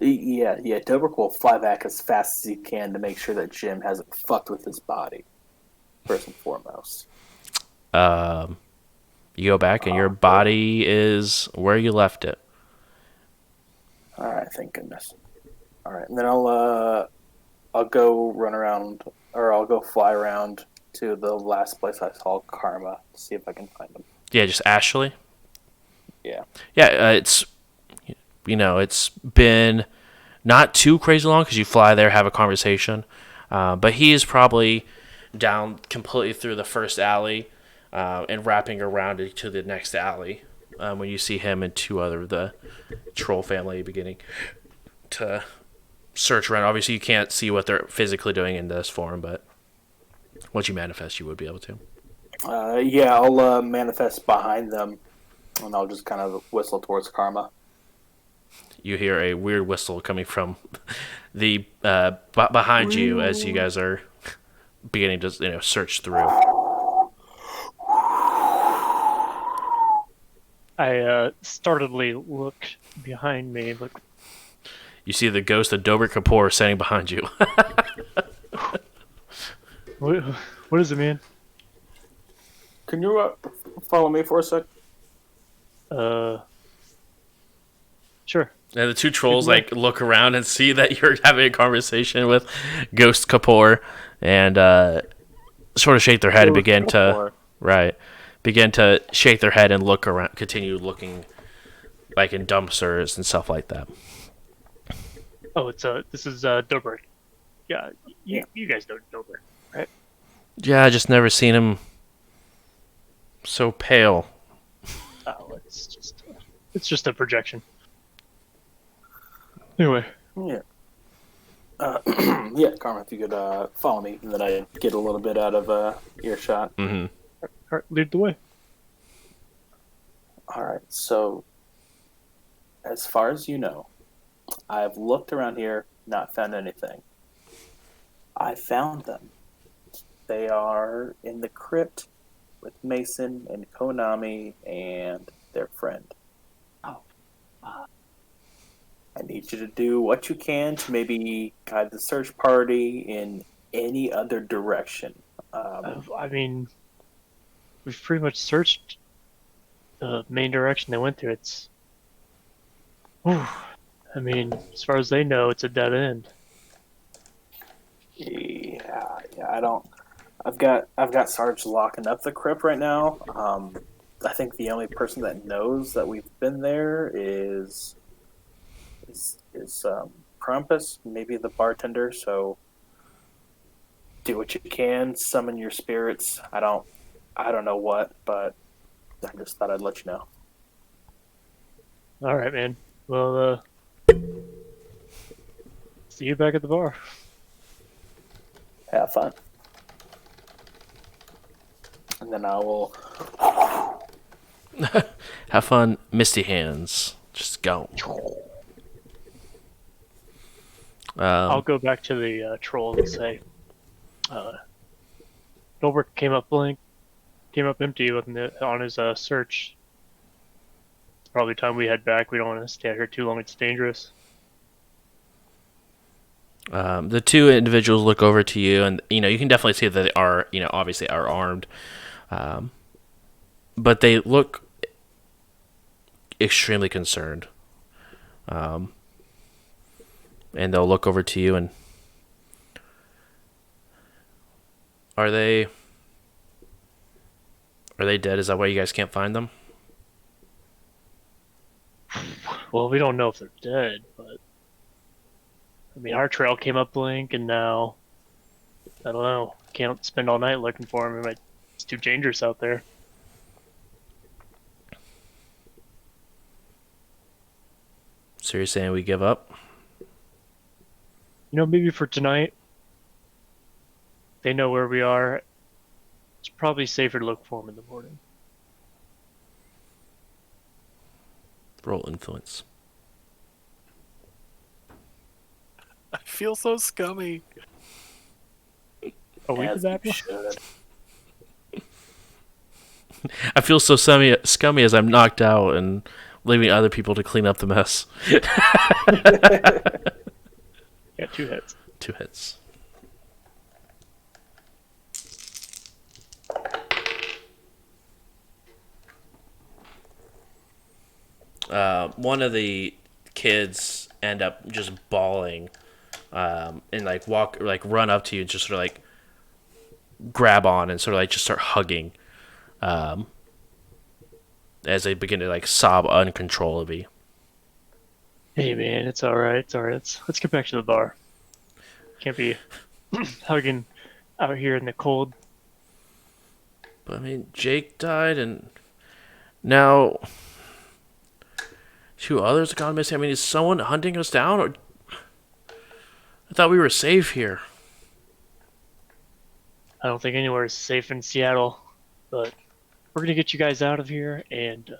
Yeah. Dobrik will fly back as fast as he can to make sure that Jim hasn't fucked with his body, first and foremost. You go back and your body is where you left it. All right, thank goodness. All right, and then I'll go run around, or I'll go fly around to the last place I saw Karma to see if I can find him. Yeah, just Ashley. Yeah. Yeah, it's been not too crazy long because you fly there, have a conversation, but he is probably down completely through the first alley and wrapping around to the next alley when you see him and two other of the troll family beginning to search around. Obviously, you can't see what they're physically doing in this form, but once you manifest, you would be able to. Yeah, I'll manifest behind them, and I'll just kind of whistle towards Karma. You hear a weird whistle coming from the behind you as you guys are beginning to search through. I startledly look behind me. Look. You see the ghost of Dobrik Kapoor standing behind you. What does it mean? Can you follow me for a sec? Sure. And the two trolls look around and see that you're having a conversation with Ghost Kapoor and sort of shake their head and begin to shake their head and look around, continue looking like in dumpsters and stuff like that. Oh, this is Dobrik. Yeah, you guys know Dobrik, right? Yeah, I just never seen him so pale. Oh, it's just a projection. Anyway. Yeah. Yeah, Karma, if you could follow me, and then I get a little bit out of earshot. Mm-hmm. All right, lead the way. All right, so as far as you know, I've looked around here, not found anything. I found them. They are in the crypt with Mason and Konami and their friend. I need you to do what you can to maybe guide the search party in any other direction. I mean, we've pretty much searched the main direction they went through. I mean, as far as they know, it's a dead end. Yeah. I don't. I've got Sarge locking up the crypt right now. I think the only person that knows that we've been there is Krampus, maybe the bartender. So do what you can, summon your spirits. I don't know what, but I just thought I'd let you know. All right, man. Well, see you back at the bar. Have fun. And then I will Have fun, Misty Hands. Just go. I'll go back to the troll and say, Dobrik came up empty on his search. It's probably time we head back. We don't want to stay out here too long. It's dangerous. The two individuals look over to you, and you can definitely see that they are, obviously are armed, but they look extremely concerned. And they'll look over to you and are they dead? Is that why you guys can't find them? Well, we don't know if they're dead, but I mean, our trail came up Blink, and now I don't know. Can't spend all night looking for them. It's too dangerous out there. So you're saying we give up? Maybe for tonight. They know where we are. It's probably safer to look for them in the morning. Roll influence. I feel so scummy. Oh, we As did that you one? should. I feel so scummy as I'm knocked out and leaving other people to clean up the mess. Yeah, 2 hits. 2 hits. One of the kids end up just bawling, and run up to you and just sort of like grab on and sort of like just start hugging, as they begin to like sob uncontrollably. Hey man, it's alright, it's alright. Let's get back to the bar. Can't be hugging out here in the cold. But I mean, Jake died, and now 2 others have gone missing. I mean, is someone hunting us down? Or I thought we were safe here. I don't think anywhere is safe in Seattle, but we're gonna get you guys out of here, and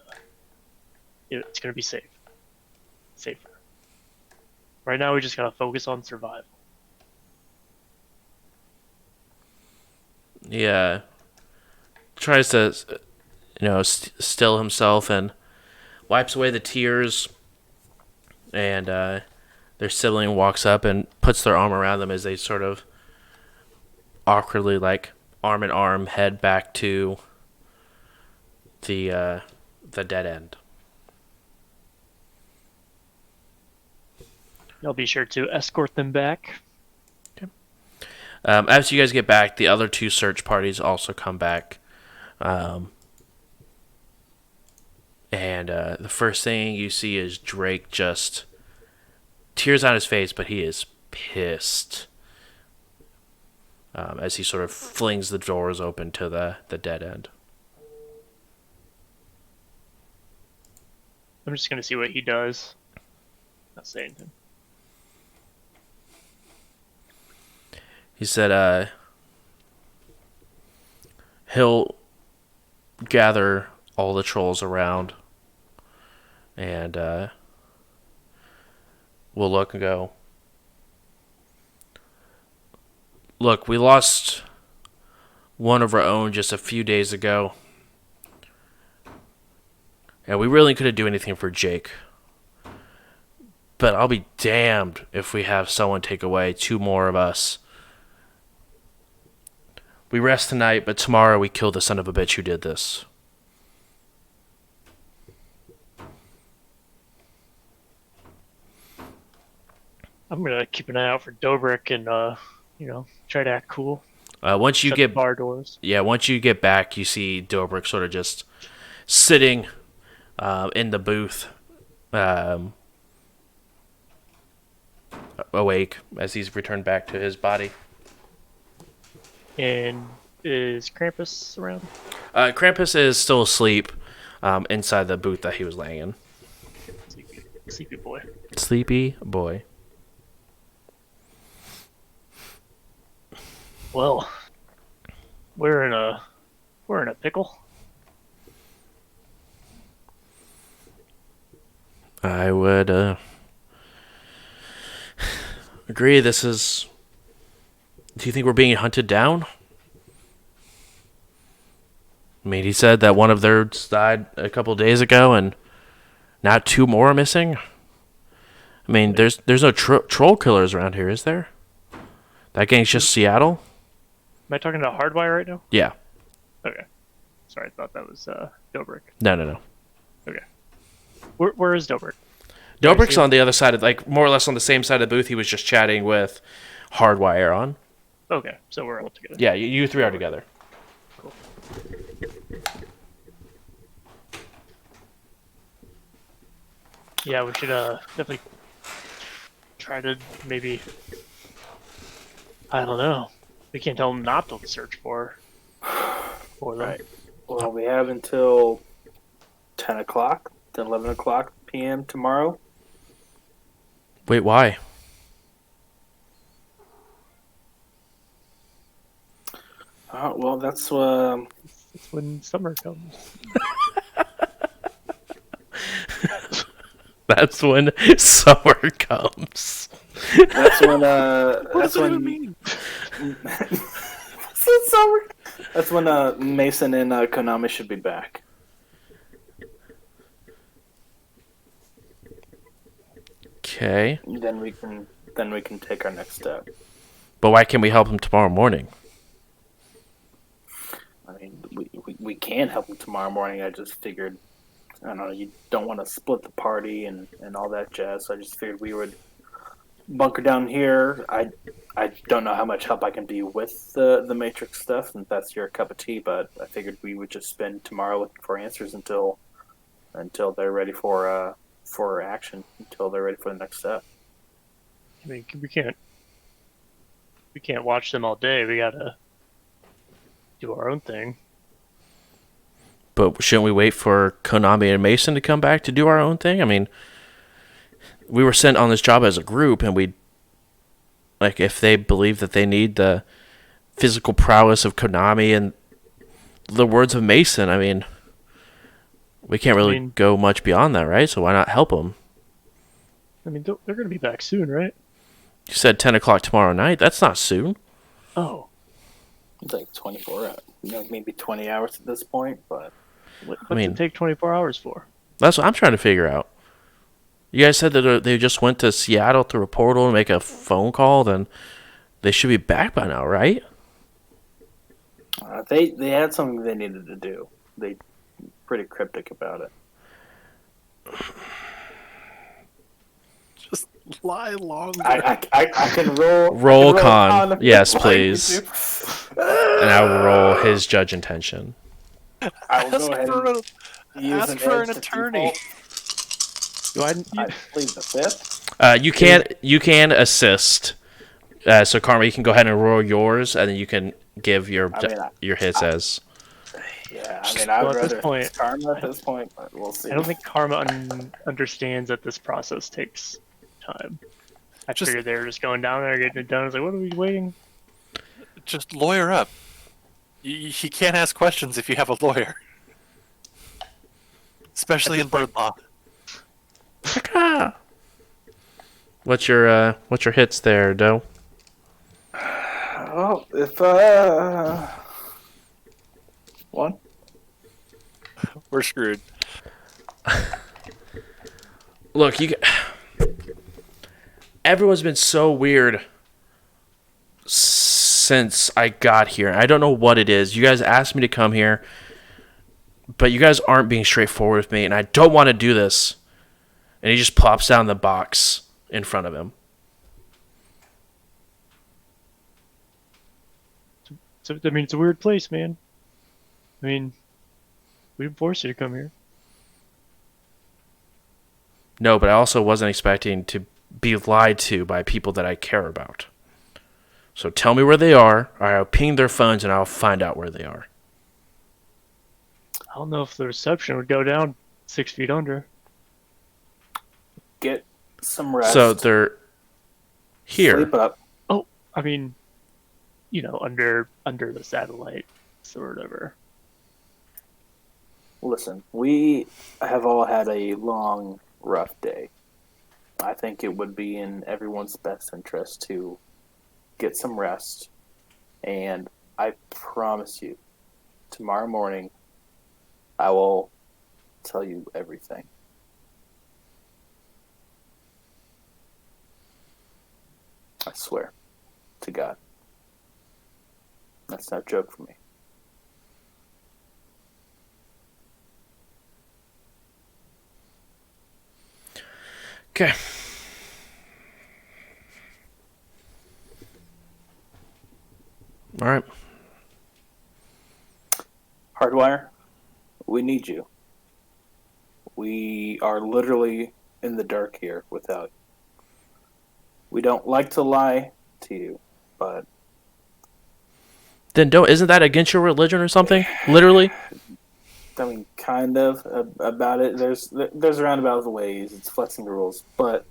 it's gonna be safe. Safer. Right now, we just gotta focus on survival. Yeah. Tries to, still himself and wipes away the tears. And their sibling walks up and puts their arm around them as they sort of awkwardly, like, arm in arm, head back to the dead end. I'll be sure to escort them back. As you guys get back, the other 2 search parties also come back. And the first thing you see is Drake just tears on his face, but he is pissed. As he sort of flings the doors open to the dead end. I'm just gonna see what he does. Not say anything. He said he'll gather all the trolls around and we'll look and go, look, we lost one of our own just a few days ago. And we really couldn't do anything for Jake. But I'll be damned if we have someone take away 2 more of us. We rest tonight, but tomorrow we kill the son of a bitch who did this. I'm gonna keep an eye out for Dobrik and try to act cool. Once you Shut get the bar doors. once you get back, you see Dobrik sort of just sitting in the booth, awake as he's returned back to his body. And is Krampus around? Krampus is still asleep inside the booth that he was laying in. Sleepy boy. Sleepy boy. Well, we're in a pickle. I would agree. This is. Do you think we're being hunted down? I mean, he said that one of theirs died a couple days ago, and now 2 more are missing. I mean, there's no troll killers around here, is there? That gang's just Seattle? Am I talking to Hardwire right now? Yeah. Okay. Sorry, I thought that was Dobrik. No. Okay. Where is Dobrik? Dobrik's on the other side of, like, more or less on the same side of the booth he was just chatting with Hardwire on. Okay, so we're all together. Yeah, you 3 are together. Cool. Yeah, we should definitely try to maybe. I don't know. We can't tell them not to search for them. Right. Well, we have until 10 o'clock to 11 o'clock p.m. tomorrow. Wait, why? Well, that's It's when summer comes. That's when summer comes. That's when What that's does that even when mean? What's that summer? That's when Mason and Konami should be back. Okay. Then we can take our next step. But why can't we help him tomorrow morning? I mean, we can help him tomorrow morning. I just figured, I don't know, you don't want to split the party and all that jazz. So I just figured we would bunker down here. I don't know how much help I can be with the Matrix stuff, and that's your cup of tea. But I figured we would just spend tomorrow looking for answers until they're ready for action, until they're ready for the next step. I mean, we can't watch them all day. We gotta do our own thing. But shouldn't we wait for Konami and Mason to come back to do our own thing? I mean, we were sent on this job as a group, and if they believe that they need the physical prowess of Konami and the words of Mason, I mean, we can't really go much beyond that, right? So why not help them? I mean, they're gonna be back soon, right? You said 10 o'clock tomorrow night. That's not soon. Oh, It's like 24 hours, maybe 20 hours at this point, but what's mean- it take 24 hours for? That's what I'm trying to figure out. You guys said that they just went to Seattle through a portal and make a phone call. Then they should be back by now, right? they had something they needed to do. They pretty cryptic about it. Just lie longer. I can roll. Roll I can con. if Yes, you'd like please. me to. And I will roll his judge intention. I will Ask go ahead for and an, use ask for an edge to attorney. default. I plead the fifth. You can assist. So Karma, you can go ahead and roll yours, and then you can give your hits as. Yeah, I mean, I would Well, at this rather point- it's Karma at this point, but we'll see. I don't think Karma understands that this process takes time. I Just- figured they were just going down there, getting it done. I was like, what are we waiting? Just lawyer up. He can't ask questions if you have a lawyer. Especially in bird law. What's your hits there, Doe? Oh, if one. We're screwed. Look, everyone's been so weird since I got here. I don't know what it is. You guys asked me to come here, but you guys aren't being straightforward with me, and I don't want to do this. And he just plops down the box in front of him. So, I mean, it's a weird place, man. I mean, we didn't force you to come here. No, but I also wasn't expecting to be lied to by people that I care about. So tell me where they are, or I'll ping their phones and I'll find out where they are. I don't know if the reception would go down 6 feet under. Get some rest. So they're here. Sleep up. I mean, you know, under the satellite or whatever. Listen, we have all had a long, rough day. I think it would be in everyone's best interest to get some rest. And I promise you, tomorrow morning, I will tell you everything. I swear to God. That's no joke for me. Okay. All right. Hardwire, we need you. We are literally in the dark here without you. We don't like to lie to you, but Then isn't that against your religion or something? Literally? I mean, kind of about it. There's a roundabout of the ways. It's flexing the rules, but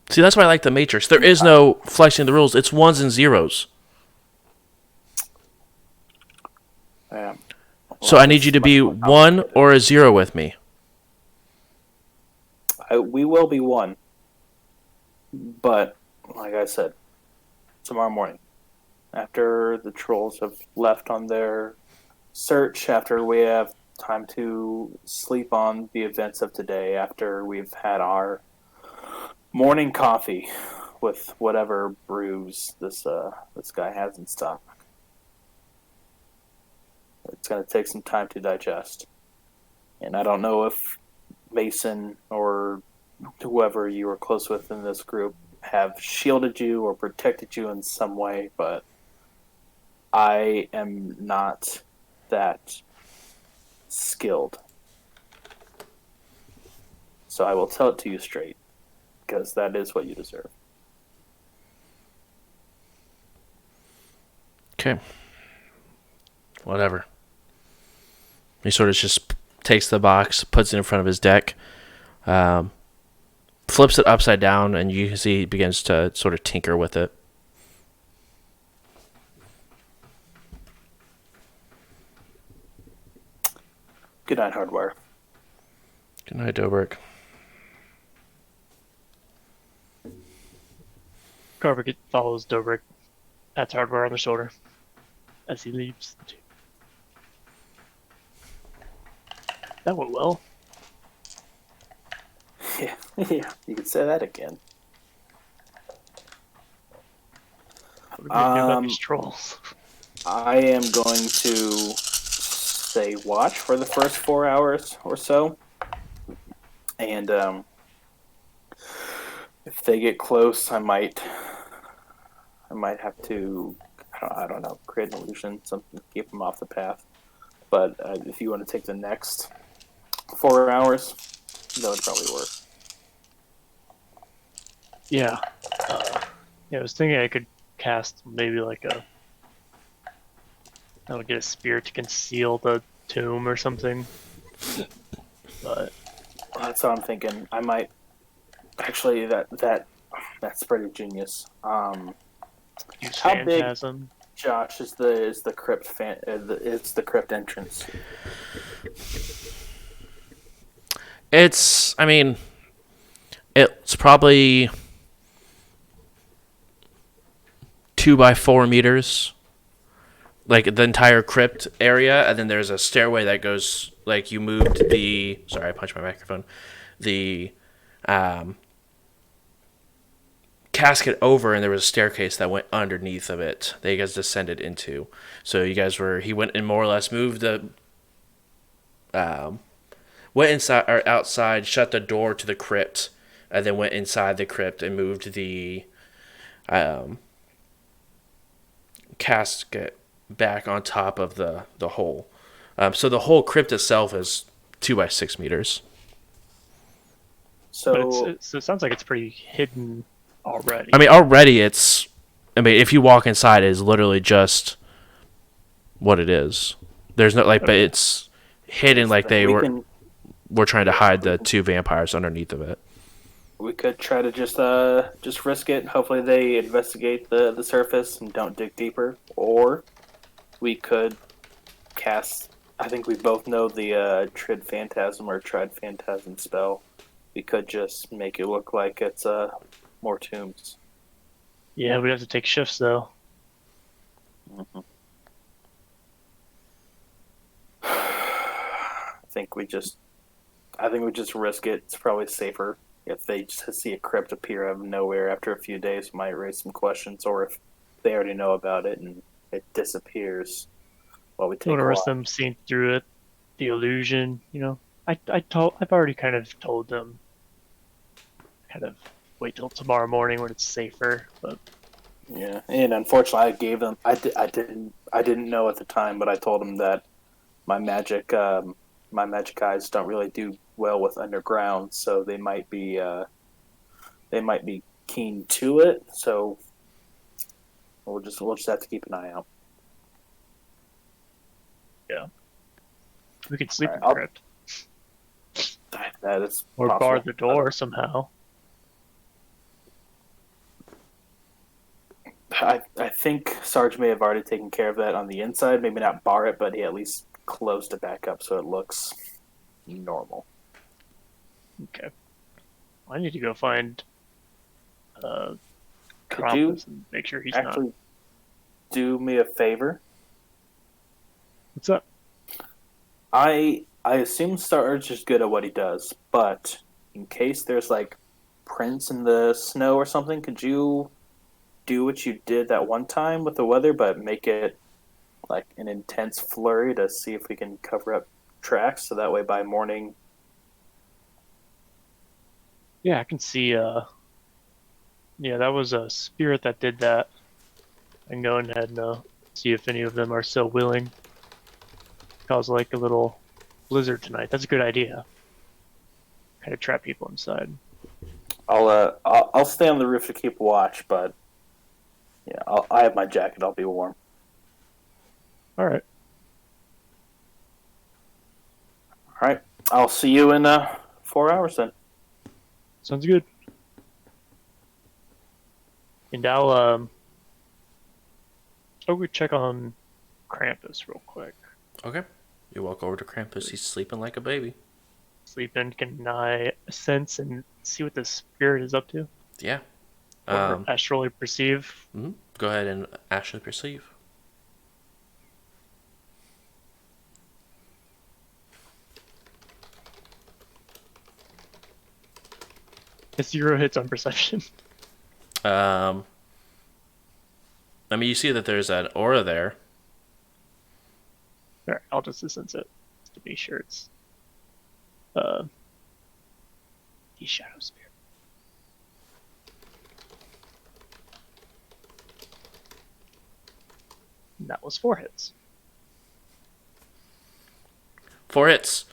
See, that's why I like the Matrix. There is no flexing the rules. It's ones and zeros. yeah. So I need you to be 1 or a 0 with me. we will be one. But like I said, tomorrow morning, after the trolls have left on their search, after we have time to sleep on the events of today, after we've had our morning coffee with whatever brews this guy has in stock. It's going to take some time to digest. And I don't know if Mason or whoever you were close with in this group have shielded you or protected you in some way, but I am not that skilled. So I will tell it to you straight, because that is what you deserve. Okay. Whatever. He sort of just takes the box, puts it in front of his deck, flips it upside down, and you can see he begins to sort of tinker with it. Good night, Hardware. Good night, Dobrik. Carver follows Dobrik, pats Hardware on the shoulder as he leaves. That went well. Yeah, yeah, you could say that again. What are we gonna do about these trolls? I am going to say watch for the first 4 hours or so, and if they get close, I might have to, I don't know, create an illusion, something to keep them off the path. But if you want to take the next 4 hours, that would probably work. Yeah. Yeah, I was thinking I could cast maybe like I would get a spear to conceal the tomb or something. But That's what I'm thinking. I might actually that's pretty genius. use How big, Phantasm. Josh, is the crypt it's the crypt entrance? It's probably 2 by 4 meters, like the entire crypt area, and then there's a stairway that goes, like, you moved the, sorry, I punched my microphone, the casket over, and there was a staircase that went underneath of it that you guys descended into. So he went and more or less moved the went inside or outside, shut the door to the crypt, and then went inside the crypt and moved the casket back on top of the hole. So the whole crypt itself is 2 by 6 meters. So But it sounds like it's pretty hidden already. Already if you walk inside, it's literally just what it is. There's no, but it's hidden, like they were trying to hide the 2 vampires underneath of it. We could try to just risk it. Hopefully they investigate the surface and don't dig deeper. Or we could cast, I think we both know the Tried Phantasm spell. We could just make it look like it's more tombs. Yeah, we'd have to take shifts though. Mm-hmm. I think we just risk it. It's probably safer. If they just see a crypt appear out of nowhere after a few days, might raise some questions, or if they already know about it and it disappears while we take Don't want to a risk while. them seeing through it, the illusion. I've already kind of told them, kind of wait till tomorrow morning when it's safer. But Yeah, and unfortunately, I gave them. I didn't know at the time, but I told them that my magic eyes don't really do well with underground, so they might be keen to it. So we'll just have to keep an eye out. yeah, we could sleep Alright, in the crypt That is or possible. bar the door somehow. I think Sarge may have already taken care of that on the inside. Maybe not bar it, but he at least closed it back up so it looks normal. Okay. I need to go find Could you Krampus and make sure he's actually not. do me a favor? What's up? I assume Starch is good at what he does, but in case there's like prints in the snow or something, could you do what you did that one time with the weather, but make it like an intense flurry to see if we can cover up tracks, so that way by morning. Yeah, I can see. Yeah, that was a spirit that did that. I can go ahead and see if any of them are still willing. Cause like a little blizzard tonight. That's a good idea. Kind of trap people inside. I'll stay on the roof to keep watch, but yeah, I have my jacket. I'll be warm. All right. All right, I'll see you in 4 hours then. Sounds good. And I'll we check on Krampus real quick. Okay. You walk over to Krampus. He's sleeping like a baby. Sleeping, can I sense and see what the spirit is up to? Yeah. Or astrally perceive? Go ahead and actually perceive. It's 0 hits on perception. I mean, you see that there's an aura there. Alright, I'll just sense it to be sure it's the shadow spirit. And that was 4 hits. 4 hits.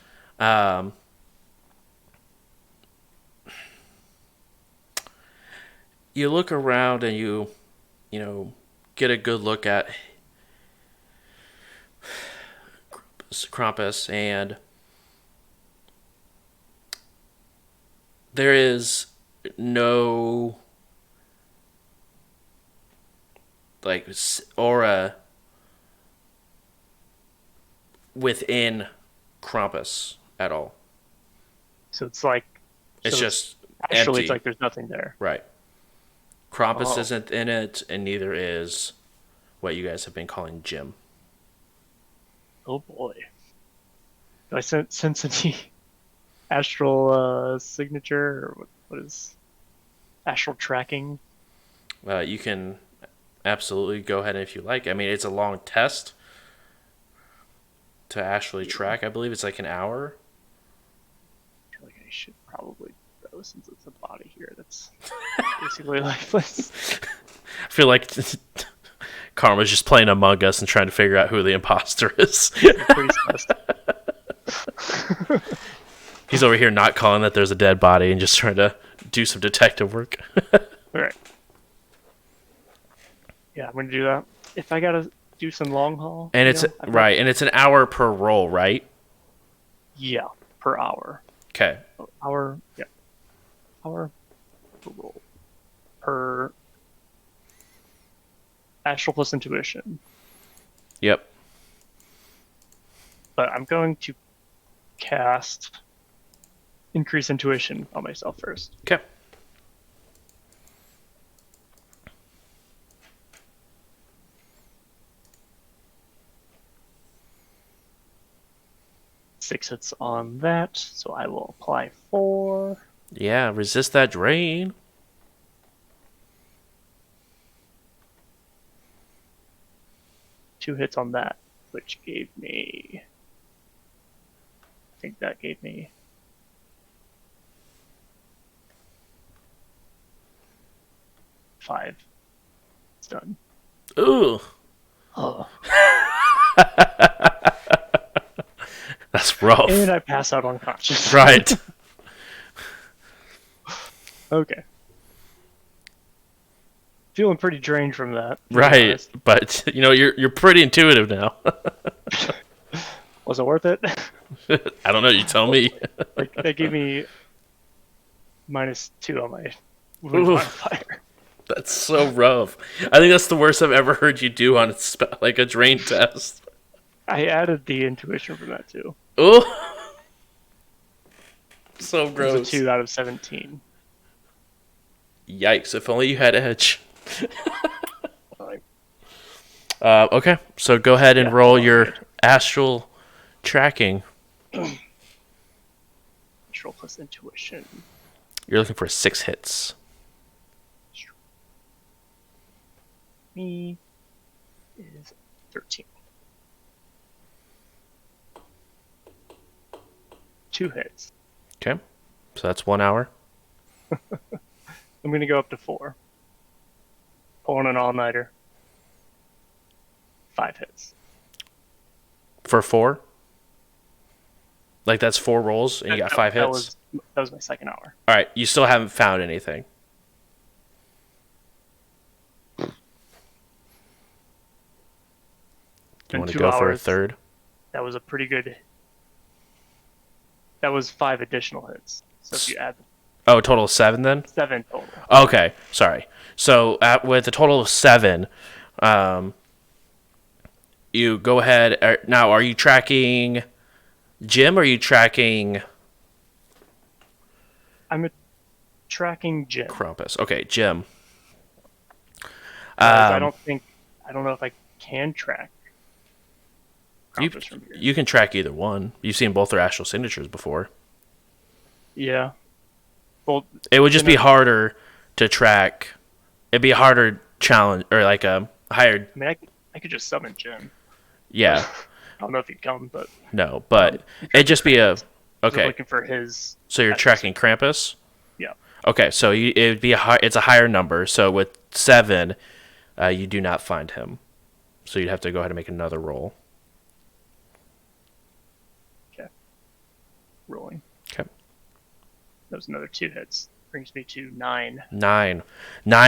You look around and you get a good look at Krampus, and there is no like aura within Krampus at all. So it's like It's so just actually empty. it's like there's nothing there. Right. Krampus Oh. isn't in it, and neither is what you guys have been calling Jim. Oh boy. Do I sense any astral signature, or what is astral tracking? You can absolutely go ahead if you like. I mean, it's a long test to actually track. I believe it's like an hour. I feel like I should probably go since it's a body here that's basically lifeless. I feel like Karma's just playing Among Us and trying to figure out who the imposter is. Priest test. He's over here not calling that there's a dead body and just trying to do some detective work. Alright. Yeah, I'm gonna do that. If I gotta do some long haul. And it's I've got- right, and it's an hour per roll, right? Yeah, per hour. Okay. Hour, yeah. Hour per roll. Per astral plus intuition. Yep. But I'm going to cast increase intuition on myself first. Okay. Six hits on that, so I will apply 4. Yeah, resist that drain. Two hits on that, which gave me. I think that gave me. 5. It's done. Ooh. Oh. That's rough. And I pass out unconscious. Right. Okay. Feeling pretty drained from that. to be Right. honest. But you're pretty intuitive now. Was it worth it? I don't know, you tell me. Like, that gave me -2 on my wound Ooh. modifier. That's so rough. I think that's the worst I've ever heard you do on like a drain test. I added the intuition from that too. Ooh. So It was gross. a 2 out of 17. Yikes! If only you had edge. Like, Okay, so go ahead and Yeah, roll I'll your do it. astral tracking. Control plus intuition. You're looking for 6 hits. Me is 13. 2 hits. Okay, so that's 1 hour. I'm gonna go up to 4. Pulling an all-nighter. 5 hits. For 4? Like that's 4 rolls and you got 5 hits? That was my second hour. Alright, you still haven't found anything. Do you In want to 2 go for a hours, third? That was a pretty good. That was 5 additional hits. So if you add Oh, a total of 7 then? 7 total. Okay, sorry. So with a total of 7, you go ahead. Now, are you tracking Jim or are you tracking I'm tracking Jim. Krampus? Okay, Jim. I don't know if I can track You, Krampus from here. you can track either one. You've seen both their astral signatures before. Yeah. Well, It would just Then be harder to track. It'd be a harder challenge, or like a higher. I mean, I could just summon Jim. Yeah, I don't know if he'd come, but no, but it'd just be a. I was Okay, looking for his. so you're tracking Krampus. Yeah. Okay, so it'd be it's a higher number. So with 7, you do not find him. So you'd have to go ahead and make another roll. Rolling. Okay. That was another 2 hits. Brings me to 9. 9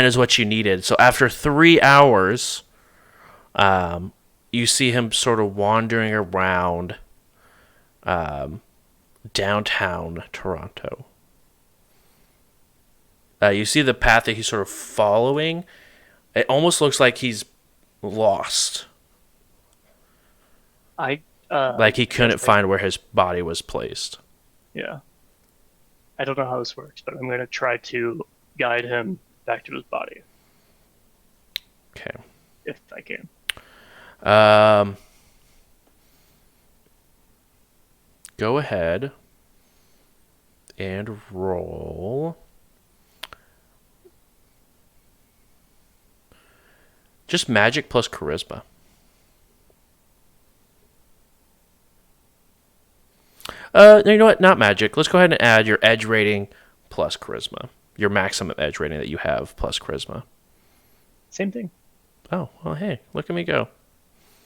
is what you needed. So after 3 hours, you see him sort of wandering around downtown Toronto. You see the path that he's sort of following. It almost looks like he's lost. Like he couldn't find where his body was placed. Yeah. I don't know how this works, but I'm going to try to guide him back to his body Okay. if I can. Go ahead and roll. Just magic plus charisma. You know what? Not magic. Let's go ahead and add your edge rating plus charisma. Your maximum edge rating that you have plus charisma. Same thing. Oh, well, hey, look at me go.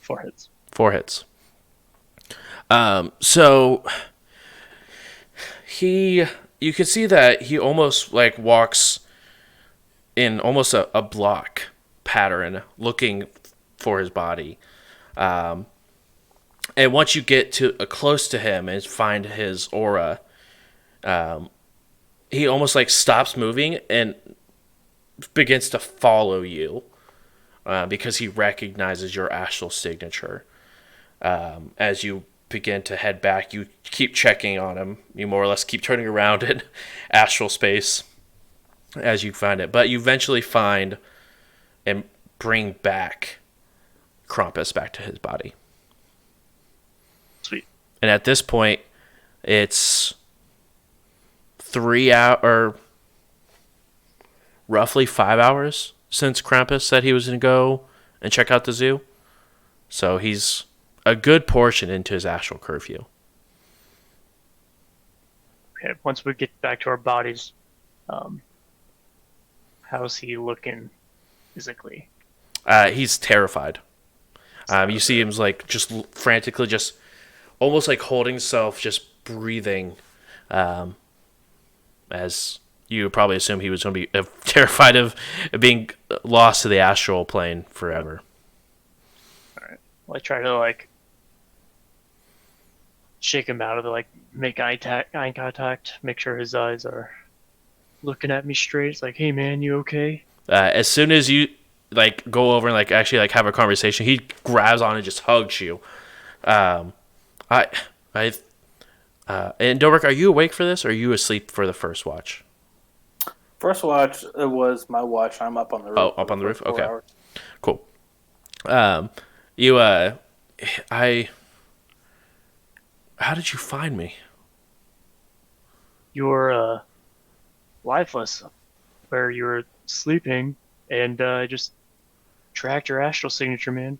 4 hits. 4 hits. So you can see that he almost like walks in almost a block pattern looking for his body. And once you get to close to him and find his aura, he almost like stops moving and begins to follow you because he recognizes your astral signature. As you begin to head back, you keep checking on him. You more or less keep turning around in astral space as you find it. But you eventually find and bring back Krampus back to his body. Sweet. And at this point, it's 3 hours, or roughly 5 hours since Krampus said he was going to go and check out the zoo. So he's a good portion into his astral curfew. Okay, once we get back to our bodies, how's he looking physically? He's terrified. You see him like just frantically, just almost like holding himself, just breathing, as you would probably assume he was going to be terrified of being lost to the astral plane forever. All right. Well, I try to like shake him out of it, like make eye contact, make sure his eyes are looking at me straight. It's like, hey man, you okay? As soon as you like go over and like actually like have a conversation, he grabs on and just hugs you. And Dobrik, are you awake for this, or are you asleep for the first watch? First watch it was my watch. I'm up on the roof. Oh, for up on the roof? first 4 Okay. hours. Cool. You, how did you find me? You were lifeless, where you were sleeping, and I just tracked your astral signature, man.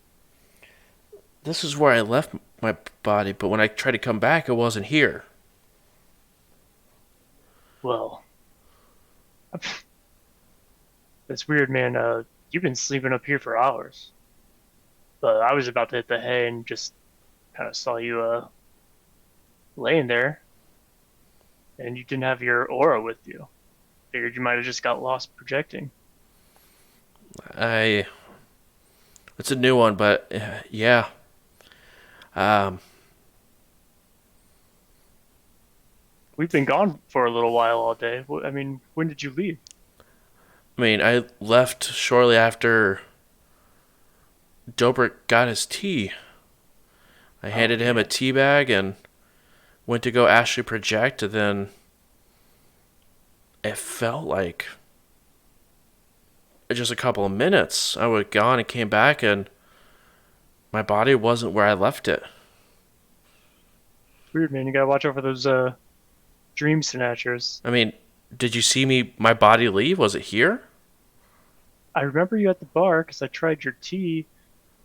This is where I left my body, but when I tried to come back, it wasn't here. Well, that's weird, man. You've been sleeping up here for hours, but I was about to hit the hay and just kind of saw you laying there, and you didn't have your aura with you. Figured you might have just got lost projecting. It's a new one, but yeah. We've been gone for a little while all day. I mean, when did you leave? I mean, I left shortly after Dobrik got his tea. I handed him a tea bag and went to go actually project, and then it felt like just a couple of minutes. I was gone and came back, and my body wasn't where I left it. Weird, man. You gotta watch out for those dream snatchers. I mean, did you see my body leave? Was it here? I remember you at the bar because I tried your tea,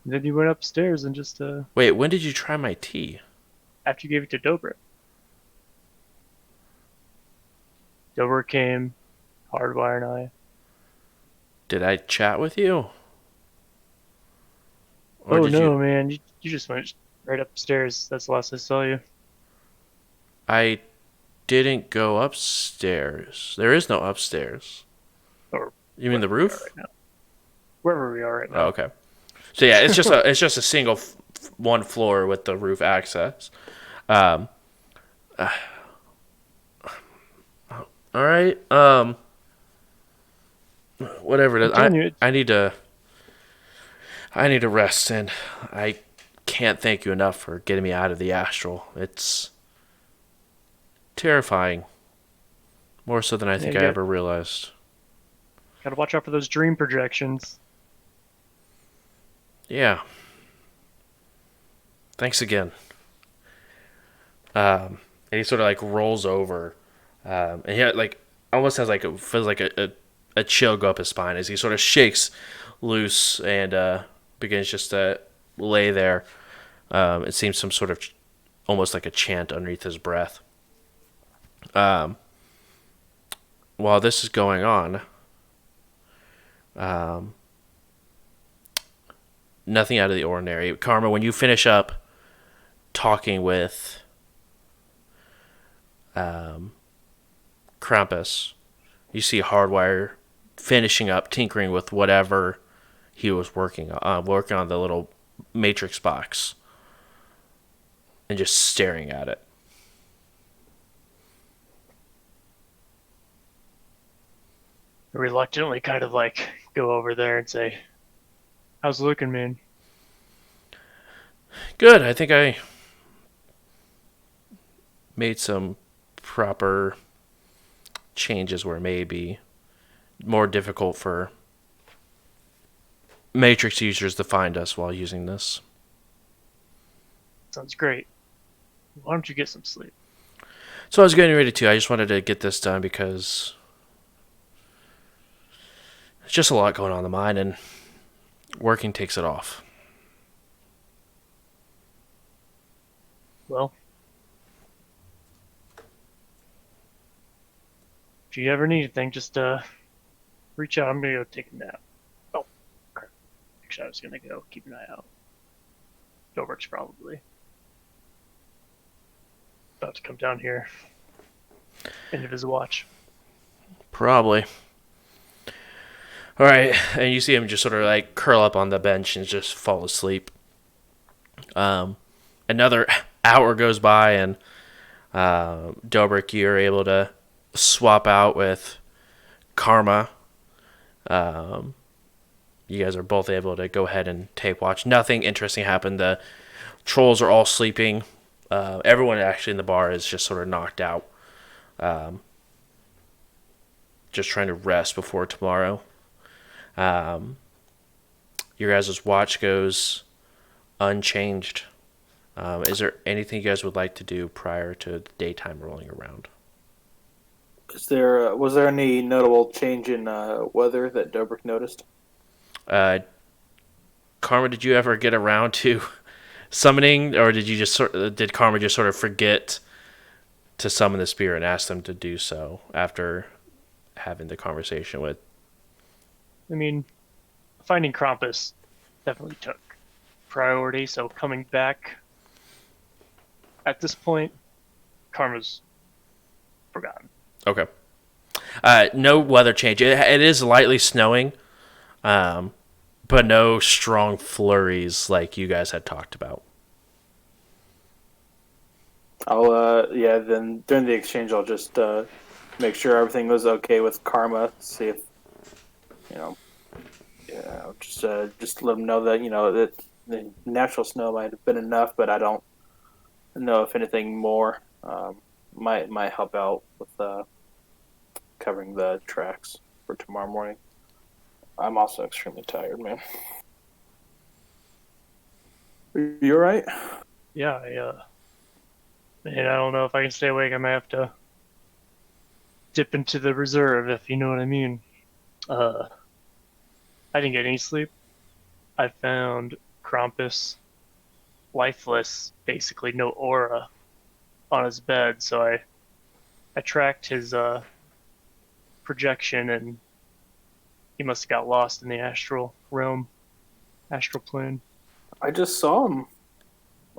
and then you went upstairs and just Wait, when did you try my tea? after you gave it to Dobrik. Dobrik came, Hardwire and I. Did I chat with you? Or Oh did no, man! You just went right upstairs. That's the last I saw you. I didn't go upstairs. There is no upstairs. Or You mean the wherever we are roof? right now. Wherever we are right now. Oh, okay. So yeah, it's just a single one floor with the roof access. All right. Whatever it is. I'm telling you, I need to rest, and I can't thank you enough for getting me out of the astral. It's terrifying, more so than I think I ever realized. Gotta watch out for those dream projections. Yeah. Thanks again. And he sort of like rolls over, and he like almost has like feels like a chill go up his spine as he sort of shakes loose and begins just to lay there. It seems some sort of almost like a chant underneath his breath. While this is going on, nothing out of the ordinary. Karma, when you finish up talking with Krampus, you see Hardwire finishing up, tinkering with whatever he was working on the little matrix box, and just staring at it. I reluctantly kind of like go over there and say, "How's it looking, man?" Good. I think I made some proper changes where it may be more difficult for Matrix users to find us while using this. Sounds great. Why don't you get some sleep? So I was getting ready to. I just wanted to get this done because there's just a lot going on in the mind, and working takes it off. Well, if you ever need anything, just reach out. I'm gonna go take a nap. Oh, crap. Actually, I was gonna go keep an eye out. Dobrik's probably about to come down here. End of his watch. Probably. All right, and you see him just sort of like curl up on the bench and just fall asleep. Another hour goes by, and Dobrik, you're able to swap out with Karma. You guys are both able to go ahead and take watch. Nothing interesting happened. The trolls are all sleeping. Everyone actually in the bar is just sort of knocked out. just trying to rest before tomorrow. Your guys' watch goes unchanged. Is there anything you guys would like to do prior to the daytime rolling around? Was there any notable change in weather that Dobrik noticed? Karma, did you ever get around to summoning, or did Karma just sort of forget to summon the spirit and ask them to do so after having the conversation with? I mean, finding Krampus definitely took priority, so coming back at this point, Karma's forgotten. Okay. No weather change. It is lightly snowing, but no strong flurries like you guys had talked about. Then during the exchange, I'll just make sure everything was okay with Karma. See if, just let them know that that the natural snow might have been enough, but I don't know if anything more might help out with covering the tracks for tomorrow morning. I'm also extremely tired, man. You all right? Yeah, and I don't know if I can stay awake. I might have to dip into the reserve, if you know what I mean. I didn't get any sleep. I found Krampus lifeless, basically no aura on his bed, so I tracked his projection, and he must have got lost in the astral realm, astral plane. I just saw him.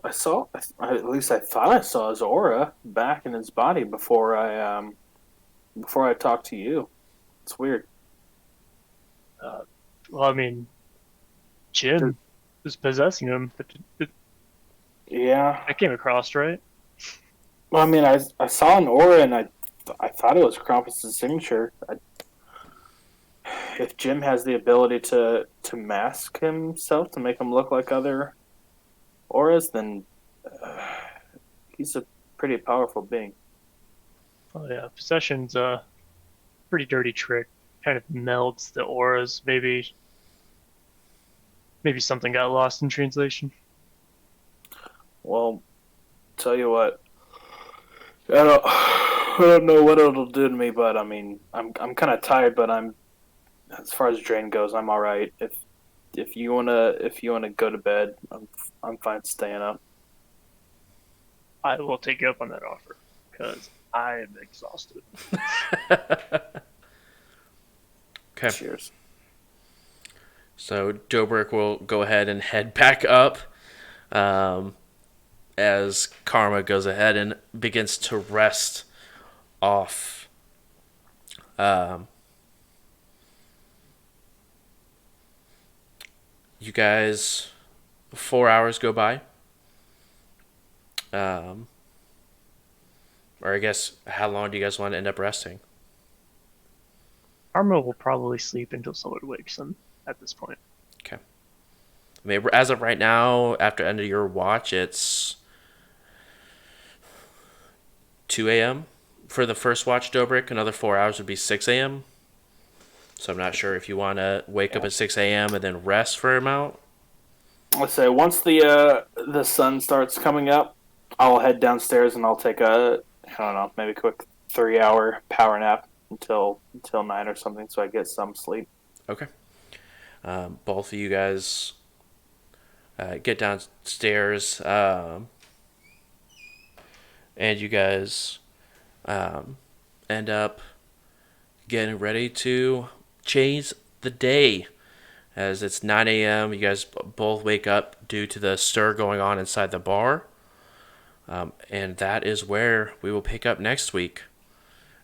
At least I thought I saw his aura back in his body before I talked to you. It's weird. Well, I mean, Jim was possessing him. Yeah. I came across, right? Well, I mean, I saw an aura, and I thought it was Krampus' signature. If Jim has the ability to mask himself to make him look like other auras, then he's a pretty powerful being. Oh yeah, possession's a pretty dirty trick. Kind of melds the auras. Maybe something got lost in translation. Well, tell you what, I don't know what it'll do to me, but I mean, I'm kind of tired, but as far as drain goes, I'm all right. If you wanna go to bed, I'm fine staying up. I will take you up on that offer because I am exhausted. Okay. Cheers. So Dobrik will go ahead and head back up as Karma goes ahead and begins to rest off. You guys, 4 hours go by. Or I guess, how long do you guys want to end up resting? Armo will probably sleep until someone wakes him at this point. Okay. I mean, as of right now, after end of your watch, it's 2 a.m. for the first watch, Dobrik. Another 4 hours would be 6 a.m. So I'm not sure if you want to wake up at 6 a.m. and then rest for a amount. Let's say once the sun starts coming up, I'll head downstairs and I'll take maybe a quick 3-hour power nap until 9 or something, so I get some sleep. Okay. Both of you guys get downstairs, and you guys end up getting ready to change the day. As it's 9 a.m., you guys both wake up due to the stir going on inside the bar. And that is where we will pick up next week,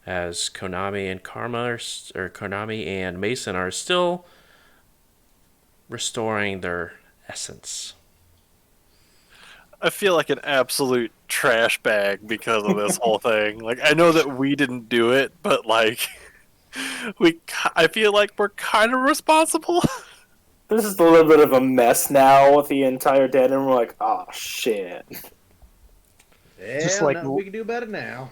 as Konami and Mason are still restoring their essence. I feel like an absolute trash bag because of this whole thing. Like, I know that we didn't do it, but like, I feel like we're kind of responsible. This is a little bit of a mess now with the entire dead, and we're like, oh shit. Yeah, Just like nothing we can do about it now.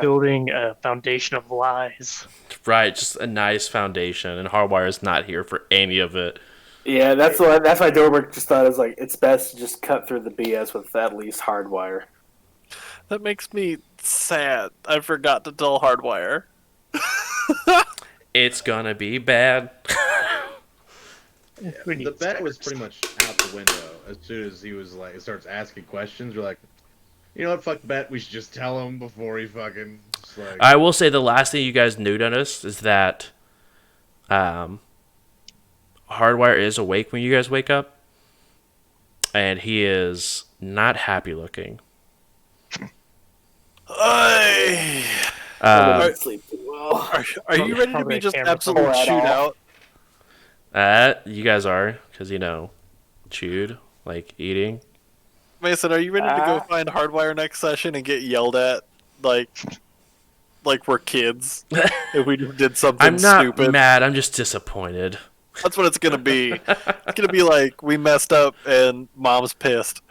building a foundation of lies. Right, just a nice foundation, and Hardwire's not here for any of it. Yeah, that's why Dobrik just thought it was like it's best to just cut through the BS with at least Hardwire. That makes me sad. I forgot to tell Hardwire. It's gonna be bad. We need The bet stickers. was pretty much out the window as soon as he was like, starts asking questions. We're like, you know what? Fuck the bet. We should just tell him before he fucking. Just like, I will say the last thing you guys knew on us is that Hardwire is awake when you guys wake up, and he is not happy looking. Ay. I didn't sleep too well. Are you ready to Probably be a just camera absolute pull that shootout? You guys are, because chewed, like eating. Mason, are you ready to go find Hardwire next session and get yelled at like we're kids if we did something I'm not stupid? mad. I'm just disappointed. That's what it's gonna be. It's gonna be like we messed up and Mom's pissed.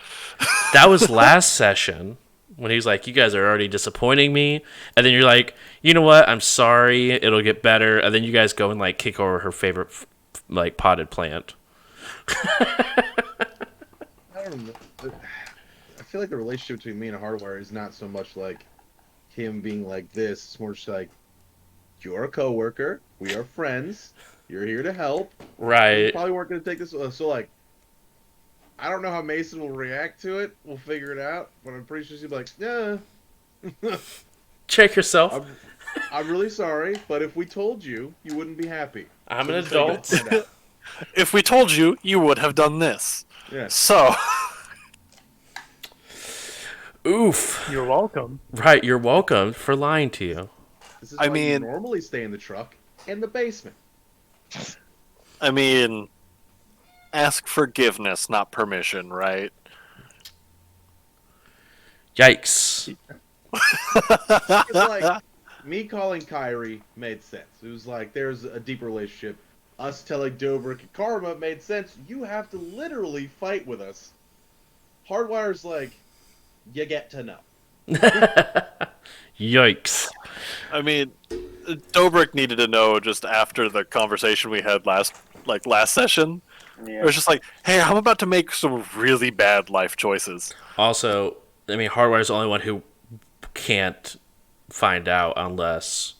That was last session when he was like, "You guys are already disappointing me," and then you're like, "You know what? I'm sorry. It'll get better." And then you guys go and like kick over her favorite like potted plant. I don't know. I feel like the relationship between me and Hardwire is not so much like him being like this. It's more just like, you're a coworker. We are friends. You're here to help. We Right. probably weren't going to take this. So, like, I don't know how Mason will react to it. We'll figure it out. But I'm pretty sure he'll be like, yeah. Check yourself. I'm really sorry, but if we told you, you wouldn't be happy. I'm So an just figure adult. it out. If we told you, you would have done this. Yes. So Oof. You're welcome. Right. You're welcome for lying to you. This is I why you mean- normally stay in the truck in the basement. I mean, ask forgiveness, not permission, right? Yikes. It's like me calling Kyrie made sense. It was like there's a deep relationship. Us telling Dobrik and Karma made sense. You have to literally fight with us. Hardwire's like, you get to know. Yikes. I mean, Dobrik needed to know just after the conversation we had last session. Yeah. It was just like, hey, I'm about to make some really bad life choices. Also, I mean, Hardwire's the only one who can't find out unless,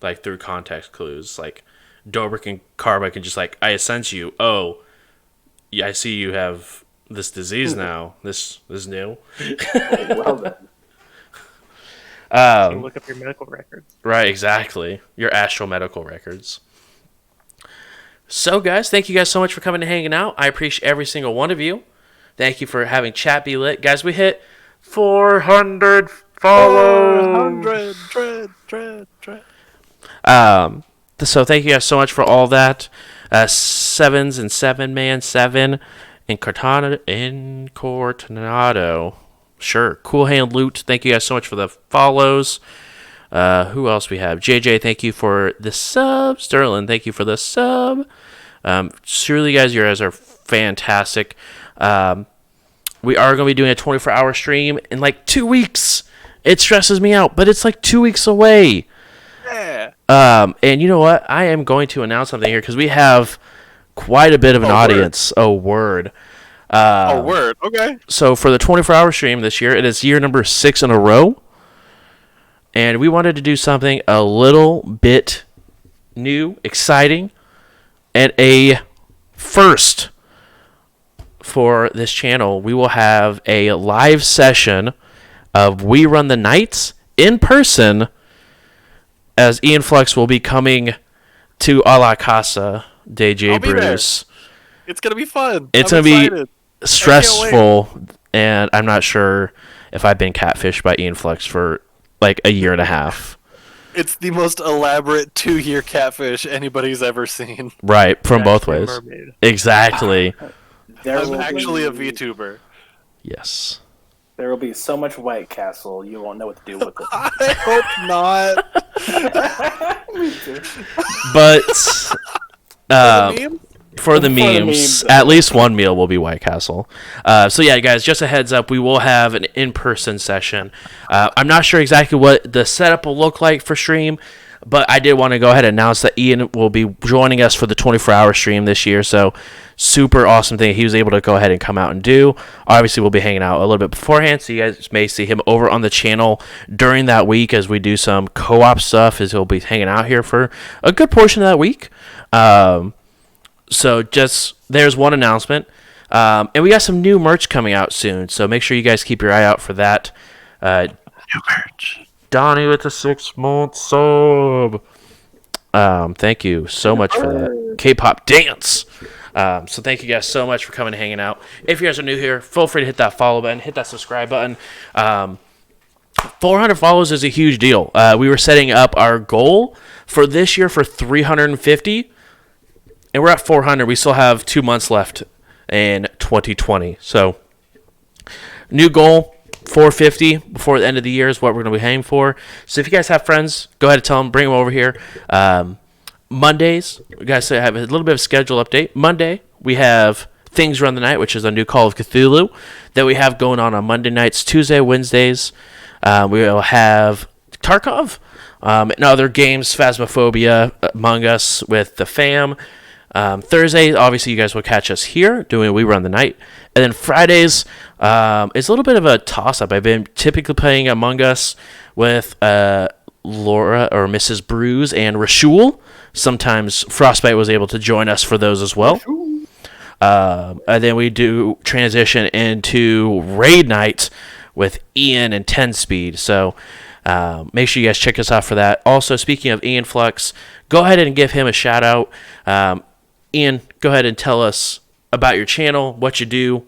like, through context clues. Like, Dobrik and Karma can just, like, I sense you. Oh, yeah, I see you have this disease now. This is new. Well then. You look up your medical records. Right, exactly. Your astral medical records. So, guys, thank you guys so much for coming and hanging out. I appreciate every single one of you. Thank you for having chat be lit. Guys, we hit 400 followers. 400, dread. So thank you guys so much for all that. Sevens and 7 in Cortonado. Sure. Cool Hand Loot. Thank you guys so much for the follows. Who else we have? JJ, thank you for the sub. Sterling, thank you for the sub. Surely, guys, you guys are fantastic. We are going to be doing a 24-hour stream in like 2 weeks. It stresses me out, but it's like 2 weeks away. Yeah. And you know what? I am going to announce something here because we have quite a bit of an audience. Oh, word. Word. Okay. So for the 24-hour stream this year, it is year number 6 in a row. And we wanted to do something a little bit new, exciting, and a first for this channel. We will have a live session of We Run the Nights in person, as Ian Flux will be coming to A La Casa de J. I'll be there. Bruce. It's gonna be fun. It's I'm gonna be excited. stressful, and I'm not sure if I've been catfished by Ian Flux for like a year and a half. It's the most elaborate 2-year catfish anybody's ever seen. Right, from both Actually a ways. mermaid. Exactly. I'm actually a VTuber. Yes. There will be so much White Castle, you won't know what to do with it. I hope not. But The meme? For the For the memes, memes, at least one meal will be White Castle. So yeah, guys, just a heads up, we will have an in-person session. I'm not sure exactly what the setup will look like for stream, but I did want to go ahead and announce that Ian will be joining us for the 24-hour stream this year. So super awesome thing he was able to go ahead and come out and do. Obviously, we'll be hanging out a little bit beforehand, so you guys may see him over on the channel during that week as we do some co-op stuff, as he'll be hanging out here for a good portion of that week. So just there's one announcement. And we got some new merch coming out soon, so make sure you guys keep your eye out for that. New merch. Donnie with the 6-month sub. Thank you so much for that. K-pop dance. So thank you guys so much for coming and hanging out. If you guys are new here, feel free to hit that follow button, hit that subscribe button. 400 follows is a huge deal. We were setting up our goal for this year for 350, and we're at 400. We still have 2 months left in 2020. So new goal, 450 before the end of the year is what we're going to be aiming for. So if you guys have friends, go ahead and tell them, bring them over here. Mondays, we guys have a little bit of schedule update. Monday, we have Things Run the Night, which is a new Call of Cthulhu that we have going on Monday nights. Tuesday, Wednesdays, we will have Tarkov and other games, Phasmophobia, Among Us with the fam. Thursday, obviously, you guys will catch us here doing We Run the Night. And then Fridays, it's a little bit of a toss-up. I've been typically playing Among Us with Laura or Mrs. Bruise and Rashul. Sometimes Frostbite was able to join us for those as well. And then we do transition into Raid Night with Ian and 10 Speed. So make sure you guys check us out for that. Also, speaking of Ian Flux, go ahead and give him a shout out. Ian, go ahead and tell us about your channel, what you do,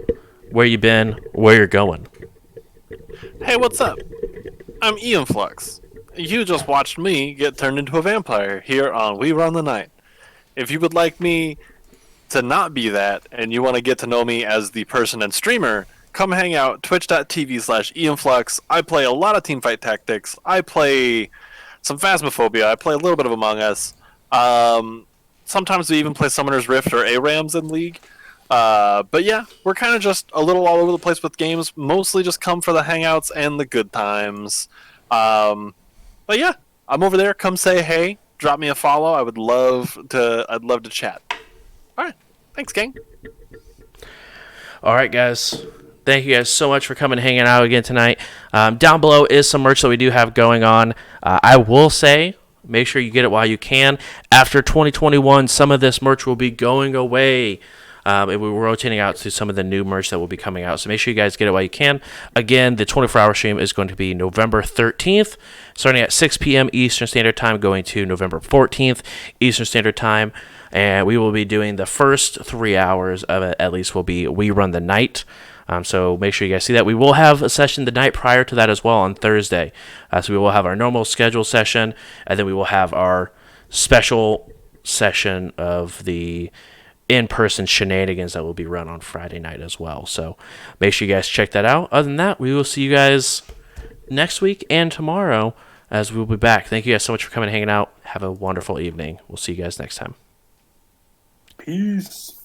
where you've been, where you're going. Hey, what's up? I'm Ian Flux. You just watched me get turned into a vampire here on We Run the Night. If you would like me to not be that, and you want to get to know me as the person and streamer, come hang out, twitch.tv/IanFlux. I play a lot of Teamfight Tactics. I play some Phasmophobia. I play a little bit of Among Us. Sometimes we even play Summoner's Rift or ARAMs in League. But yeah, we're kind of just a little all over the place with games. Mostly just come for the hangouts and the good times. But yeah, I'm over there. Come say hey. Drop me a follow. I'd love to chat. All right. Thanks, gang. All right, guys. Thank you guys so much for coming and hanging out again tonight. Down below is some merch that we do have going on. I will say, make sure you get it while you can. After 2021, some of this merch will be going away. And we're rotating out to some of the new merch that will be coming out. So make sure you guys get it while you can. Again, the 24-hour stream is going to be November 13th, starting at 6 p.m. Eastern Standard Time, going to November 14th Eastern Standard Time. And we will be doing the first 3 hours of it, at least, will be We Run the Night. So make sure you guys see that. We will have a session the night prior to that as well on Thursday. So we will have our normal scheduled session, and then we will have our special session of the in-person shenanigans that will be run on Friday night as well. So make sure you guys check that out. Other than that, we will see you guys next week and tomorrow as we'll be back. Thank you guys so much for coming and hanging out. Have a wonderful evening. We'll see you guys next time. Peace.